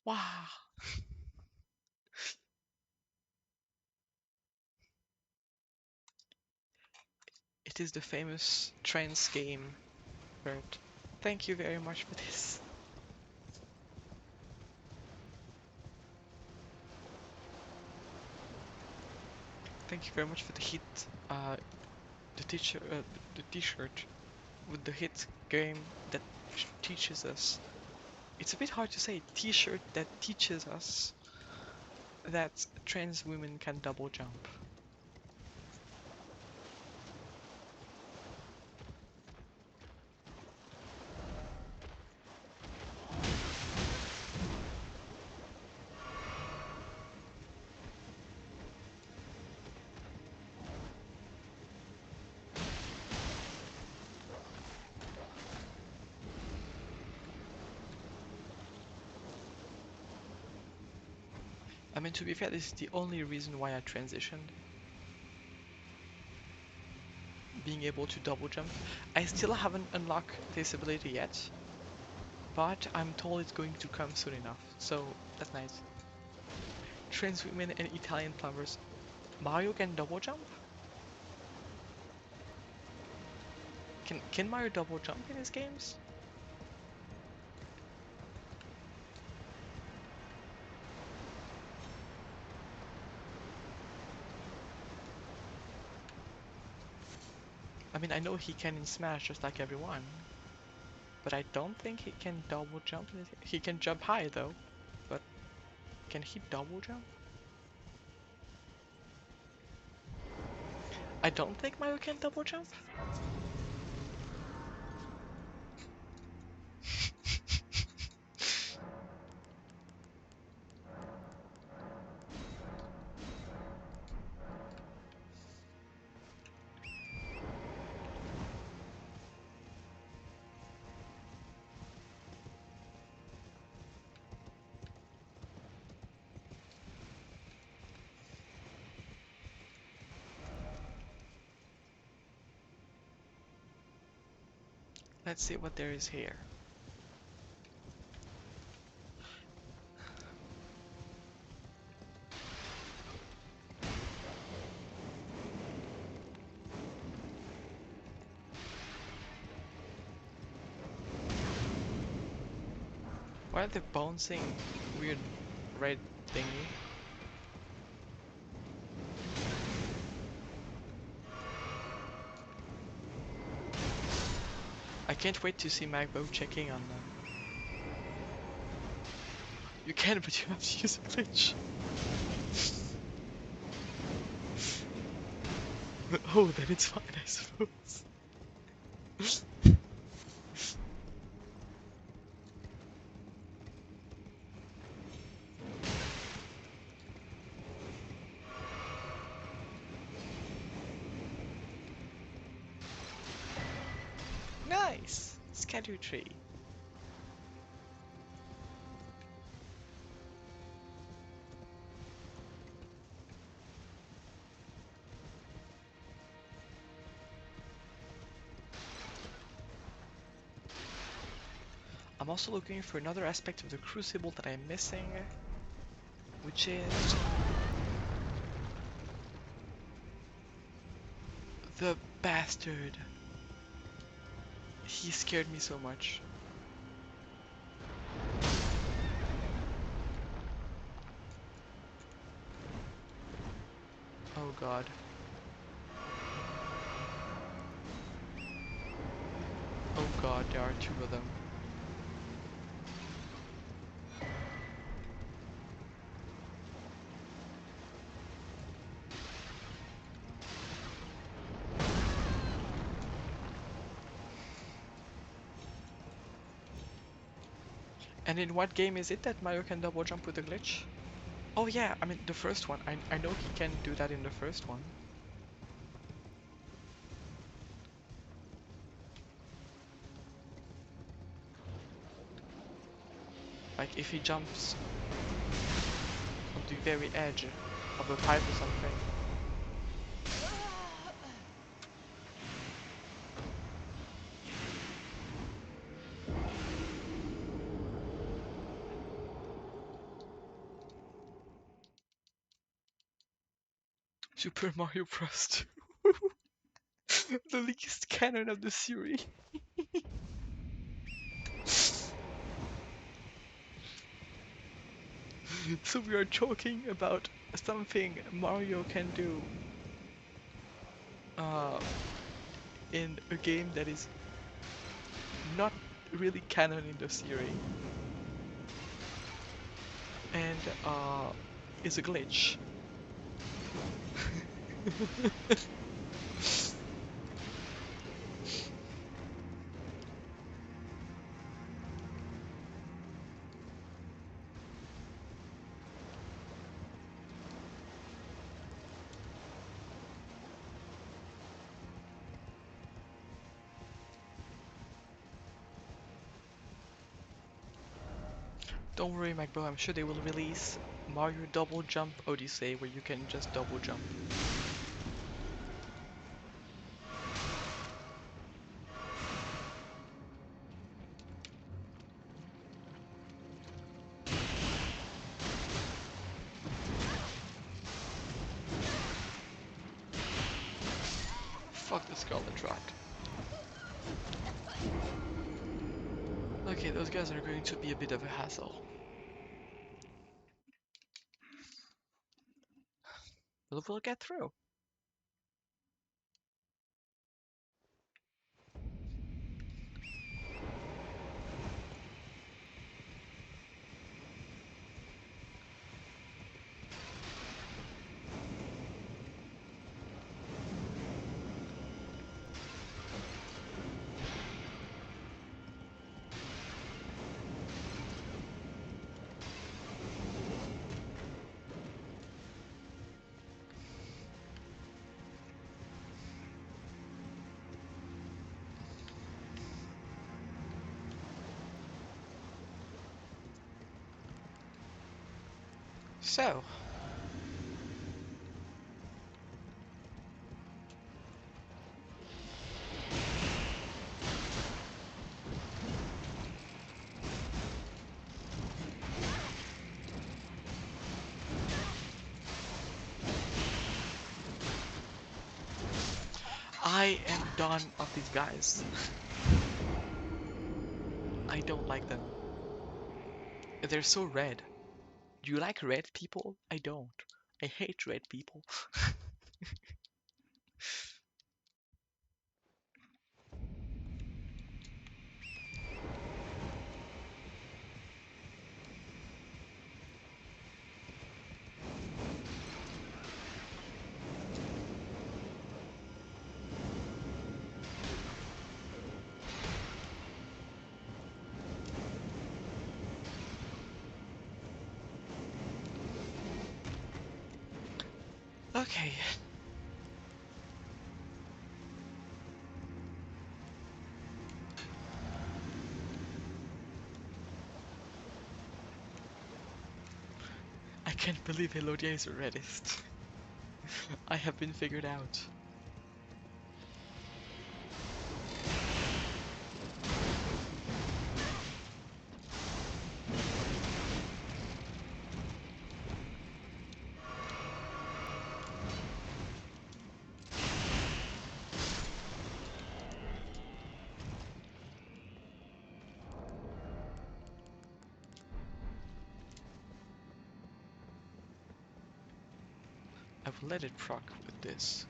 Wow. It is the famous trance game, Bert. Thank you very much for this. Thank you very much for the hit, the teacher, the t-shirt with the hit game that teaches us. It's a bit hard to say t-shirt that teaches us that trans women can double jump. I mean, to be fair, this is the only reason why I transitioned. Being able to double jump. I still haven't unlocked this ability yet, but I'm told it's going to come soon enough, so that's nice. Trans women and Italian plumbers. Mario can double jump? Can Mario double jump in his games? I mean, I know he can in Smash just like everyone, but I don't think he can double jump. He can jump high though, but can he double jump? I don't think Mario can double jump. Let's see what there is here. Why are they bouncing weird red thingy? I can't wait to see Magbo checking on them. You can, but you have to use a glitch. Oh, then it's fine, I suppose. Nice! Scatter tree. I'm also looking for another aspect of the Crucible that I'm missing, which is the bastard. He scared me so much. Oh god. Oh god, there are two of them. And in what game is it that Mario can double jump with a glitch? Oh yeah, I mean the first one. I know he can do that in the first one. Like if he jumps on the very edge of a pipe or something. Super Mario Bros. 2. The least canon of the series. So we are talking about something Mario can do uh, in a game that is not really canon in the series and is a glitch. Don't worry, MacBro, I'm sure they will release Mario Double Jump Odyssey where you can just double jump. Fuck the Scarlet Rot. Okay, those guys are going to be a bit of a hassle. But we'll get through. So, I am done of these guys. I don't like them. They're so red. Do you like red people? I don't. I hate red people. Okay. I can't believe Elodia is a reddist. I have been figured out. I will let it proc with this.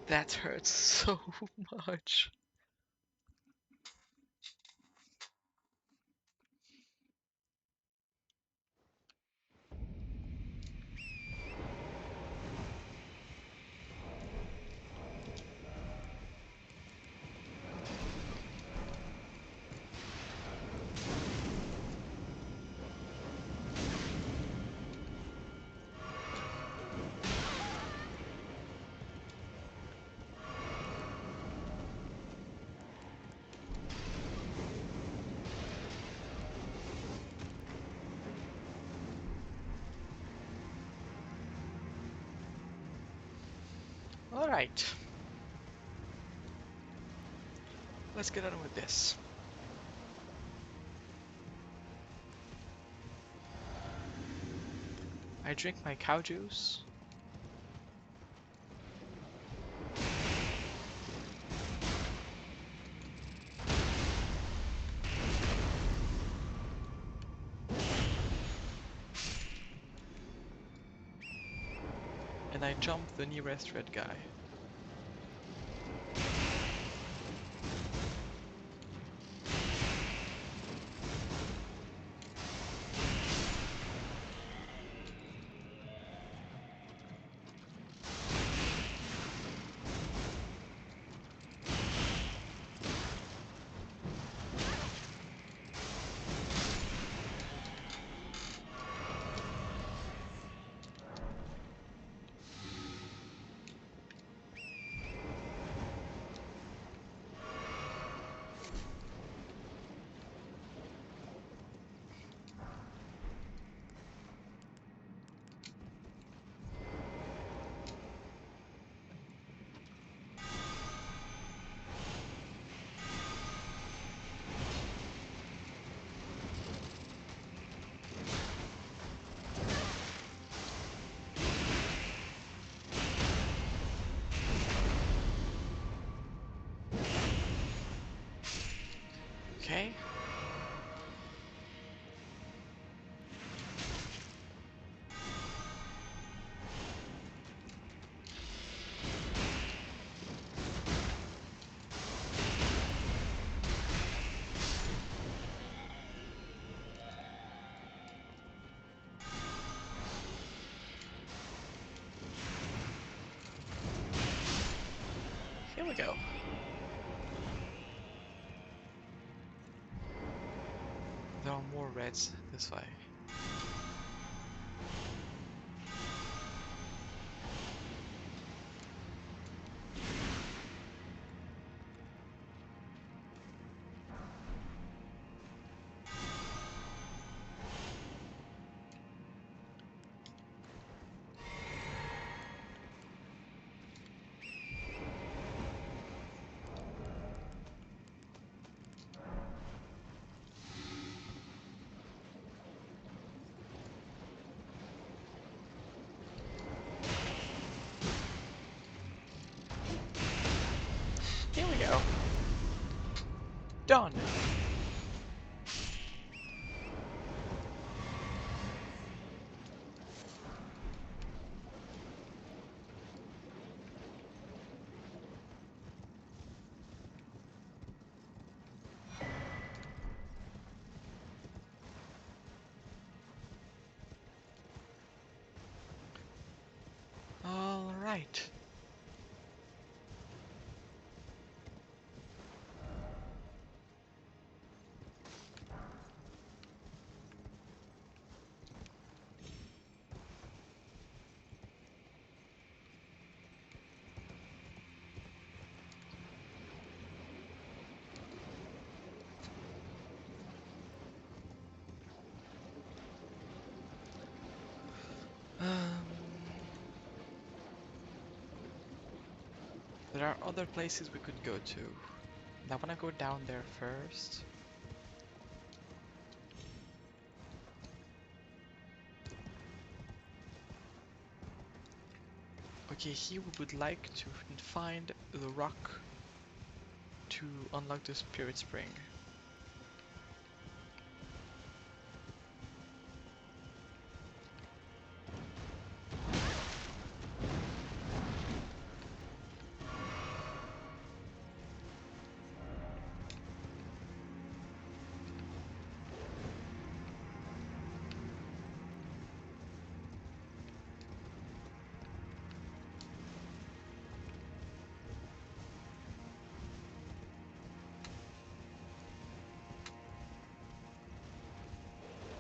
That hurts so much. Alright. Let's get on with this. I drink my cow juice. And I jump the nearest red guy. Okay. Here we go. There are more reds this way. Here we go. Done. All right. Um, there are other places we could go to. I wanna go down there first. Okay, here we would like to find the rock to unlock the spirit spring.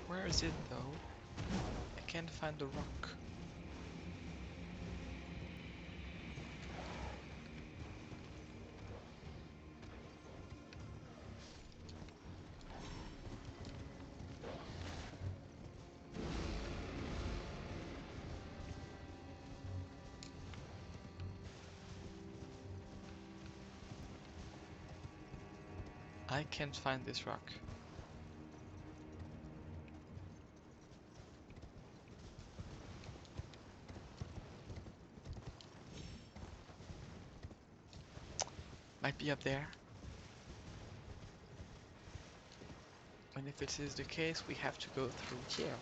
Where is it though? I can't find the rock. I can't find this rock. Might be up there. And if it is the case, we have to go through here.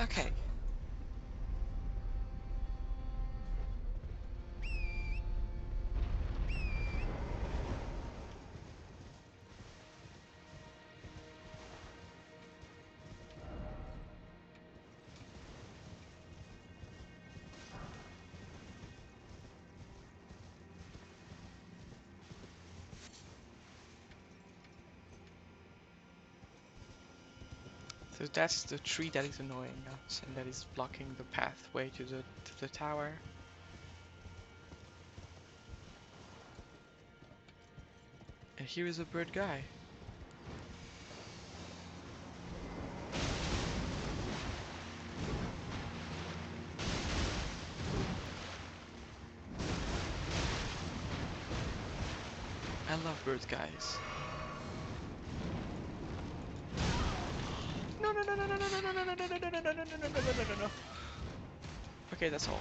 Okay. So that's the tree that is annoying us and that is blocking the pathway to the tower. And here is a bird guy. I love bird guys. No no no no no no no no no no no no no no no no no no no. Okay, that's all.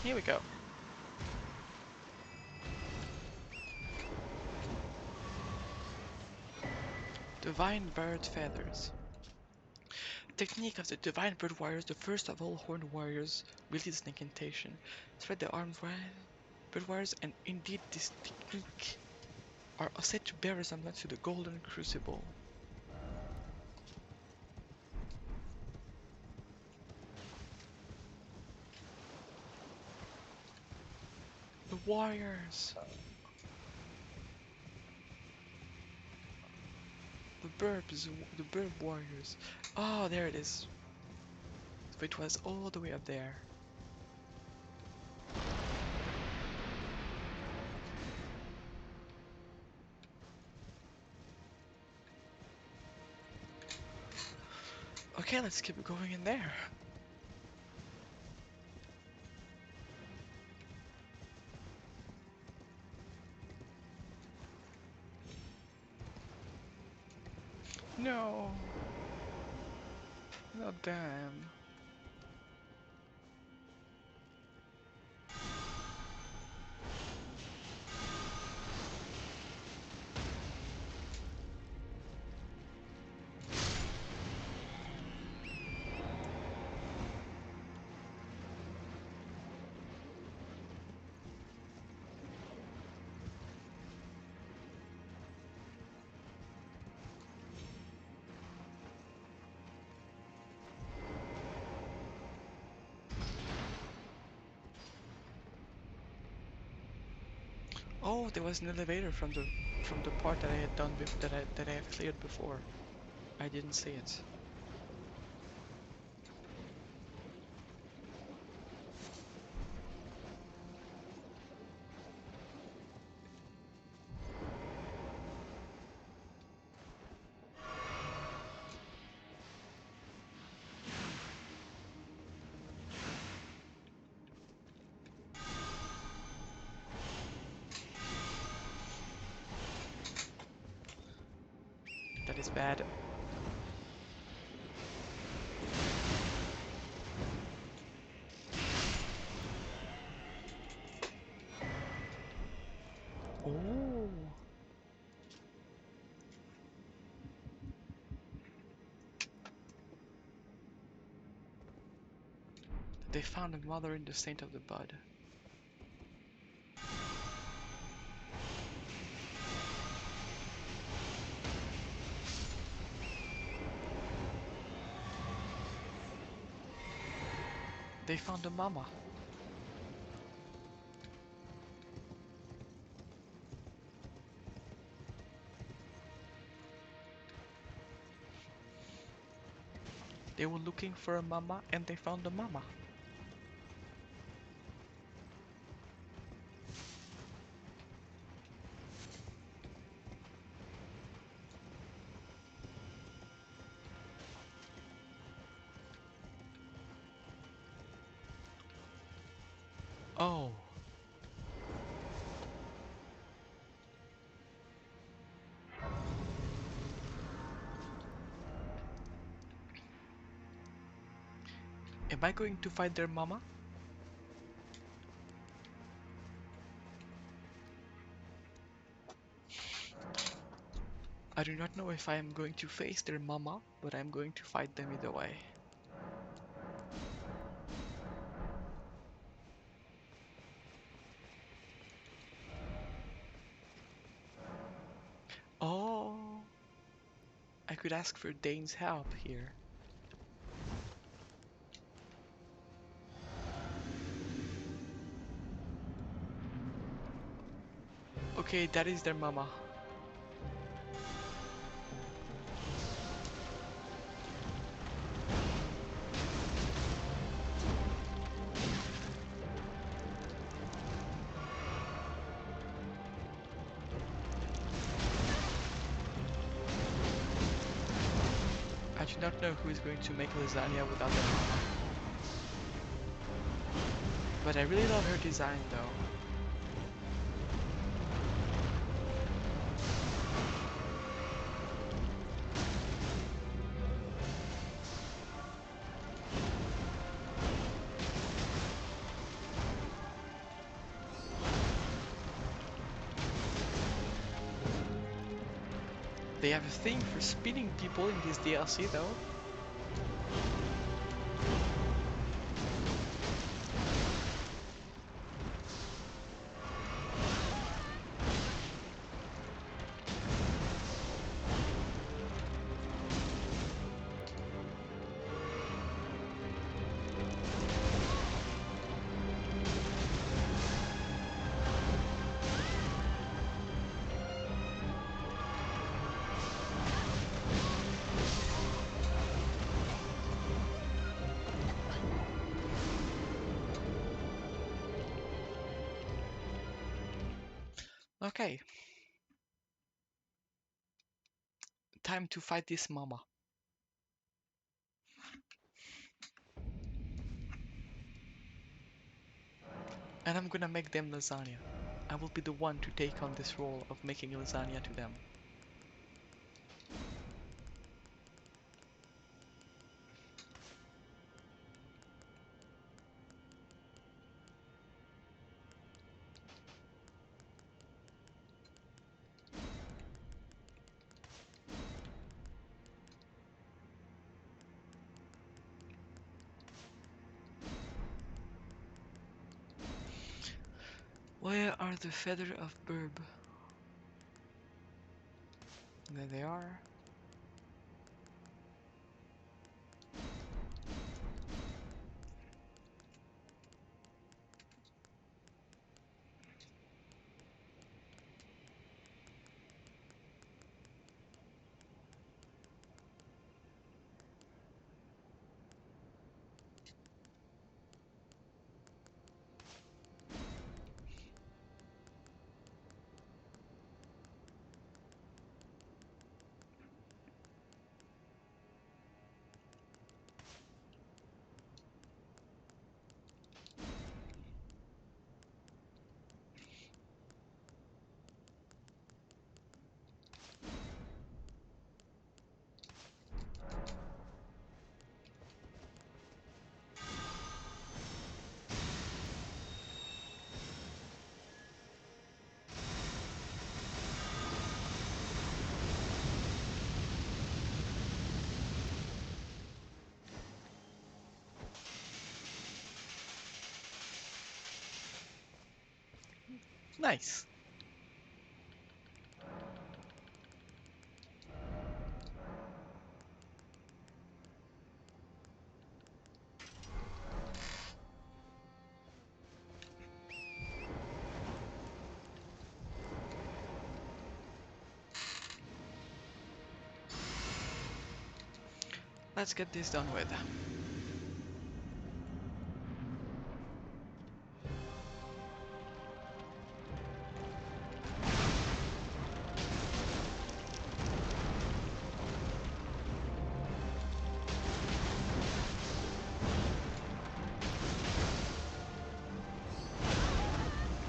Here we go. Divine bird feathers. Technique of the divine bird warriors. The first of all horned warriors wields an incantation. Spread the arms wide. Bird warriors, and indeed this technique are said to bear resemblance to the golden crucible. The warriors! The bird warriors. Oh, there it is. So it was all the way up there. Okay, let's keep going in there. No, not damn. Oh, there was an elevator from the part that I had done that I have cleared before. I didn't see it. That is bad. Oh, They found a mother in the saint of the bud. They found a mama. They were looking for a mama and they found a mama. Oh. Am I going to find their mama? I do not know if I am going to face their mama, but I'm going to fight them either way. Oh, I could ask for Dane's help here. Okay, that is their mama. I do not know who is going to make lasagna without their mama. But I really love her design though. They have a thing for spinning people in this DLC though. Okay, time to fight this mama. And I'm gonna make them lasagna. I will be the one to take on this role of making lasagna to them. Where are the feather of Burb? There they are. Nice. Let's get this done with.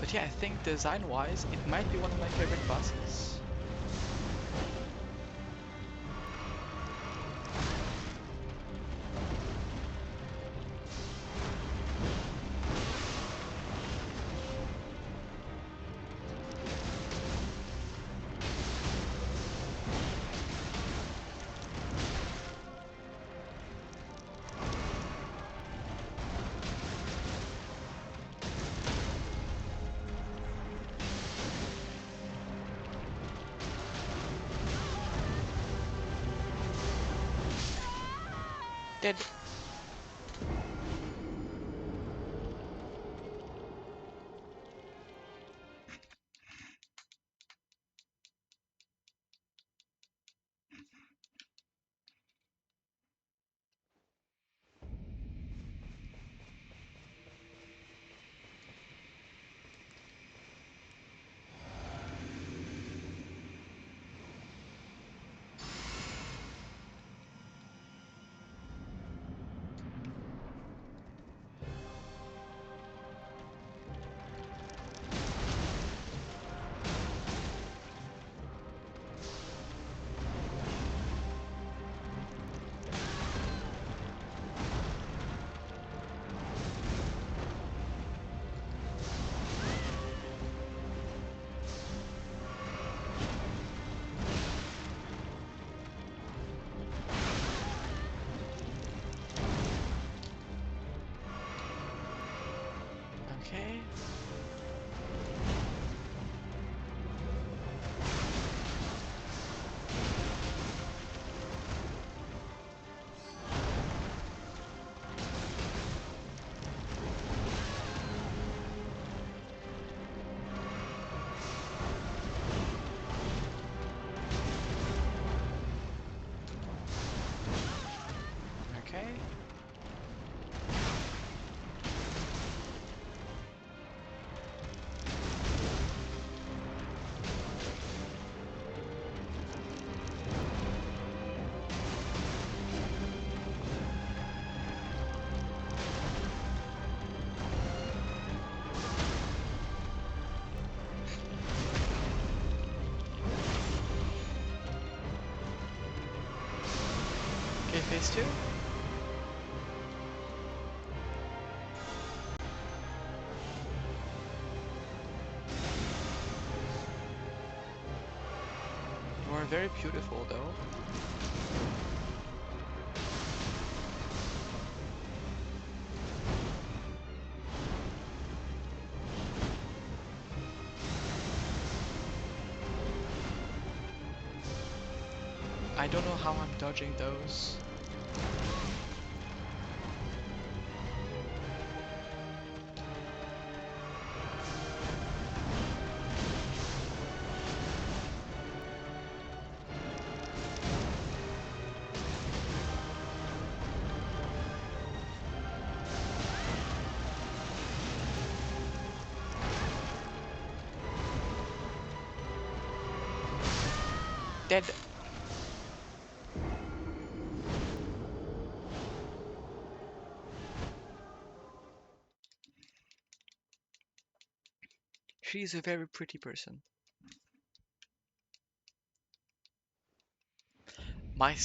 But yeah, I think design-wise, it might be one of my favorite bosses. Dead. Okay. Okay. Okay, phase 2. You are very beautiful, though. I don't know how I'm dodging those. Dead. She's a very pretty person. My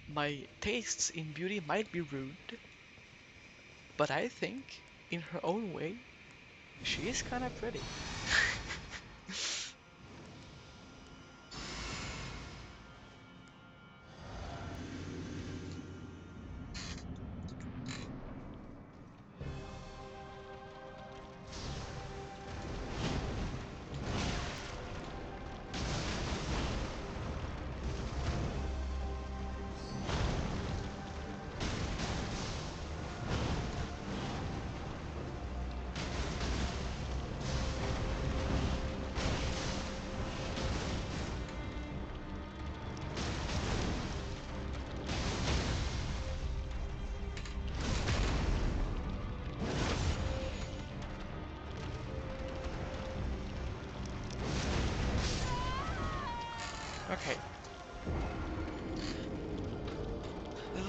my tastes in beauty might be rude, but I think, in her own way, she is kind of pretty.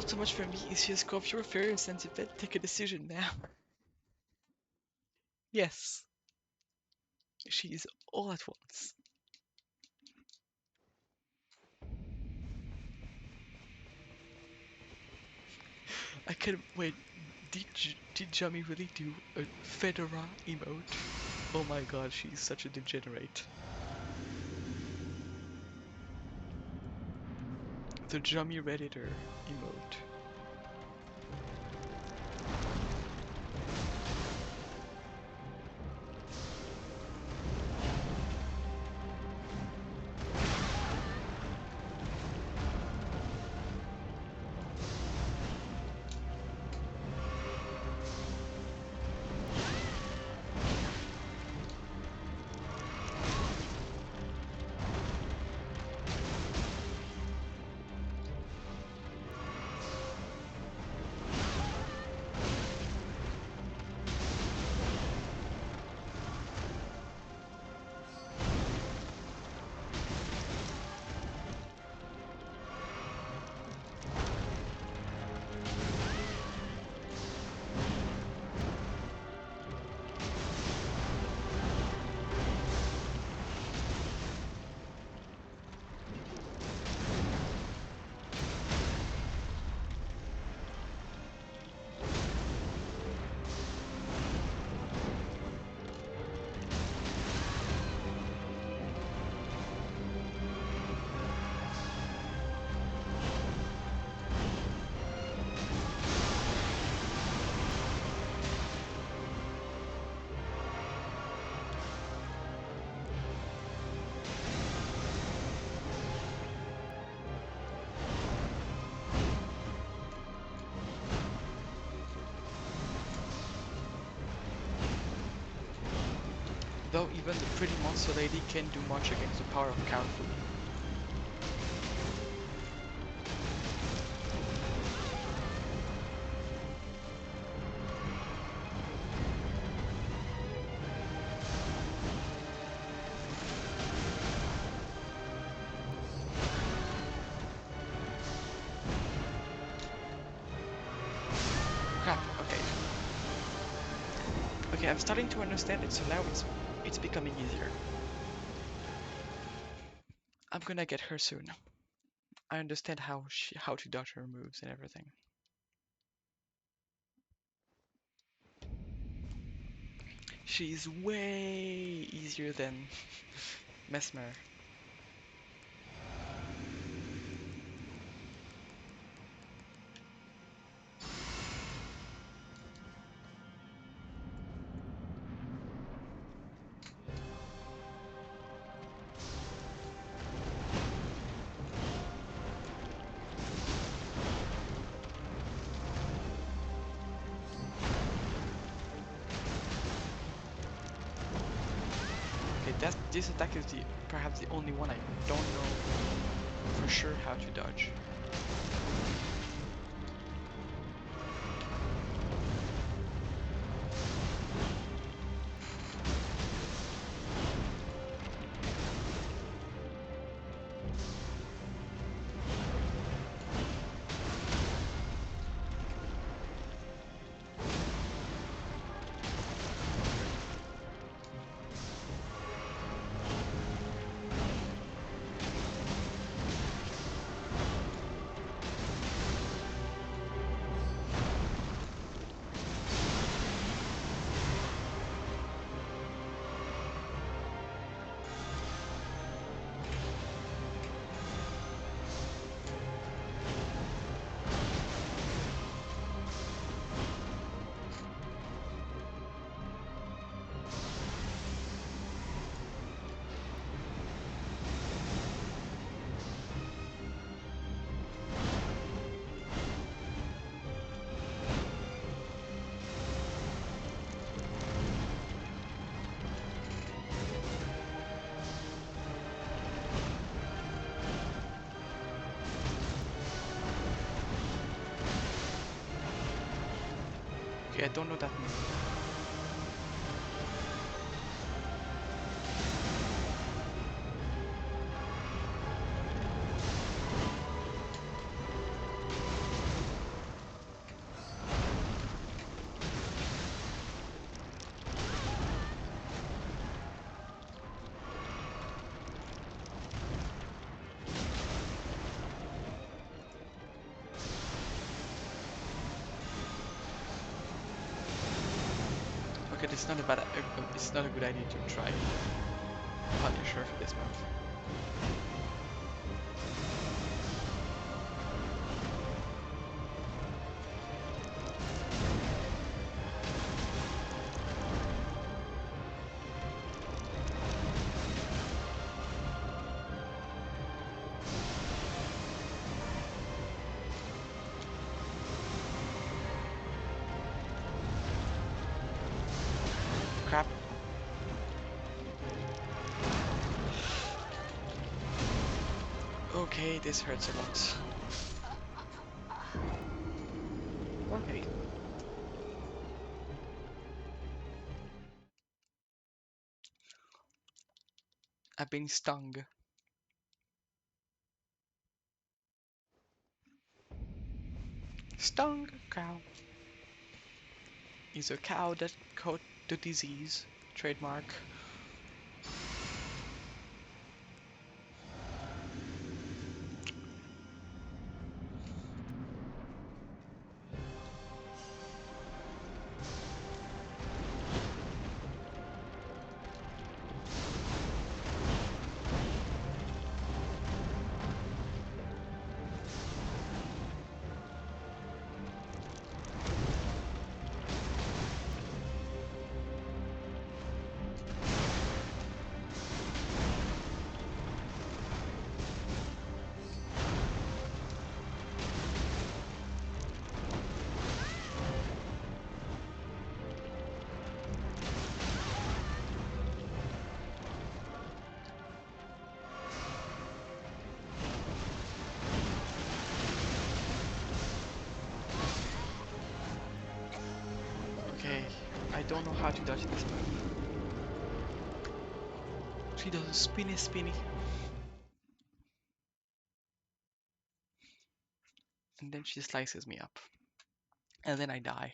Not so much for me, it's just go of your fair sense of it, take a decision now. Yes, she's all at once. I can't wait. Did Jami really do a Fedora emote? Oh my god, she's such a degenerate. The Jami Redditor emote. Though even the pretty monster lady can't do much against the power of Cowpaler. Crap, okay. Okay, I'm starting to understand it, so now it's becoming easier. I'm gonna get her soon. I understand how to dodge her moves and everything. She's way easier than Moosmer. Okay, this attack is perhaps the only one I don't know for sure how to dodge. Okay, I don't know that move. Okay, it's not a bad. It's not a good idea to try Punisher for this move. Crap. Okay, this hurts a lot. Well, hey. I've been stung. Stung cow is a cow that caught the disease. Trademark. Okay, I don't know how to dodge this move. She does a spinny spinny. And then she slices me up. And then I die.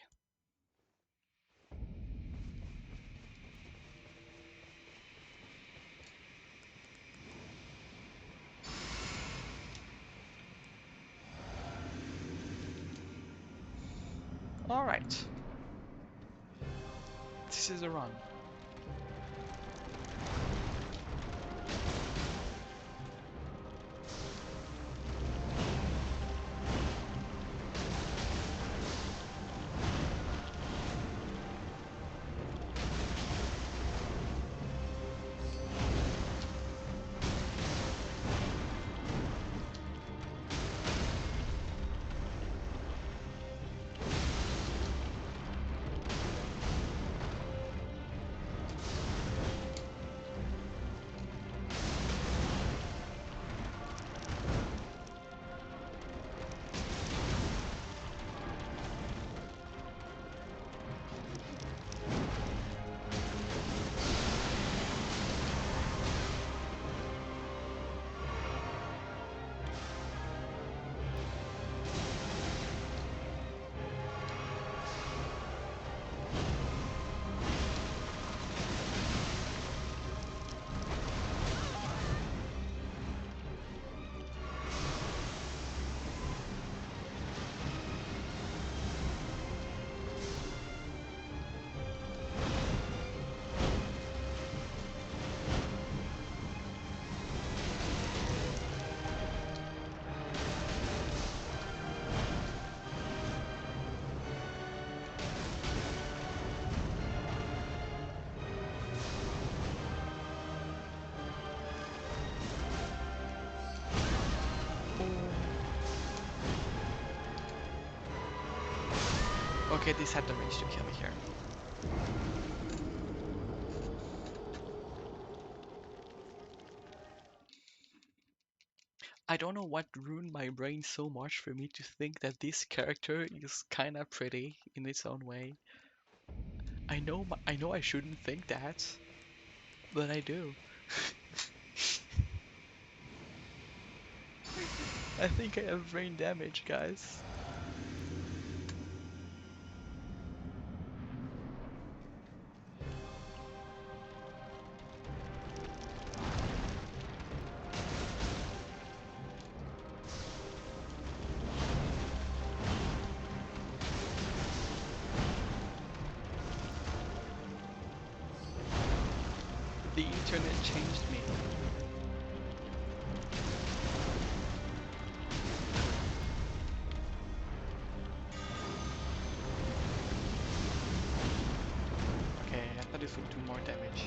Alright. This is a run. Okay, this had the range to kill me here. I don't know what ruined my brain so much for me to think that this character is kinda pretty in its own way. I know I shouldn't think that, but I do. I think I have brain damage, guys. internet changed me. Okay, I thought this would do more damage.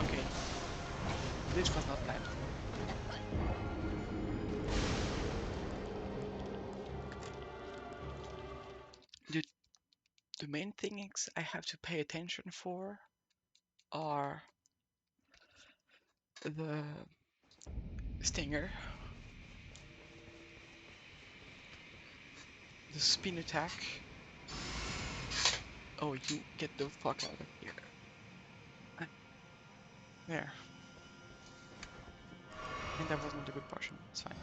Okay, this was not planned for. The main things I have to pay attention for are the stinger, the spin attack. Oh, you get the fuck out of here. There. And that wasn't a good portion. It's fine.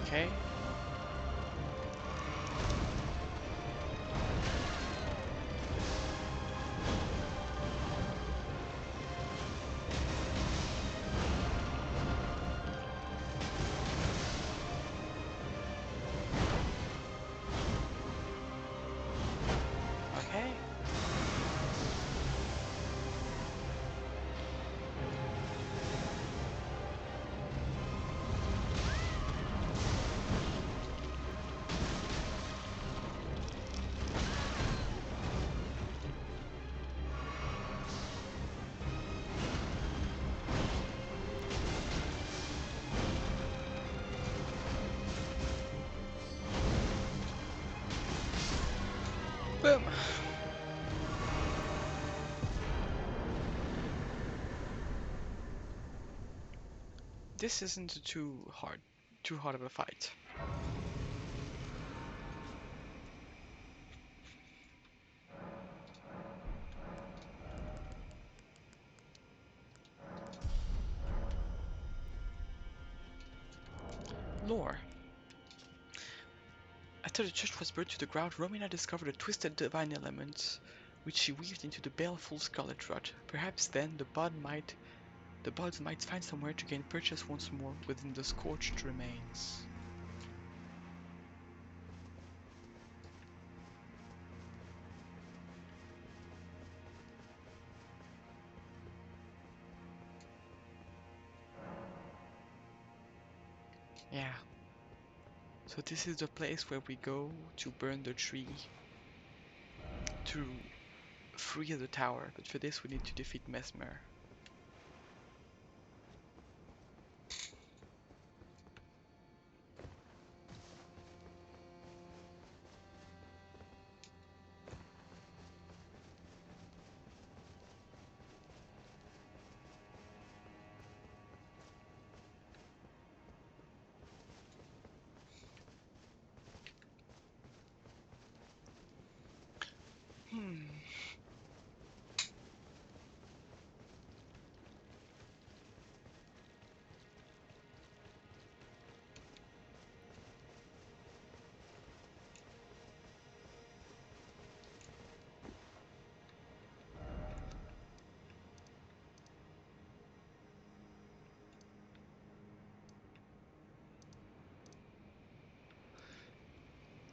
Okay. Okay. Boom. This isn't too hard of a fight. Lore. After the church was burned to the ground, Romina discovered a twisted divine element, which she weaved into the baleful scarlet rod. Perhaps then the buds might find somewhere to gain purchase once more within the scorched remains. Yeah. So this is the place where we go to burn the tree to free the tower, but for this we need to defeat Mesmer. Hmm.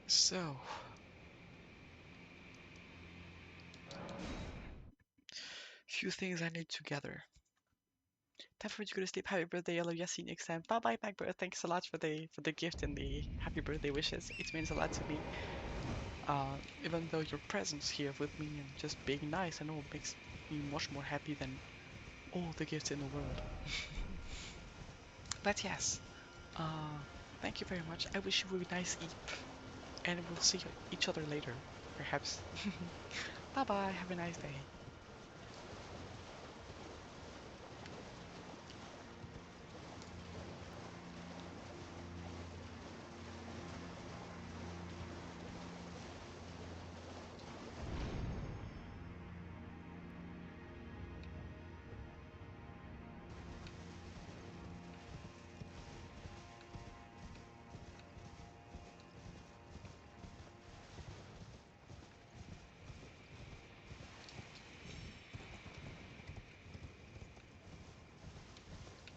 So, few things I need to gather. Time for you to go to sleep. Happy birthday, Yellow. Yes, see you next time. Bye bye, Magbert. Thanks a lot for the gift and the happy birthday wishes. It means a lot to me. Even though your presence here with me and just being nice and all makes me much more happy than all the gifts in the world. But yes, uh, thank you very much. I wish you a nice eep, and we'll see each other later, perhaps. Bye bye. Have a nice day.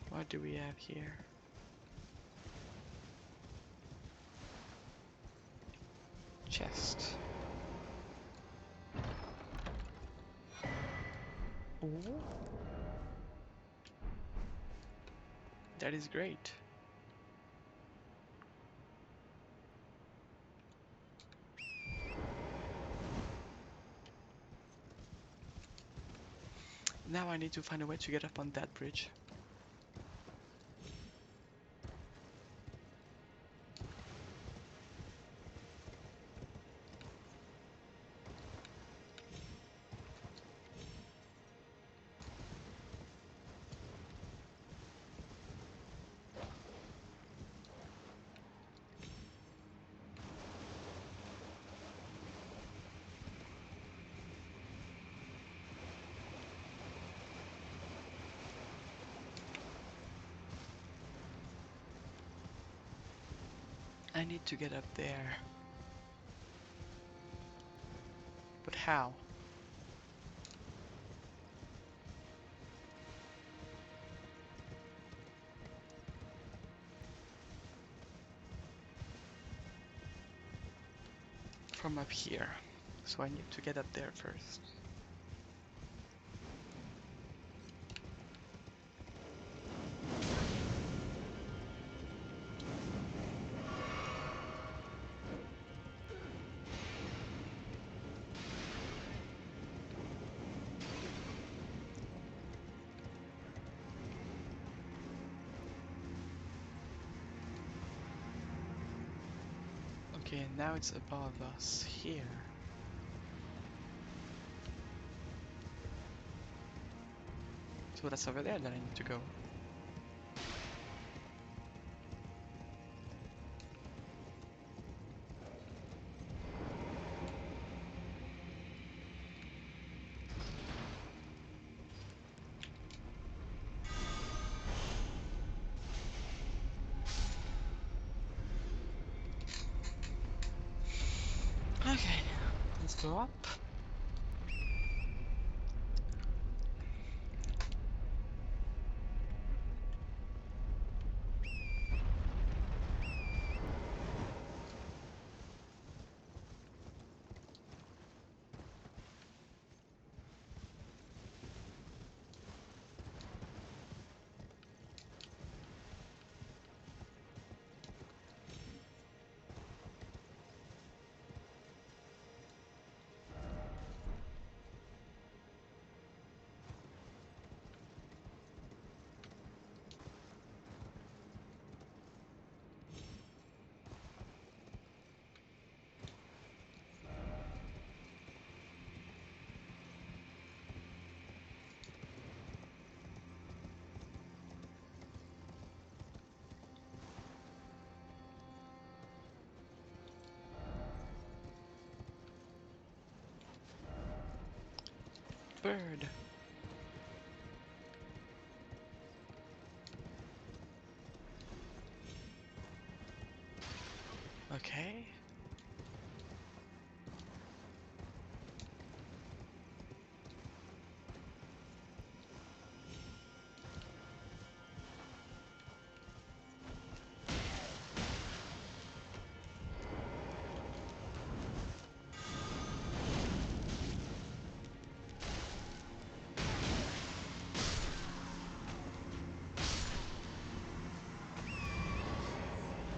What do we have here? Chest. Ooh, that is great. Now I need to find a way to get up on that bridge. I need to get up there. But how? From up here. So I need to get up there first. Okay, and now it's above us here. So that's over there that I need to go. Okay, let's go up. bird. Okay.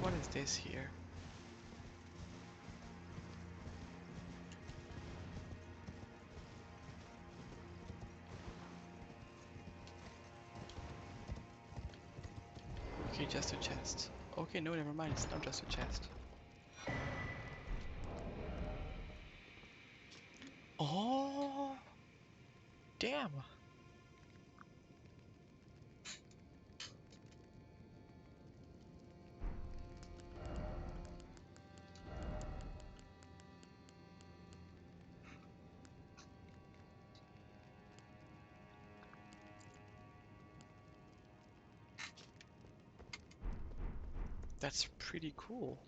What is this here? Okay, just a chest. Okay, no, never mind, it's not just a chest. Oh, damn. That's pretty cool.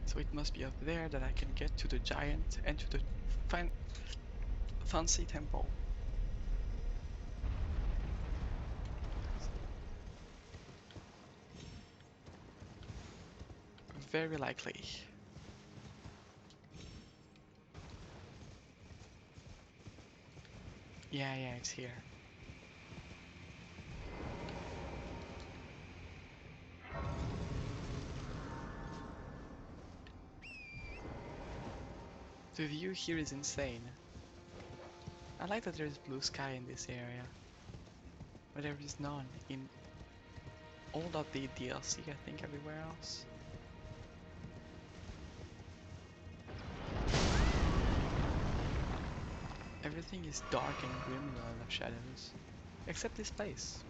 So it must be up there that I can get to the giant and to the fan fancy temple. Very likely. Yeah, it's here. The view here is insane. I like that there's blue sky in this area, but there is none in all of the DLC, I think everywhere else. Everything is dark and grim in a lot of shadows, except this place.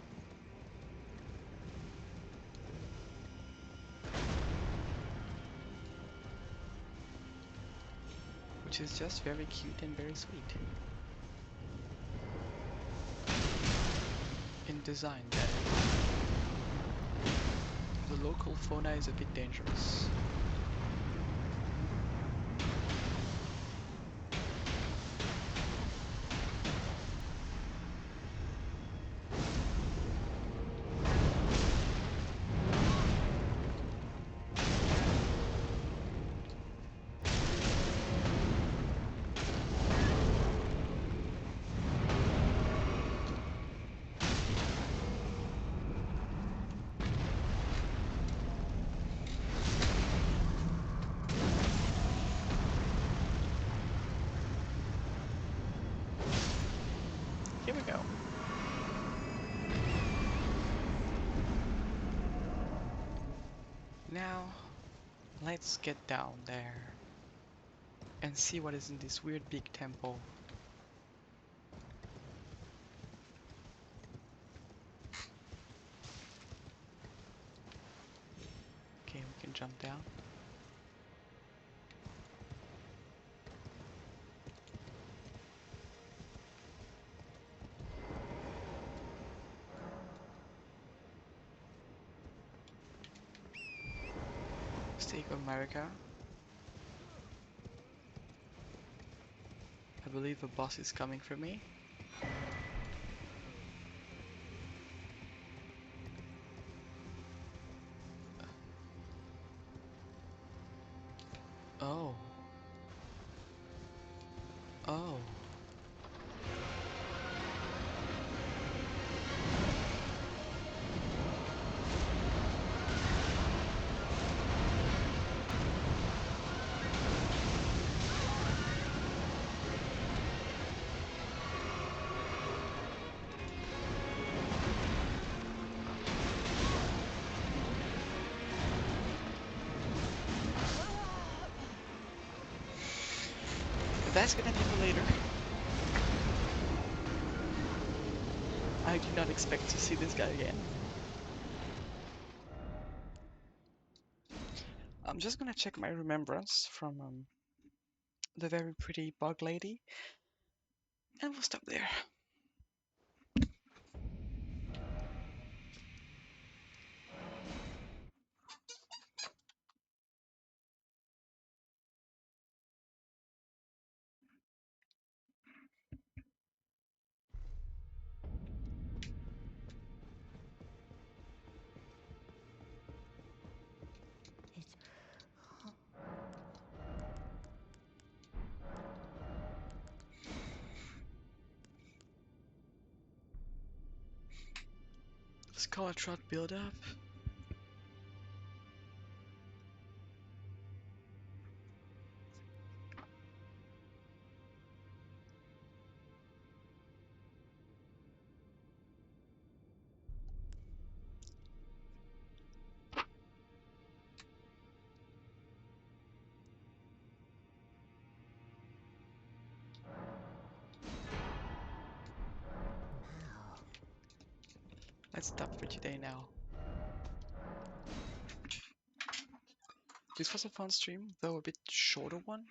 Which is just very cute and very sweet. In design, that is. The local fauna is a bit dangerous. Here we go. Now, let's get down there and see what is in this weird big temple. Okay, we can jump down. Stake of America. I believe a boss is coming for me. Oh. Oh. That's gonna happen later. I did not expect to see this guy again. I'm just gonna check my remembrance from the very pretty bug lady, and we'll stop there. Scarlet Rot build up. Let's stop for today now. This was a fun stream, though a bit shorter one.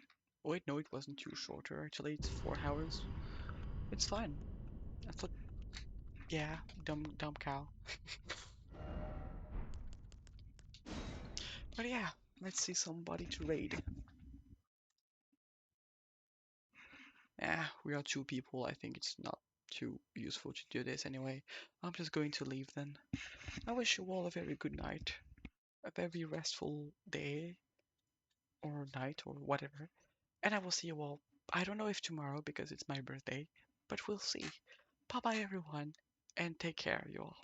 Oh, wait, no, it wasn't too shorter. Actually, it's 4 hours. It's fine. I thought, yeah, dumb cow. But yeah, let's see somebody to raid. We are 2 people. I think it's not too useful to do this anyway. I'm just going to leave then. I wish you all a very good night, a very restful day or night or whatever. And I will see you all. I don't know if tomorrow because it's my birthday, but we'll see. Bye bye everyone, and take care, you all.